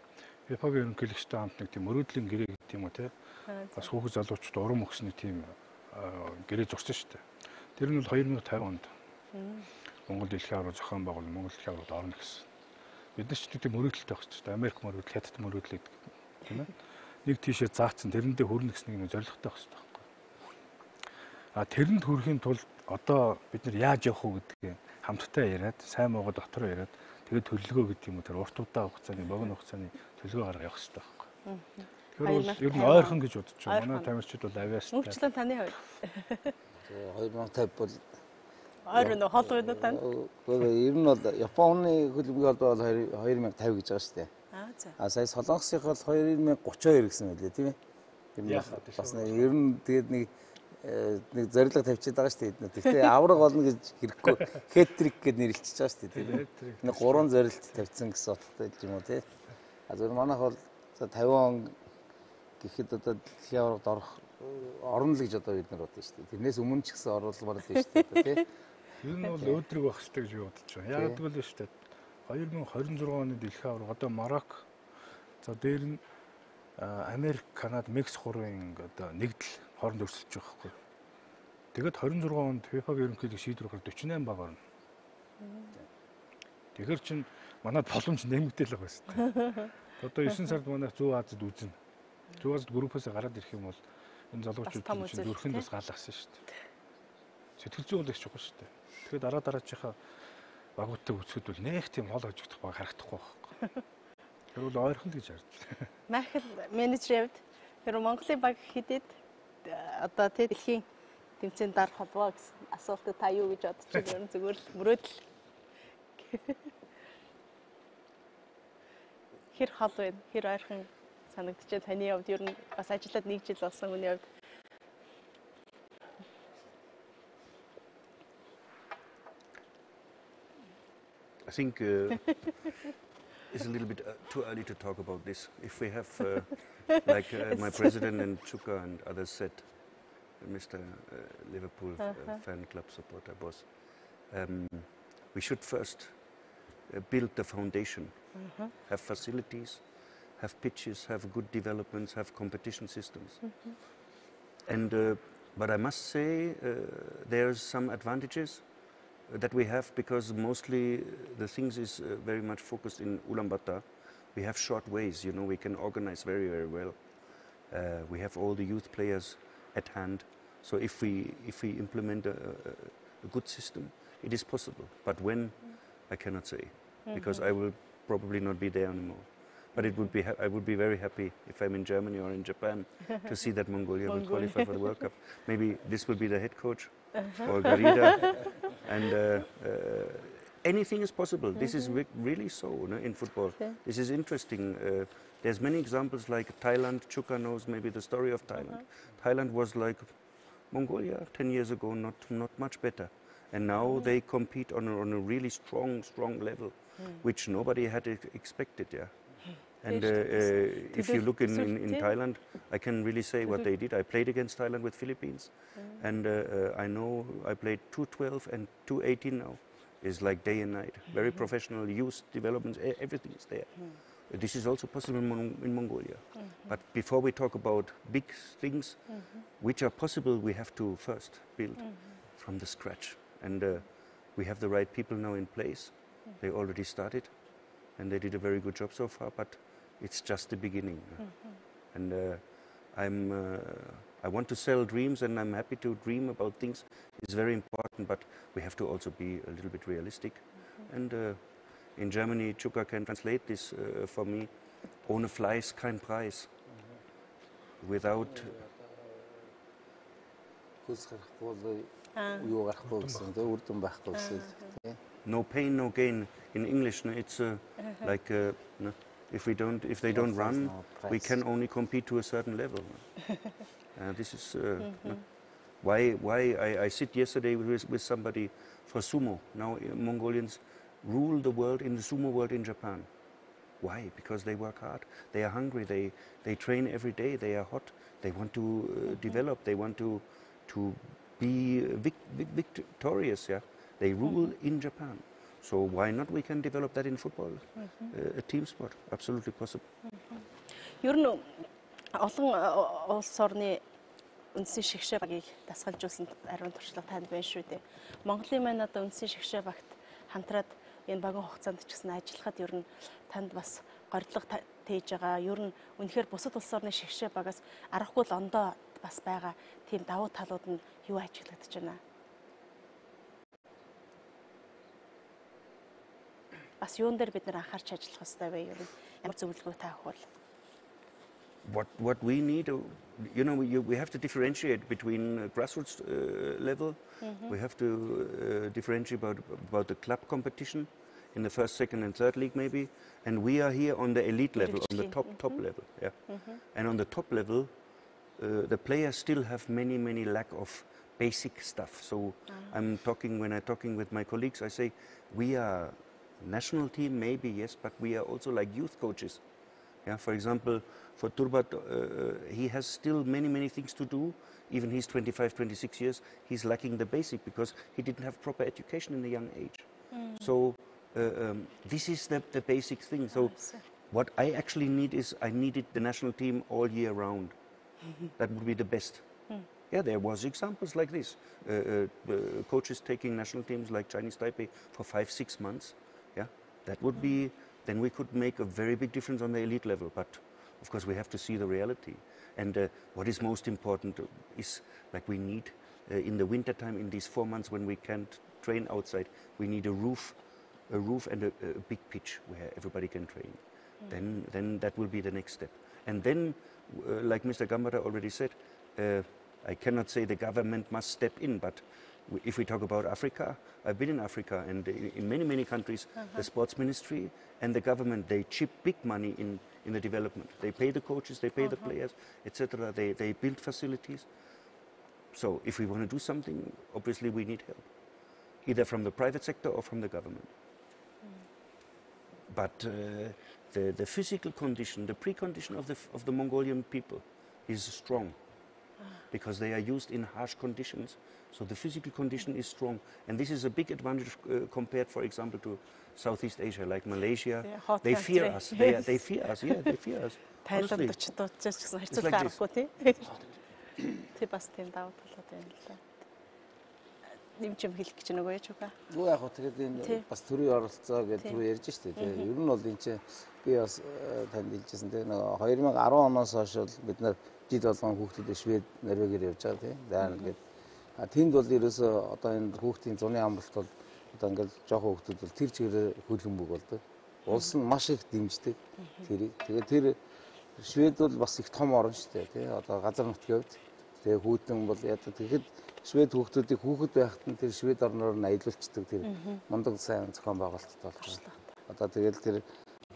FIFA-гийн ерөнхийлөгчтэй хамт нэг тийм мөрөөдлийн гэрээ гэдэг юм уу те. Бас хүүхэд залуучууд урам өгсөн тийм гэрээ зурсан шүү дээ. Тэр нь бол 2050 онд Монгол дэлхийн аврал зохион байгуул Монгол дэлхийн авралд орно гэсэн. Бид нар ч тийм мөрөөдөлтэй байх хэрэгтэй. Америк мөрөөдөл, Хятад мөрөөдөл гэдэг тийм ээ. Нэг тийшээ заацсан тэрэндээ хүрнэ гэсэн нэг зорилготой байх хэрэгтэй байхгүй. Тэрэнд хүрэхийн тулд одоо бид нар яаж явах вэ гэдгийг хамтдаа яриад, сайн муугаа дотроо яриад тэгээд төлөлгөө гэдэг юм уу тэр урт удаа хугацааны, богино хугацааны төлөлгөө гаргах хэрэгтэй байхгүй. Тэгэхээр ер нь ойрхон гэж бодож байна. Манай тамирчид бол авьяастай. Мөнгөчлэн таны хувьд. 2050 бол ойрон хол үед тань. Ер нь бол Японы хөлбөмбөгийн холбоо бол 2050 гэж байгаа шүү дээ. Сая Солонгосынх бол 2032 гэсэн байлээ тийм ээ. Ер нь бас ер нь тэгээд нэг зорилго тавьчихад байгаа шүү дээ. Гэхдээ авраг олно гэж хэрэггүй хэтрик гэд нэрлэлчихэж байгаа шүү дээ. Нэг 3 зорилт тавьсан гэсэн утгатай юм уу тий. Зөв манайх бол 50 он гэхэд одоо дэлхийн аврагт орно л гэж одоо бид нар бодсон шүү дээ. Тэрнээс өмнө ч гэсэн оруулмаар дээ шүү дээ тий. Ер нь бол өөдрөг байх хэрэгтэй гэж би бодож байна. Яг л шүү дээ. 2026 оны дэлхийн авраг одоо Марокко за дээр нь Америк, Канада, Мексик хурын одоо нэгдэл хооронд өрсөлдөж байгаа байхгүй. Тэгээд 26 онд FIFA-гийн ерөнхийлөг шийдвэр гаргаж 48 баг орно. Тэгэхээр чин манайд боломж нэмэгдэл байгаа шүү дээ. Одоо 9 сард манайх Зүүн Азид үзнэ. Зүүн Азид группээс гараад ирэх юм бол энэ залуучууд чинь зүрхэнд бас галахсан шүү дээ. Сэтгэл зүйн л их чухал шүү дээ. Тэгэхээр дараачихаа багуудтай үзэхэд бол нэг тийм хол хожигдох баг харагдахгүй байхгүй. Тэр бол ойрхон л гэж харж байна. Майхл менежерд тэр Монголын баг хідэд одоо тэ дэлхийн тэмцээнд дарах болов гэсэн асуултад та юу гэж бодож байна? Зүгээр л мөрөөдөл. Хэр хол байна? Хэр ойрхон санагдчихэ таны хувьд ер нь бас ажиллаад 1 жил болсон хүний хувьд. I think it's a little bit too early to talk about this. If we have, like my president and Chuka and others said, Mr. Liverpool fan club supporter boss, we should first build the foundation, have facilities, have pitches, have good developments, have competition systems. And but I must say there's some advantages that we have because mostly the things is very much focused in Ulaanbaatar. We have short ways, you know, we can organize very, very well. We have all the youth players at hand. So if we implement a good system, it is possible. But when, I cannot say, because I will probably not be there anymore. But it would be I would be very happy if I'm in Germany or in Japan to see that Mongolia will qualify for the World Cup. Maybe this will be the head coach or Garida. And anything is possible. This is really so, no, in football. This is interesting. There's many examples like Thailand. Chuka knows maybe the story of Thailand. Thailand was like Mongolia 10 years ago, not much better. And now they compete on a really strong level, which nobody had expected. Yeah. And if you look in Thailand, I can really say what they did. I played against Thailand with Philippines, and I know I played 212 and 218 now. Is like day and night. Very professional youth development. Everything is there. This is also possible in Mongolia. But before we talk about big things, which are possible, we have to first build from the scratch. And we have the right people now in place. They already started, and they did a very good job so far. But it's just the beginning. And I want to sell dreams, and I'm happy to dream about things. It's very important, but we have to also be a little bit realistic. And in Germany, Chuka can translate this for me. Ohne Fleiß kein Preis. Without no pain, no gain. In English, it's like if they don't run, we can only compete to a certain level. This is why I sit yesterday with somebody for sumo. Now Mongolians rule the world in the sumo world in Japan. Why? Because they work hard. They are hungry. They train every day. They are hot. They want to develop. They want to be victorious. Yeah, they rule in Japan. So why not we can develop that in football, a team sport, absolutely possible. Ер нь олон улс орны үндсэн шигшээ багийг дасгалжуулсан ариун туршлага танд байна шүү дээ. Монголын маань одоо үндсэн шигшээ багт хамтраад энэ багийн хугацаанд ч гэсэн ажиллахад ер нь танд бас горилго тээж байгаа. Ер нь үнэхээр бусад улс орны шигшээ багаас аргагүй л ондоо бас байгаа тийм давуу талууд нь юу ажиглагдаж байна? Бас юун дээр бид нар анхаарч ажиллах хэрэгтэй вэ? Ер нь ямар зөвлөгөө таах бол? What we need, we have to differentiate between grassroots level. We have to differentiate about the club competition in the first, second, and third league maybe. And we are here on the elite level, on the top level. Yeah. And on the top level, the players still have many lack of basic stuff. So when I'm talking with my colleagues, I say we are national team maybe, yes, but we are also like youth coaches. Yeah, for example, for Turbat, he has still many things to do. Even he's 25, 26 years, he's lacking the basic because he didn't have proper education in a young age. So this is the basic thing. So what I actually need is I needed the national team all year round. That would be the best. Yeah, there was examples like this. Coaches taking national teams like Chinese Taipei for 5-6 months. Yeah, that would be. Then we could make a very big difference on the elite level. But of course, we have to see the reality. And what is most important is like we need in the winter time, in these 4 months when we can't train outside, we need a roof and a big pitch where everybody can train. Then that will be the next step. And then, like Mr. Gambara already said, I cannot say the government must step in, but if we talk about Africa, I've been in Africa, and in many countries, the sports ministry and the government, they chip big money in the development. They pay the coaches, they pay the players, etc. They build facilities. So if we want to do something, obviously we need help, either from the private sector or from the government. But the physical condition, the precondition of the Mongolian people is strong, because they are used in harsh conditions. So the physical condition is strong. And this is a big advantage compared, for example, to Southeast Asia, like Malaysia. They fear us. They fear us. Yeah, they fear us. Honestly. It's like this. Нэмчим хэлэх гэж нөгөө яж байгаа. Юу яг хөө тэгээд энэ бас төрийн оролцоо гэдэг түрүү ярьж штэ тий. Ер нь бол энэ чинь би бас танд хэлжсэн тий. Нөгөө 2010 оноос хойш бид нар жил болгон хүүхдүүдээ Швед, Норвегиэр явж байгаа тий. За ингээд тэнд бол ерөөсөө одоо энэ хүүхдийн зуны амралт бол одоо ингээд жоохон хүүхдүүд бол тэр чигээр хөлбөмбөг болдог. Улс нь маш их дэмждэг тэрийг. Тэгээд тэр Швед бол бас их том орн штэ тий. Одоо газар нутгийн хувьд тэгээ хүүхдэн бол яа тэгэхэд Швед хүүхдүүдийг хүүхэд байхад нь тэр Швед орноор нь аялуулцдаг тэр мундаг сайн зохион байгуулалт болчихлоо. Одоо тэгэл тэр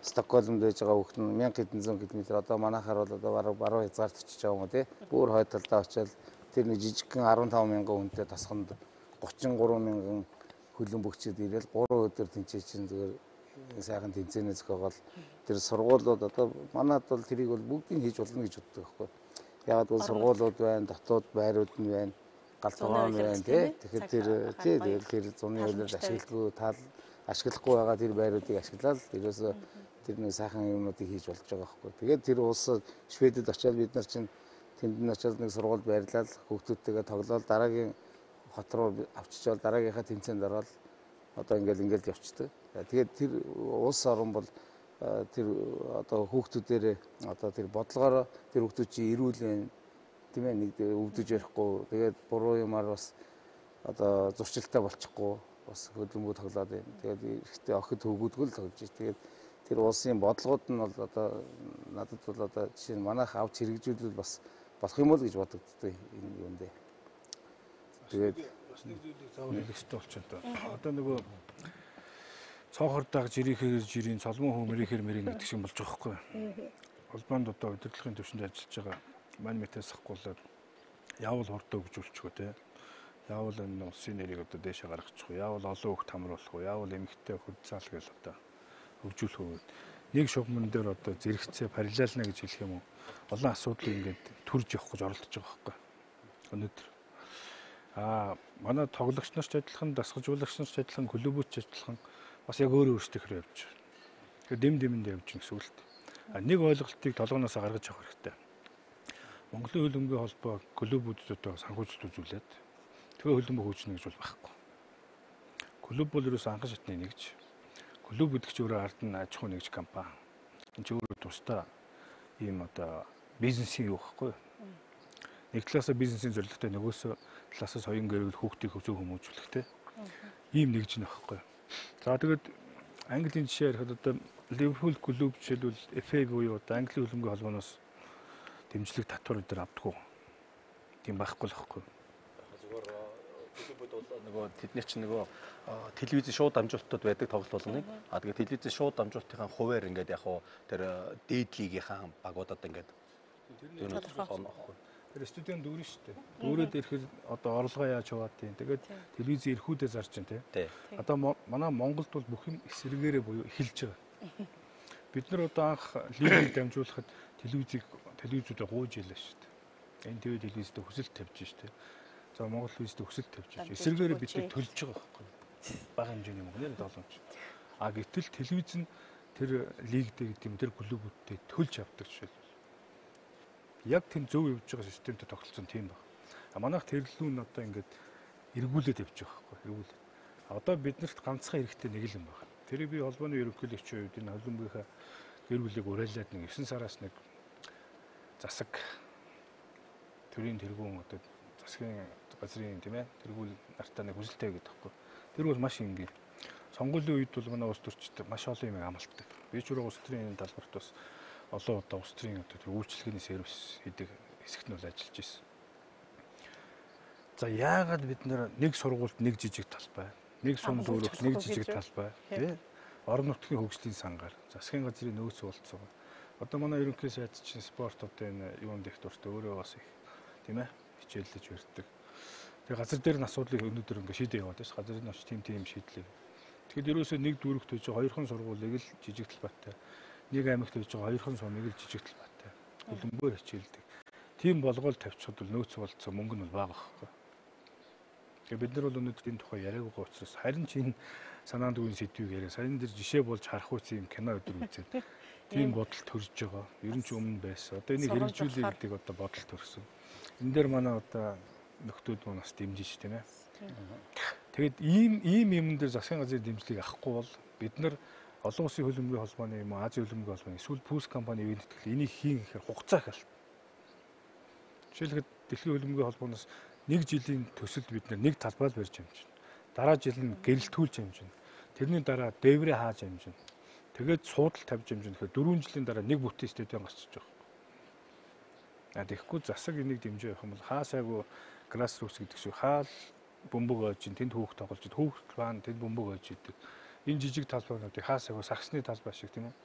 Стокгольмд байж байгаа хүүхд нь 1000 км одоо манайхаар бол одоо баруун хязгаарт очиж байгаа юм уу тий. Бүр хойдолдоо очиод тэр нэг жижигхэн 15,000 хүнтэй тасганд 33,000 хөлбөмбөгчд ирээл 3 өдөр тэнцээ чинь зүгээр сайхан тэнцэнэ зохиогоол тэр сургуулиуд одоо манайд бол тэрийг бол бүгдийг хийж болно гэж боддог байхгүй. Ягаад бол сургуулиуд байна, дотоод байрууд нь байна, галзуурн байна тий. Тэгэхээр тэр зуны үйлрэл ашиглахгүй байгаа тэр байруудыг ашиглаад ерөөсөө тэр нэг сайхан юмнуудыг хийж болж байгаа байхгүй. Тэгээд тэр улс Шведэд очиад бид нар чинь тэнд нь очиад нэг сургууль байрлал хүүхдүүдтэйгээ тоглоод дараагийн хот руу авчичаал дараагийнхаа тэмцээнд ороод одоо ингээл явцдаг. Тэгээд тэр улс орн бол тэр одоо хүүхдүүдээр одоо тэр бодлогоор тэр хүүхдүүд чи эрүүл байна тийм ээ нэг өвдөж ярихгүй тэгээд буруу юмар бас одоо зурчилтаа болчихгүй бас хөлбөмбөг тоглоод байна. Тэгээд ихтэй охид хөвгүүдгүй л тоглож байна. Тэгээд тэр улсын бодлогууд нь бол одоо надад бол одоо жишээ нь манайх авч хэрэгжүүлвэл бас болох юм уу гэж бодогддог энэ юм дээр. Тэгээд бас нэг зүйлийг заавал хэлэх хэрэгтэй болчихно. Одоо нөгөө цоохордог жирийнхэр жирийн цолмон хөмөрийнхэр мэрийн гэдэг шиг болж байгаа хгүй. Холбоонд одоо удирдлагын төвшөнд ажиллаж байгаа мань мэтээс ахгуулаад яавал хурдаа өгжүүлчихөө те. Яавал энэ улсын нэрийг одоо дээшээ гаргачихгүй. Яавал олон хүүхд хамруулах уу? Яавал эмэгтэй хөлцаал гэж одоо хөгжүүлэх үү? Нэг шугамн дээр одоо зэрэгцээ параллелна гэж хэлэх юм уу? Олон асуудлыг ингээд төрж явах гэж оролдож байгаа байхгүй. Өнөөдөр манай тоглогч нарч адилхан, дасгалжуулагч нарч адилхан, клубч адилхан бас яг өөрөө өөрсдөө явж байна. Тэгэхээр дэм явж гин гэсэн үг л дээ. Нэг ойлголтыг толгоноос гаргаж авах хэрэгтэй. Монголын хөлбөмбөгийн холбоо клубүүдтэй санхүүжилт үзүүлээд тэгээ хөлбөмбөг хөгжинэ гэж бол байхгүй. Клуб бол ерөөсөө анхан шатны нэгж. Клуб гэдэг чинь өөрөө ард нь аж ахуй нэгж компани. Энэ чинь өөрөө тусдаа ийм одоо бизнесийн юу байхгүй. Нэг талаасаа бизнесийн зорилготой нөгөөсөө талаасаа соён гэрэл хүүхдийг хөгжүүлэх те. Ийм нэгж нэ байхгүй. За тэгээд Английн жишээ ярихад одоо Ливерпул клуб жишээлбэл FA буюу одоо Английн хөлбөмбөгийн холбооноос дэмжлэг татвар дээр авдаг. Тийм байхгүй л байхгүй. Зүгээр клубуд бол нөгөө тэдний чинь нөгөө телевизийн шууд дамжуулалтууд байдаг тоглолт болгоныг. Тэгээд телевизийн шууд дамжуулалтын хуваар ингээд яг хуу тэр дээд лигийнхаа багуудад ингээд тэр студент дүүрэн шүү дээ. Дүүрээд ирэхэд одоо орлогоо яаж хаваад тийм. Тэгээд телевизийн эрхүүдээ зарж байна тий. Одоо манай Монголд бол бүх юм эсрэгээрээ буюу эхэлж байгаа. Бид нар одоо анх лигийг дамжуулахад телевизүүдэд гууж ялаа шүү дээ. Энэ телевизэд хүсэлт тавьж шүү дээ. За Монгол телевизэд хүсэлт тавьж шүү. Эсрэгээрээ биднийг төлж байгаа байхгүй. Бага хэмжээний мөнгөний долоомж. Гэтэл телевиз нь тэр лигтэй гэдэг юм тэр клубүүдтэй төлж авдаг жишээ. Яг тийм зөв явж байгаа системтэй тогтолцсон тийм байна. Манайх тэрлүү нь одоо ингээд эргүүлээд явж байгаа байхгүй. Эргүүлээд. Одоо биднэрт ганцхан хэрэгтэй нэг л юм байна. Тэрийг би холбооны ерөнхийлөгчийн үед энэ хөлбөмбөгийнхаа гэр бүлийг уриалаад нэг 9 сараас нэг засаг төрийн тэргүүн одоо засгийн газрын тийм ээ тэргүүл нартаа нэг хүсэлтэй гэдэг байхгүй. Тэр бол маш энгийн. Сонгуулийн үед бол манай улс төрчид маш олон юм амлалтдаг. Би ч өөрөө улс төрийн талбарт бас олон удаа улс төрийн одоо тэр үйлчлэгээний сервис хийдэг хэсэгт нь бол ажиллаж ирсэн. За яагаад бид нэг сургуульд нэг жижиг талбай, нэг сум дүүрэх нэг жижиг талбай тий? Орон нутгийн хөгжлийн сангаар засгийн газрын нөөц болцсон. Одоо манай ерөнхий сайд чинь спорт одоо энэ юунд их дуртай өөрөө бас их тийм ээ хичээллэж барьдаг. Тэгээ газар дээр нь асуудлыг өнөөдөр ингээд шийдээ яваад байна. Газар нь очиж тийм шийдлээ. Тэгэхэд ерөөсөө нэг дүүрэгт байж байгаа хоёрхан сургуулийг л жижиг талбайтай, нэг аймагт байж байгаа хоёрхан сумыг л жижиг талбайтай хөлбөмбөөр хичээлдэг. Тийм болгоол тавьчихад бол нөөц болцсон мөнгө нь бол бага байхгүй. Тэгээ бид нар бол өнөөдөр энэ тухай яриаггүй учраас харин ч энэ санаанд үеийн сэдвийг яриа. Саяны дээр жишээ болж харах үс юм кино өдөр үзээд тийм бодол төрж байгаа. Ер нь ч өмнө байсан. Одоо энийг хэрэгжүүлээ гэдэг одоо бодол төрсөн. Энэ дээр манай одоо нөхдүүд манаас дэмжиж тийм ээ. Тэгээд ийм юм дээр засгийн газрын дэмжлэгийг авахгүй бол бид нар олон улсын хөлбөмбөгийн холбооны юм уу Азийн хөлбөмбөгийн холбооны эсвэл пүүс компани үеийн тэтгэл энийг хийн гэхээр хугацаа их аль. Жишээлбэл дэлхийн хөлбөмбөгийн холбооноос нэг жилийн төсөлд бид нэг талбай л барьж хэмжинэ. Дараа жил нь гэрэлтүүлж хэмжинэ. Тэрний дараа дээврээ хааж хэмжинэ. Тэгээд суудал тавьж хэмжинэ. Тэгэхээр 4 жилийн дараа нэг бүтэн стадион гарчиж байгаа. Тэгэхгүй засаг энийг дэмжиж явах юм бол хаасайгүй grassroots гэдэг шиг хаал бөмбөг ойж тэнд хүүхд тоглож хүүхд баан тэнд бөмбөг ойж идэг. Энэ жижиг талбайнуудыг хаасайгүй сагсны талбай шиг тийм үү?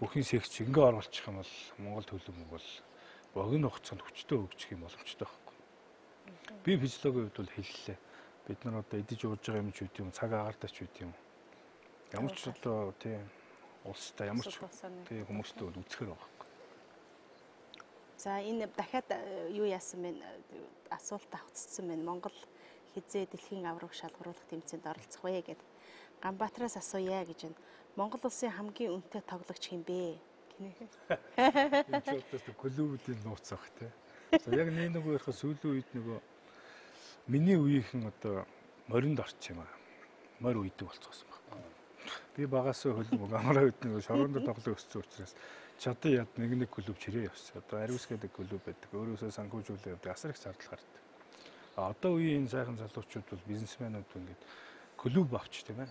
Бүхний секц ингээ оруулчих юм бол Монгол хөлбөмбөг бол богино хугацаанд хүчтэй хөгжих юм боломжтой байхгүй. Би физиологийн хувьд бол хэллээ. Бид нар одоо идэж ууж байгаа юм ч үгүй юм, цаг агаартай ч үгүй юм. Ямар ч одоо тийм улстай ямар ч тийм хүмүүстэй үзэхэр байгаа. За энэ дахиад юу яасан бэ? Асуулт авцсан байна. Монгол хизээ дэлхийн авраг шалгаруулах тэмцээнд оролцох вэ гэд Ганбаатараас асууя гэж байна. Монгол улсын хамгийн өнтэй тоглогч хэн бэ? Энэ ч одоо клубүүдийн нууц ах тий. Яг нэг үеийнхээ сүүлийн үед нөгөө миний үеийнхэн одоо моринд орчих юм аа. Морь үйдэг болцсон байна. Би багасаа хөлбөмбөг амраа үйд нөгөө шороонд тоглох өссөн учраас чадан яд нэг клуб чирээ явсан. Одоо ариус гэдэг клуб байдаг. Өөрөөсөө санхүүжүүлээ явдаг. Асар их зардал гардаг. Одоо үеийн сайхан залуучууд бол бизнесмэнүүд ингээд клуб авч тийм ээ.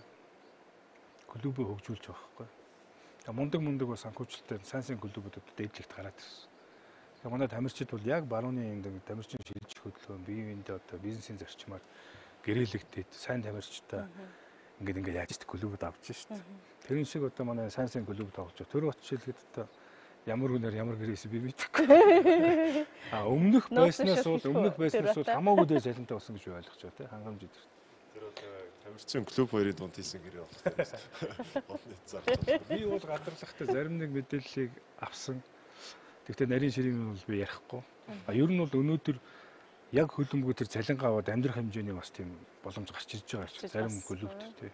Клубөө хөгжүүлж байгаа байхгүй. Мундаг бас санхүүжилттэй сайн клубуудад дээдлэгт гараад ирсэн. Манай тамирчид бол яг барууны энэ тамирчин шилжих хөдөлгөөн биеиндээ одоо бизнесийн зарчмаар гэрээлэгдээд сайн тамирчтай ингээд яаж ч клубуд авч шít. Тэрэн шиг одоо манай сайн клуб тоглож байгаа. Тэр бот жишээлгээд одоо ямар хүнээр ямар гэрээс би мэдэхгүй. Өмнөх байснаас бол хамаагүй дээр залинтай болсон гэж ойлгож байгаа тийм хангамж идэр. Тэр бол тамирчин клуб хоёрын дунд хийсэн гэрээ болох. Би бол гадарлахтай зарим нэг мэдээллийг авсан. Тэгвэл нарийн ширийн бол би ярихгүй. Ер нь бол өнөөдөр яг хөлбөмбөг төр цалингаа аваад амьдрах хэмжээний бас тийм боломж гарч ирж байгаа ч зарим клубт тий.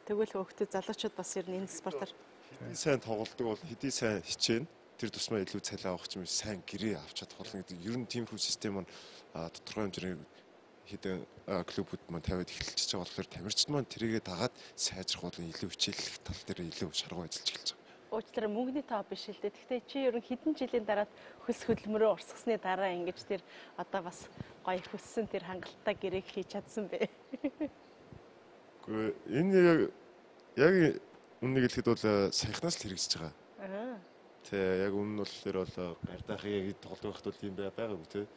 Тэгвэл хөөхтөд залуучууд бас ер нь энэ спортоор сайн тоглодог бол хэдий сайн хичээн тэр тусмаа илүү цалин авах ч юм сайн гэрээ авч чадах болно гэдэг. Ер нь тиймэрхүү систем маань тодорхой хэмжээний хэдэн клубүүд маань тавиад эхэлчихэж байгаа болохоор тамирчид маань тэрийгэ дагаад сайжрах болон илүү хичээллэх тал дээр илүү шаргуу ажиллаж эхэлж байгаа. Уучлаарай мөнгөний тоо биш л дээ. Гэхдээ чи ер нь хэдэн жилийн дараа хөлс хөдөлмөрөө урсгасны дараа ингэж тэр одоо бас гоё хөссөн тэр хангалттай гэрээг хийж чадсан бэ. Гэхдээ энэ яг үннийг хэлэхэд бол саяхнаас л хэрэгжиж байгаа. Тэ яг өмнө нь бол тэр бол гардахыг тоглох байхад бол юм байгаагүй тий.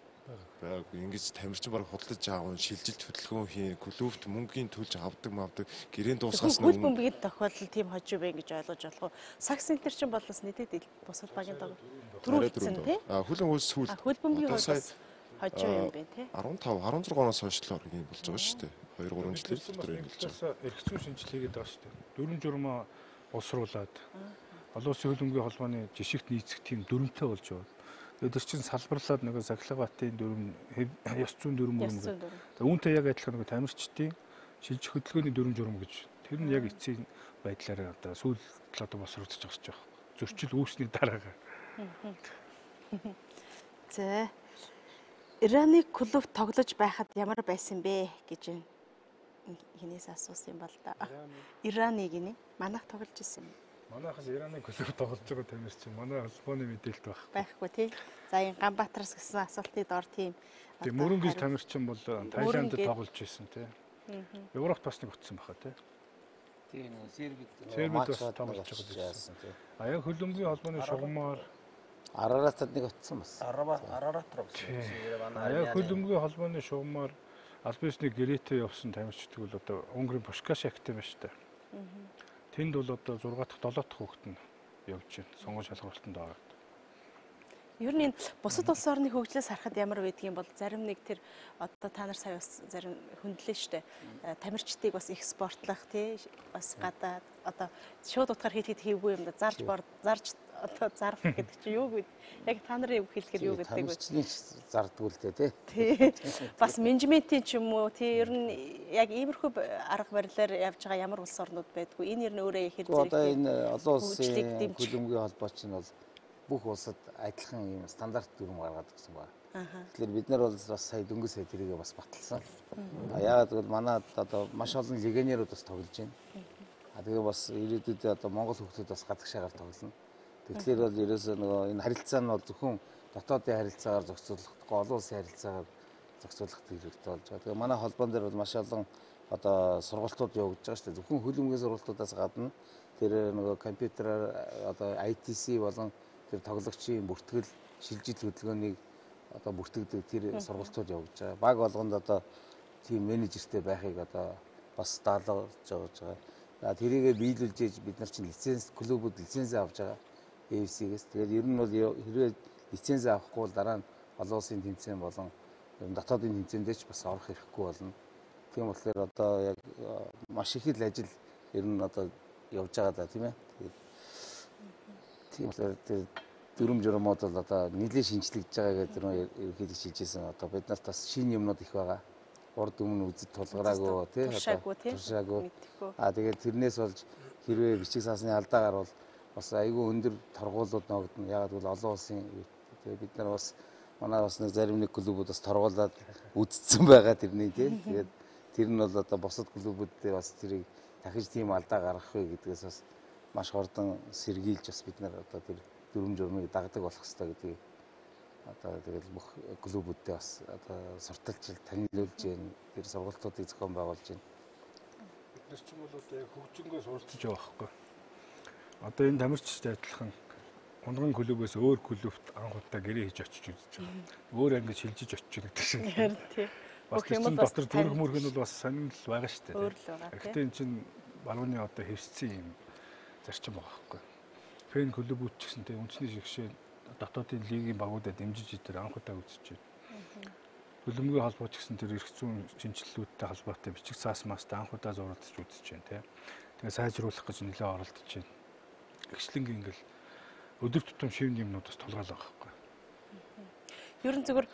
Байгаагүй ингэж тамирчин баг худалдаж аавн шилжилт хөдөлгөөн хийн клубт мөнгөний төлж авдаг гэрээнд дуусгаас нь бөмбөгийн тохиолдол тийм хожив бэ гэж ойлгож болох уу? Сакс центр чинь бодлоос нэдэд бусад багийн дог дөрөвсөн тий. Хөлөн хөлс сүүл хөлбөмбөгийн хувьд хожив юм бэ тий. 15 16 оноос хойшлоо юм болж байгаа шүү дээ. 2-3 жилийн дотор юм болж байгаа. Эрх зүйн шинжилгээ хийгээд байгаа шүү дээ. Дөрвөн журмаа боловсруулад олон улсын хөлбөмбөгийн холбооны жишгт нийцэх тийм дүрмтэй болж байгаа. Тэгээд тэр чинь салбарлаад нөгөө сахилгаватын дүрм, ёс зүйн дүрм гэдэг. Үүнтэй яг адилхан нөгөө тамирчдын шилжих хөдөлгөөний дүрм журм гэж. Тэр нь яг эцсийн байдлаар одоо сүүл талаад босрогдож гарч байгаа. Зөрчил үүсний дараагаар. За. Ираны клубт тоглож байхад ямар байсан бэ гэж байна. Хинээс асуусан юм бол да. Ираны гинэ. Манайх тоглож ирсэн юм. Манайхас Ираны клуб тоглож байгаа тамирчин манай холбооны мэдээлэлт байхгүй. Байхгүй тий. За энэ Ганбаатараас гэсэн асуултны дор тийм. Тийм мөрөнгөний тамирчин бол Таиландд тоглож ирсэн тий. Европт бас нэг утсан баха тий. Тийм Сербид бас тоглож байгаа гэсэн тий. Яг хөлбөмбөгийн холбооны шугамар Араратад нэг утсан бас. Арарат руу гэсэн. Яг хөлбөмбөгийн холбооны шугамар албасны гэрээтэй явсан тамирчдаг бол одоо Унгарын Пушкаш актив байна шүү дээ. Тэнд бол одоо 6 дахь 7 дахь хүүхэд нь явж байна. Сонгон шалгуулалтанд ороод. Ер нь энэ бусад улс орны хөгжлөөс харахад ямар байдгийг бол зарим нэг тэр одоо та нар сая бас зарим хөндлөө штэ. Тамирчдыг бас экспортлох тий бас гадаад одоо шууд утгаар хийхэд хийвгүй юм да. Зарж одоо зарах гэдэг чинь юу гэв? Яг та нарын үг хэлэхээр юу гэдэг вэ? Тамирчны зардггүй л дээ тий. Бас менежментийн ч юм уу тий ер нь яг иймэрхүү арга барилаар явж байгаа ямар улс орнууд байдгүй. Энэ ер нь өөрөө хэр зэрэг. Одоо энэ олон улсын хөлбөмбөгийн холбоо чинь бол бүх улсад адилхан юм стандарт дүрм гаргаад ирсэн байна. Тэгэхээр бид нар бол бас сая дөнгөж сая тэрийгээ бас баталсан. Яагаад гэвэл манай одоо маш олон легионерууд бас тоглож байна. Тэгээ бас ирээдүйд одоо Монгол хүүхдүүд бас гадагшаагаар тоглоно. Тэгэхээр бол ерөөсөө нөгөө энэ харилцаа нь бол зөвхөн дотоодын харилцаагаар зохицуулахдаггүй олон улсын харилцаагаар зохицуулах хэрэгтэй болж байгаа. Тэгээ манай холбоон дээр бол маш олон одоо сургалтууд явагдаж байгаа шүү дээ. Зөвхөн хөлбөмбөгийн сургалтуудаас гадна тэр нөгөө компьютераар одоо ITC болон тэр тоглогчийн бүртгэл шилжилт хөдөлгөөнийг одоо бүртгэдэг тэр сургалтууд явагдаж байгаа. Баг болгонд одоо тийм менежертэй байхыг одоо бас даалгаж байгаа. Тэрийгэ биелүүлж бид нар чинь лиценз клубүүд лиценз авч байгаа. AFC-гээс. Тэгээд ер нь бол хэрвээ лиценз авахгүй бол дараа нь олон улсын тэмцээн болон дотоодын тэмцээндээ ч бас орох хэрэггүй болно. Тийм болохоор одоо яг маш их л ажил ер нь одоо явж байгаа да тийм ээ. Тийм болохоор тэр дүрм журмууд бол одоо нэлээд шинжлэгдэж байгаа гэдэг нь ерөнхийдөө шилжижсэн. Одоо бид нарт бас шинэ юмнууд их байгаа. Урд өмнө үзэж тулгараагүй тий туршаагүй. Тэгээд тэрнээс болж хэрвээ бичиг саасны алдаа гарвал бас айгүй өндөр торгуулууд ногдно. Ягаад гэвэл олон улсын бид нар бас манай бас нэг зарим нэг клубүүд бас торгуулаад үдцсэн байгаа тэрний тий. Тэгээд тэр нь бол одоо бусад клубүүдтэй бас тэрийг дахиж тийм алдаа гаргахгүй гэдгээс бас маш хурдан сэргийлж бас бид нар одоо тэр дүрм журмыг дагдаг болох хэрэгтэй гэдгийг одоо тэгэл бүх клубүүдтэй бас одоо сурталчил танилцуулж байна. Тэр сургалтуудыг зохион байгуулж байна. Бид нар ч юм бол одоо яг хөгжингөө суралцж байгаа байхгүй. Одоо энэ тамирчтай адилхан унган клубээс өөр клубт анх удаа гэрээ хийж очиж үзэж байгаа. Өөр ангиж шилжиж очиж гэдэг шиг. Тийм. Бас тийм дотор зүрх мөрх нь бол бас сонирхол байгаа шүү дээ. Өөр л байгаа. Гэхдээ эн чинь балууны одоо хэвсцэн юм зарчим байгаа байхгүй. Фэн клубүүд ч гэсэн тийм үндэсний шигшээ дотоодын лигийн багуудад дэмжиж идэр анх удаа үзэж байна. Хөлбөмбөгийн холбоо ч гэсэн тэр эрх зүйн шинжилэлүүдтэй холбоотой бичиг цаас маастай анх удаа зурагдаж үзэж байна тийм. Тэгээ сайжруулах гэж нэлээд оролдож байна. Гэрчлэнгийн ингээл өдөр тутам шивний юмнуудаас тулгаалаа байхгүй. Ер нь зөвхөн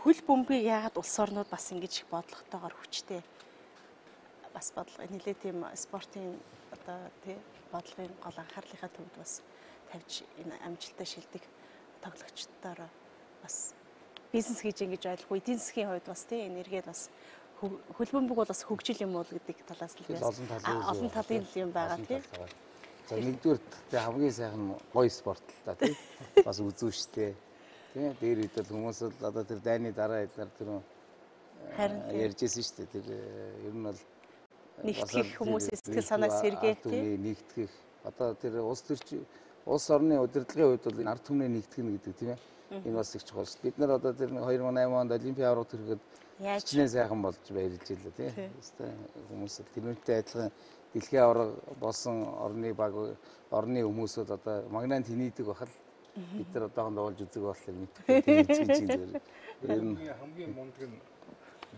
хөлбөмбөгийг яагаад улс орнууд бас ингэж их бодлоготойгоор хүчтэй бас бодлого нэлээд тийм спортын одоо тий бодлогын гол анхаарлынхаа төвд бас тавьж энэ амжилттай шилдэг тоглогчдоор бас бизнес хийж ингэж ойлгох эдийн засгийн хувьд бас тий энергээд бас хөлбөмбөг бол бас хөгжил юм уу гэдэг талаас нь олон талын юм байгаа тий. За нэгдүгээр тий хамгийн сайхан гоё спорт л та тий бас үзүү штэ. Тий дээр хэд бол хүмүүс л одоо тэр дайны дараа эдгээр тэр ярьжсэн штэ. Тэр ер нь бол нэгтгэх хүмүүсийн сэтгэл санаа сэргээ тий нэгтгэх одоо тэр улс орны удирдлагын хувьд бол ард түмний нэгтгэх гэдэг тийм ээ. Энэ бас их чухал шүү. Бид нар одоо тэр 2008 онд Олимпийн аврагт ирэхэд хичнээн сайхан болж баярлж илээ тийм. Хэвээ хүмүүс тэрнтэй адилхан дэлхийн авраг болсон орны баг орны хүмүүсүүд одоо магнаа тэнийдэг бахал бид нар одоохондоо болж үзэг болохоор мэдээ. Хамгийн мундаг нь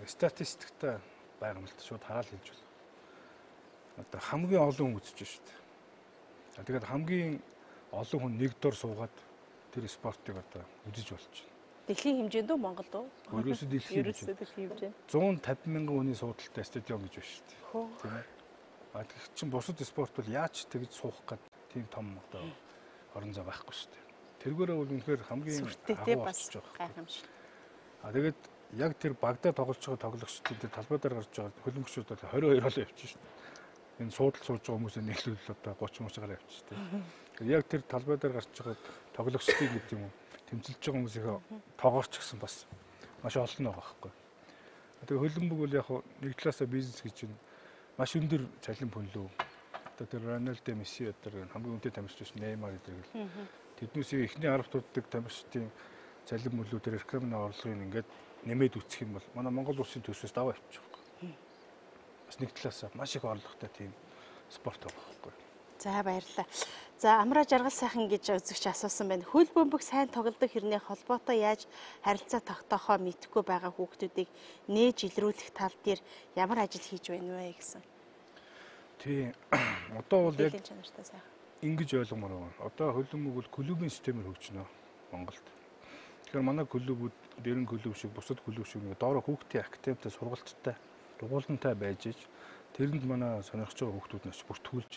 статистиктай байгамлалт шууд хараал хэлж байна. Одоо хамгийн олон хүн үзэж шүү дээ. Тэгээд хамгийн олон хүн нэг дор суугаад тэр спортыг одоо үзэж болж байна. Дэлхийн хэмжээнд үү Монголд уу? Ерөөсөө дэлхийн хэмжээнд. 150 мянган хүний суудалтай стадион гэж байна шүү дээ. Тийм ээ. А тэгэх чинь бусад спорт бол яаж тэгж суух гээд тийм том одоо орон зай байхгүй шүү дээ. Тэргээрээ бол үнэхээр хамгийн агуу болж байгаа. Гайхамшиг. А тэгээд яг тэр багада тоглож байгаа тоглогчдын талбай дээр гарч байгаа хөлбөмбөгчүүд бол 22 болоо явчих шүү дээ. Энэ суудал сууж байгаа хүмүүсээ нийлүүлэл одоо 30 мөчөөр явчих шүү дээ. Яг тэр талбай дээр гарч байгаа тоглогчдын гэдэг юм уу тэмцэлж байгаа хүмүүсийнхээ тоогоорч гэсэн бас маш олон байгаа байхгүй. Тэгээ хөлбөмбөг бол яг нэг талаасаа бизнес гэж байна. Маш өндөр цалин пүнлүү. Одоо тэр Рональдо, Месси одоо хамгийн өндөр тамирчид Неймар гэдэг. Тэднээсээ эхний 10 дурддаг тамирчдын цалин пүнлүү тэр рекламын орлогыг ингээд нэмээд үсэх юм бол манай Монгол улсын төсвөөс даваа авчих байхгүй. Бас нэг талаасаа маш их орлоготой тийм спорт байгаа байхгүй. За баярлалаа. За амраа жаргал сайхан гэж үзэгч асуусан байна. Хөлбөмбөг сайн тоглодог хэрнээ холбоотой яаж харилцаа тогтоохоо мэдэхгүй байгаа хүүхдүүдийг нээж илрүүлэх тал дээр ямар ажил хийж байна вэ гэсэн. Тийм. Одоо бол яг ингэж ойлгомоор байна. Одоо хөлбөмбөг бол клубын системээр хөгжнө Монголд. Тэгэхээр манай клубүүд дэрэн клуб шиг бусад клуб шиг доороо хүүхдийн академитай сургалттай дугуулантай байж тэрэнд манай сонирхож байгаа хүүхдүүднээс бүртгүүлж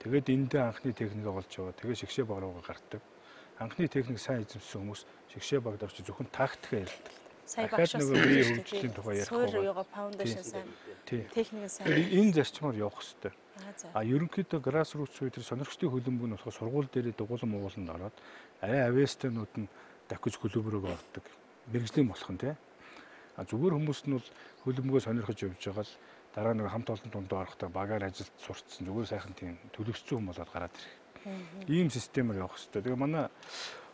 тэгээд эндээ анхны техникээ олж яваа. Тэгээд шигшээ баг руугаа гардаг. Анхны техник сайн эзэмшсэн хүмүүс шигшээ багд орж зөвхөн тактикаа ярьдаг. Сая багшаас бие хөгжлийн тухай ярих. Суур юугаа фаундейшн сайн. Техникээ сайн. Энэ зарчмаар явах хэрэгтэй. А ерөнхийдөө grassroots үе тэр сонирхчдын хөлбөмбөг нь болохоор сургууль дээр дугуулan мууланд ороод арай авьяастайнууд нь дахиж клуб руу ордог. Мэргэжлийн болох нь тий. А зүгээр хүмүүс нь бол хөлбөмбөгөө сонирхож явж байгаа л дараа нэг хамт олон дундаа орохдоо багаар ажилд сурцсан зүгээр сайхан тийм төлөвшсөн хүн болоод гараад ирэх. Ийм системээр явах хэрэгтэй. Тэгээ манай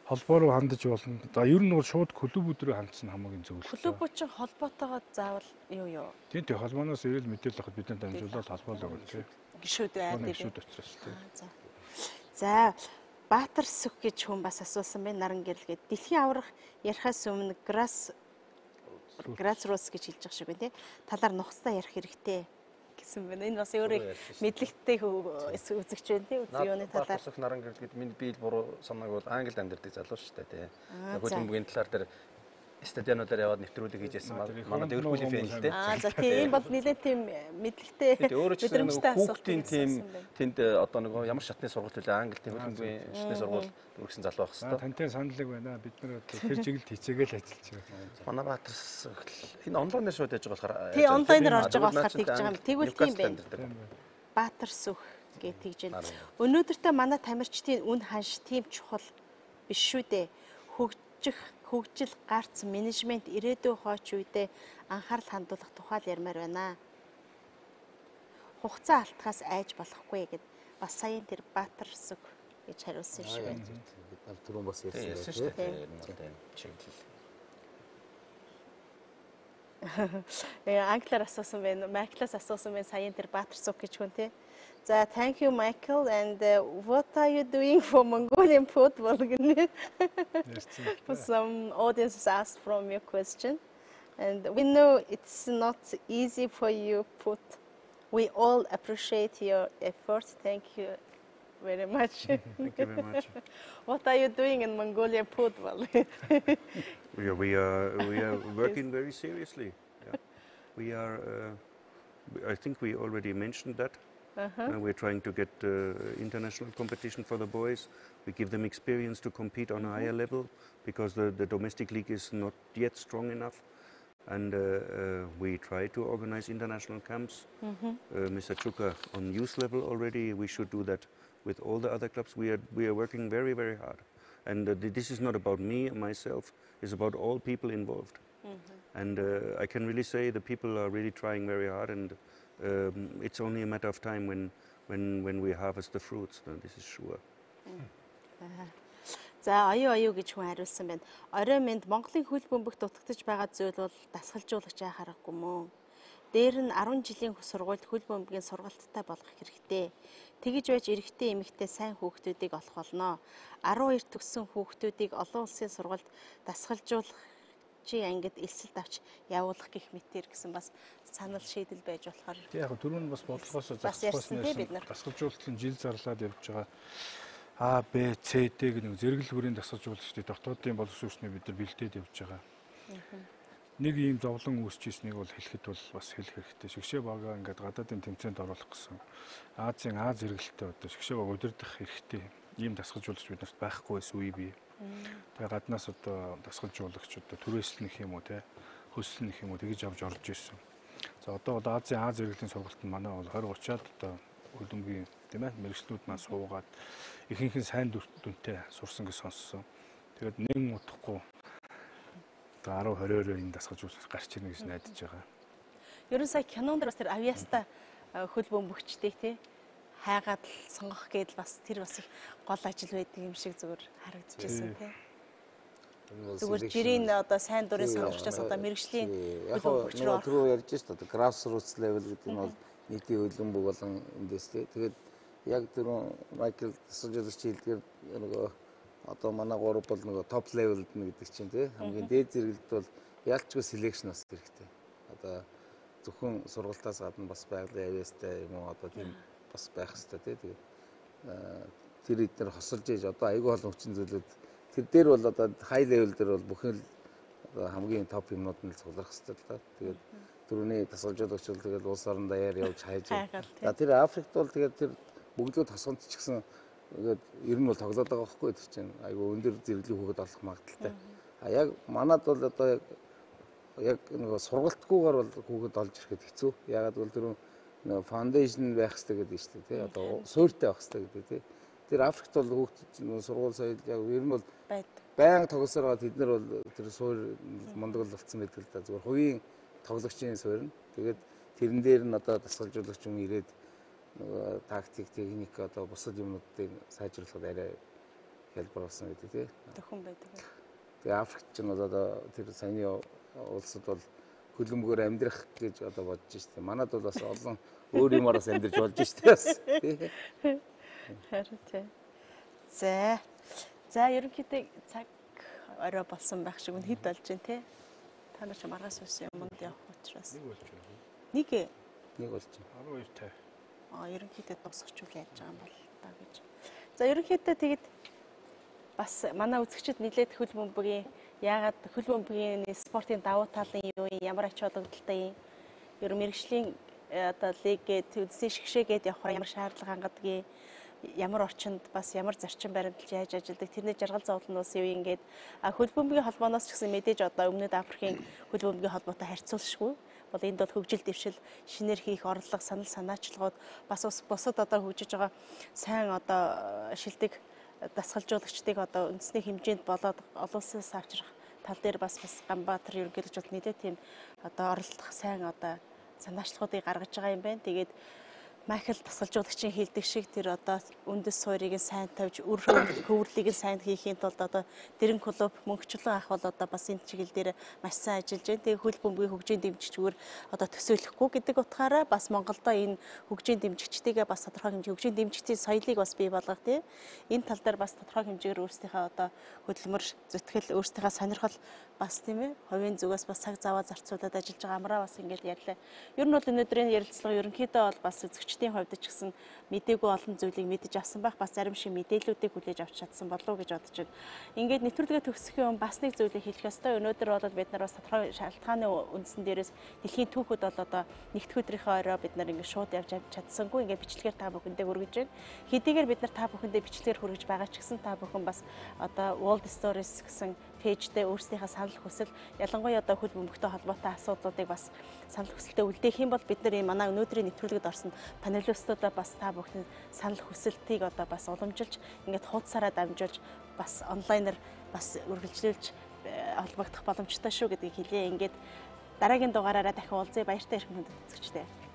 холбоо руу хандаж болно. За ер нь бол шууд клубүүд рүү хандсан хамгийн зөв л. Клубүүд чинь холбоотойгоо заавал юу? Тийм холбооноос ирэл мэдээлэл авахд бид нар дамжуулаад холбоолоо гэх тийм. Гишүүд байдаг. Гишүүд учраас тийм. За Баатар Сүх гэж хүн бас асуусан байна. Наран гэрэлгээд дэлхийн аврах ярихаас өмнө grassroots гэж хэлж байгаа шиг байна тий. Талаар нухацтай ярих хэрэгтэй гэсэн байна. Энэ бас өөрөө мэдлэгтэй үзэгч байна тий үзэгчний талаар. Баатар наран гэдэг миний биел буруу санааг бол Англид амьдардаг залуу шүү дээ тий. Хөлбөмбөгийн талаар тэр стадионуудаар яваад нэвтрүүлэг хийж ясан манай Ливерпулийн фэн л тий. За тийм бол нэлээд тийм мэдлэгтэй мэдрэмжтэй асуулт тийм тэнд одоо нэг ямар шатны сургалт үлээ Англи тийм хөлбөмбөгийн шатны сургалт өргөсөн залуу байх хэвээр. Тантай саналыг байна. Бид нар тэр чиглэлд хичээгээл ажиллаж байгаа. Манай Баатар энэ онлайнаар шууд яаж байгаа болохоор тий онлайнаар орж байгаа болохоор тэгж байгаа юм. Тэгвэл тийм байна. Баатар сүх гэж тэгж байна. Өнөөдөртөө манай тамирчдын үн ханш тийм чухал биш шүү дээ. Хөгжил гарц менежмент ирээдүйн хойч үедээ анхаарал хандуулах тухай ярмаар байна. Хугацаа алдахаас айж болохгүй гэд бас саяын тэр Баатар сүг гэж хариулсан шиг байна. Бид түрүүн бас ярьсан шүү дээ. Чиглэл. Англиар асуусан байна. Майклаас асуусан байна саяын тэр Баатар сүг гэж хүн тий. So, thank you, Michael. And what are you doing for Mongolian football? Some audience asked from your question. And we know it's not easy for you, but we all appreciate your effort. Thank you very much. Thank you very much. What are you doing in Mongolian football? we are working very seriously. Yeah. We are, I think we already mentioned that. We're trying to get international competition for the boys. We give them experience to compete on a higher level because the domestic league is not yet strong enough. And we try to organize international camps. Mr. Chuka on youth level already. We should do that with all the other clubs. We are working very, very hard. And this is not about me and myself. It's about all people involved. And I can really say the people are really trying very hard. And it's only a matter of time when we harvest the fruits. This is sure. За аюу гэж хүн хариулсан байна. Орой мэнд Монголын хөлбөмбөгт дутагдж байгаа зүйл бол дасгалжуулагч харахгүй мөн. Дээр нь 10 жилийн сургуульд хөлбөмбөгийн сургалттай болгох хэрэгтэй. Тэгж байж эрэгтэй эмэгтэй сайн хүүхдүүдийг олох болно. 12 төгссөн хүүхдүүдийг олон улсын сургуульд дасгалжуулагчийн ангид элсэлд авч явуулах гэх мэтэр гэсэн бас санал шийдэл байж болохоор. Яг түрүүн бас бодлогоос засахаас дасгалжуулалтын жил зарлаад явж байгаа А, Б, С, Д гэх зэрэгэл бүрийн дасгалжуулагчдын дотоодын боловсруучныг бид нар бэлдээд явж байгаа. Нэг ийм зовлон үүсч ирснийг бол хэлэхэд бол бас хэлэх хэрэгтэй. Шигшээ багаа ингээд гадаадын тэмцээнд оруулах гэсэн Азийн А зэрэгэлтэй одоо шигшээ баг удирдах хэрэгтэй. Ийм дасгалжуулагч бид нарт байхгүй байсан үе бий. Тэгээ гаднаас одоо дасгалжуулагч одоо түрээслэх юм уу те хөслөх юм уу тэгж авч орж ирсэн. За одоо бол Азийн А зэрэгэлийн сургалтанд манай бол 20-30-аад одоо хөлбөмбөгийн тийм ээ мэрэгчлүүд маань суугаад ихэнх нь сайн дүнтэй сурсан гэж сонссон. Тэгээд нэг удахгүй 10-20-оор энэ дасгалжуулагч гарч ирнэ гэж найдаж байгаа. Ерөн сая кинонд бас тэр авьяастай хөлбөмбөгчтэй тий хайгаад л сонгох гэдэл бас тэр бас их гол ажил байдаг юм шиг зүгээр харагдчихсан тий. Зүгээр жирийн одоо сайн дурын сонгогчоос одоо мэрэгжлийн хөлбөмбөгч рүү түрүү ярьж шүү дээ. Grassroots level гэдэг нь бол нийтийн хөлбөмбөг болон эндээс тий. Тэгээд яг түрүү Майкл дасгалжуулагч хэлдгээр нөгөө одоо манай гурав бол нөгөө топ левелд нь гэдэг чинь тий. Хамгийн дээд зэрэгэлд бол ялчгүй селекшн бас хэрэгтэй. Одоо зөвхөн сургалтаас гадна бас байгалийн авьяастай юм уу одоо тийм бас байх хэрэгтэй тий. Тэгээд тэр эдгээр хосолж ээж одоо айгүй олон хүчин зүйлүүд тэр дээр бол одоо хай левел дээр бол бүхэн л хамгийн топ юмнууд нь цуглах хэрэгтэй л да. Тэгээд түрүүний дасгалжуулагч бол тэгээд улс орон даяар явж хайж. За тэр Африкт бол тэгээд тэр бүгдөө тосгонд ч гэсэн тэгээд ер нь бол тоглоод байгаа байхгүй тэр чинь айгүй өндөр зэрэглэлийн хүүхэд олох магадaltaй. А яг манад бол одоо яг нэг сургалтгүйгээр бол хүүхэд олж ирэхэд хэцүү. Ягаад бол тэр нэг фаундейшн байх хэрэгтэй гэдэг нь шүү дээ тий. Одоо суурьтай байх хэрэгтэй гэдэг тий. Тэр Африкт бол хүүхэд сургууль соёл яг ер нь бол байнга тоглосоор байгаа тэд нар бол тэр суурь мундаг болцсон байдаг л да. Зүгээр хувийн тоглогчийн суурь нь. Тэгээд тэрэн дээр нь одоо дасгалжуулагч юм ирээд нөгөө тактик, техник одоо бусад юмнуудыг сайжруулахад арай хэлбэр болсон гэдэг тий. Төхөн байдаг. Тэгээ Африкт ч одоо тэр саяны улсад бол хөлбөмбөгөөр амьдрах гэж одоо бодож штеп. Манад бол бас олон өөр юмараас амьдарч болж штеп бас. Харин тий. За ерөнхийдөө цаг орой болсон байх шиг хэд болж байна тий. Та нар ч маргаас үсэн юмд явах учраас. Нэг нэг болж байна. 12 тав. Ерөнхийдөө дуусгач үл яаж байгаа юм бол та гэж. За ерөнхийдөө тэгээд бас манай үзэгчид нэлээд хөлбөмбөгийн яагаад хөлбөмбөгийн спортын давуу талын юу юм, ямар ач холбогдолтой юм, ер нь мэрэгжлийн одоо лигээд үдсийн шигшээгээд явахаар ямар шаардлага хангадгийг, ямар орчинд бас ямар зарчим баримталж яаж ажилладаг, тэрний жаргал зовлон ус юу ингээд хөлбөмбөгийн холбооноос ч гэсэн мэдээж одоо Өмнөд Африкийн хөлбөмбөгийн холбоотой харьцуулшгүй. Бол энд бол хөгжил дэвшил, шинээр хийх орлого, санал санаачлагууд бас бусад одоо хөгжиж байгаа сайн одоо шилдэг дасгалжуулагчдыг одоо үндэсний хэмжээнд болоод олон улсаас авчрах тал дээр бас Ганбаатар ерөнхийлөгч бол нэлээд тийм одоо оролдох сайн одоо санаачлагуудыг гаргаж байгаа юм байна. Тэгээд Майкл дасгалжуулагчийн хэлдэг шиг тэр одоо үндэс суурийг сайн тавьж үр хөвөрлийг сайн хийхийн тулд одоо дэрэн клуб мөнгөчлөн ах бол одоо бас энэ чиглэл дээр маш сайн ажиллаж байна. Тэгээ хөлбөмбөгийн хөгжийн дэмжигчгээр одоо төсөөлөхгүй гэдэг утгаараа бас Монголдо энэ хөгжийн дэмжигчдийгээ бас тодорхой хэмжээ хөгжийн дэмжигчдийн соёлыг бас бий болгох тийм энэ тал дээр бас тодорхой хэмжээгээр өөрсдийнхээ одоо хөдөлмөр зүтгэл өөрсдийнхээ сонирхол бас тийм ээ хувийн зүгээс бас цаг зав зарцуулаад ажиллаж байгаа амраа бас ингэж ярьлаа. Ер нь бол өнөөдрийн ярилцлага ерөнхийдөө бол бас үзэгчдийн хувьд ч гэсэн мдээгүй олон зүйлийг мэдэж авсан байх, бас зарим шиг мэдээллүүдийг хүлээж авч чадсан болов уу гэж бодож байна. Ингээд нэвтрүүлгээ төгсөхийн өмнө бас нэг зүйлийг хэлэх ёстой. Өнөөдөр бол бид нар бас тодорхой шалтгааны үндсэн дээрээс дэлхийн түүхэд бол одоо нэгдэх өдрийнхөө орой бид нар ингээд шууд явж чадсангүй ингээд бичлэгээр та бүхэндээ хүргэж байна. Хэдийгээр бид нар та бүхэндээ бичлэгээр хүргэж байгаа ч гэсэн та бүхэн бас одоо World Stories гэсэн пэйждээ өөрсдийнхээ санал хүсэл ялангуяа одоо хөлбөмбөгтэй холбоотой асуудлуудыг бас санал хүсэлтэд үлдээх юм бол бид нар энэ манай өнөөдрийн нэвтрүүлэгт орсон панелистуудаа бас та бүхэн санал хүсэлтийг одоо бас уламжилж ингээд хуудасаараа дамжуулж бас онлайнаар бас үргэлжлүүлж холбогдох боломжтой шүү гэдгийг хэлье. Ингээд дараагийн дугаараараа дахин уулзъя. Баяртай ирэх хүндэт үзэгчтэй.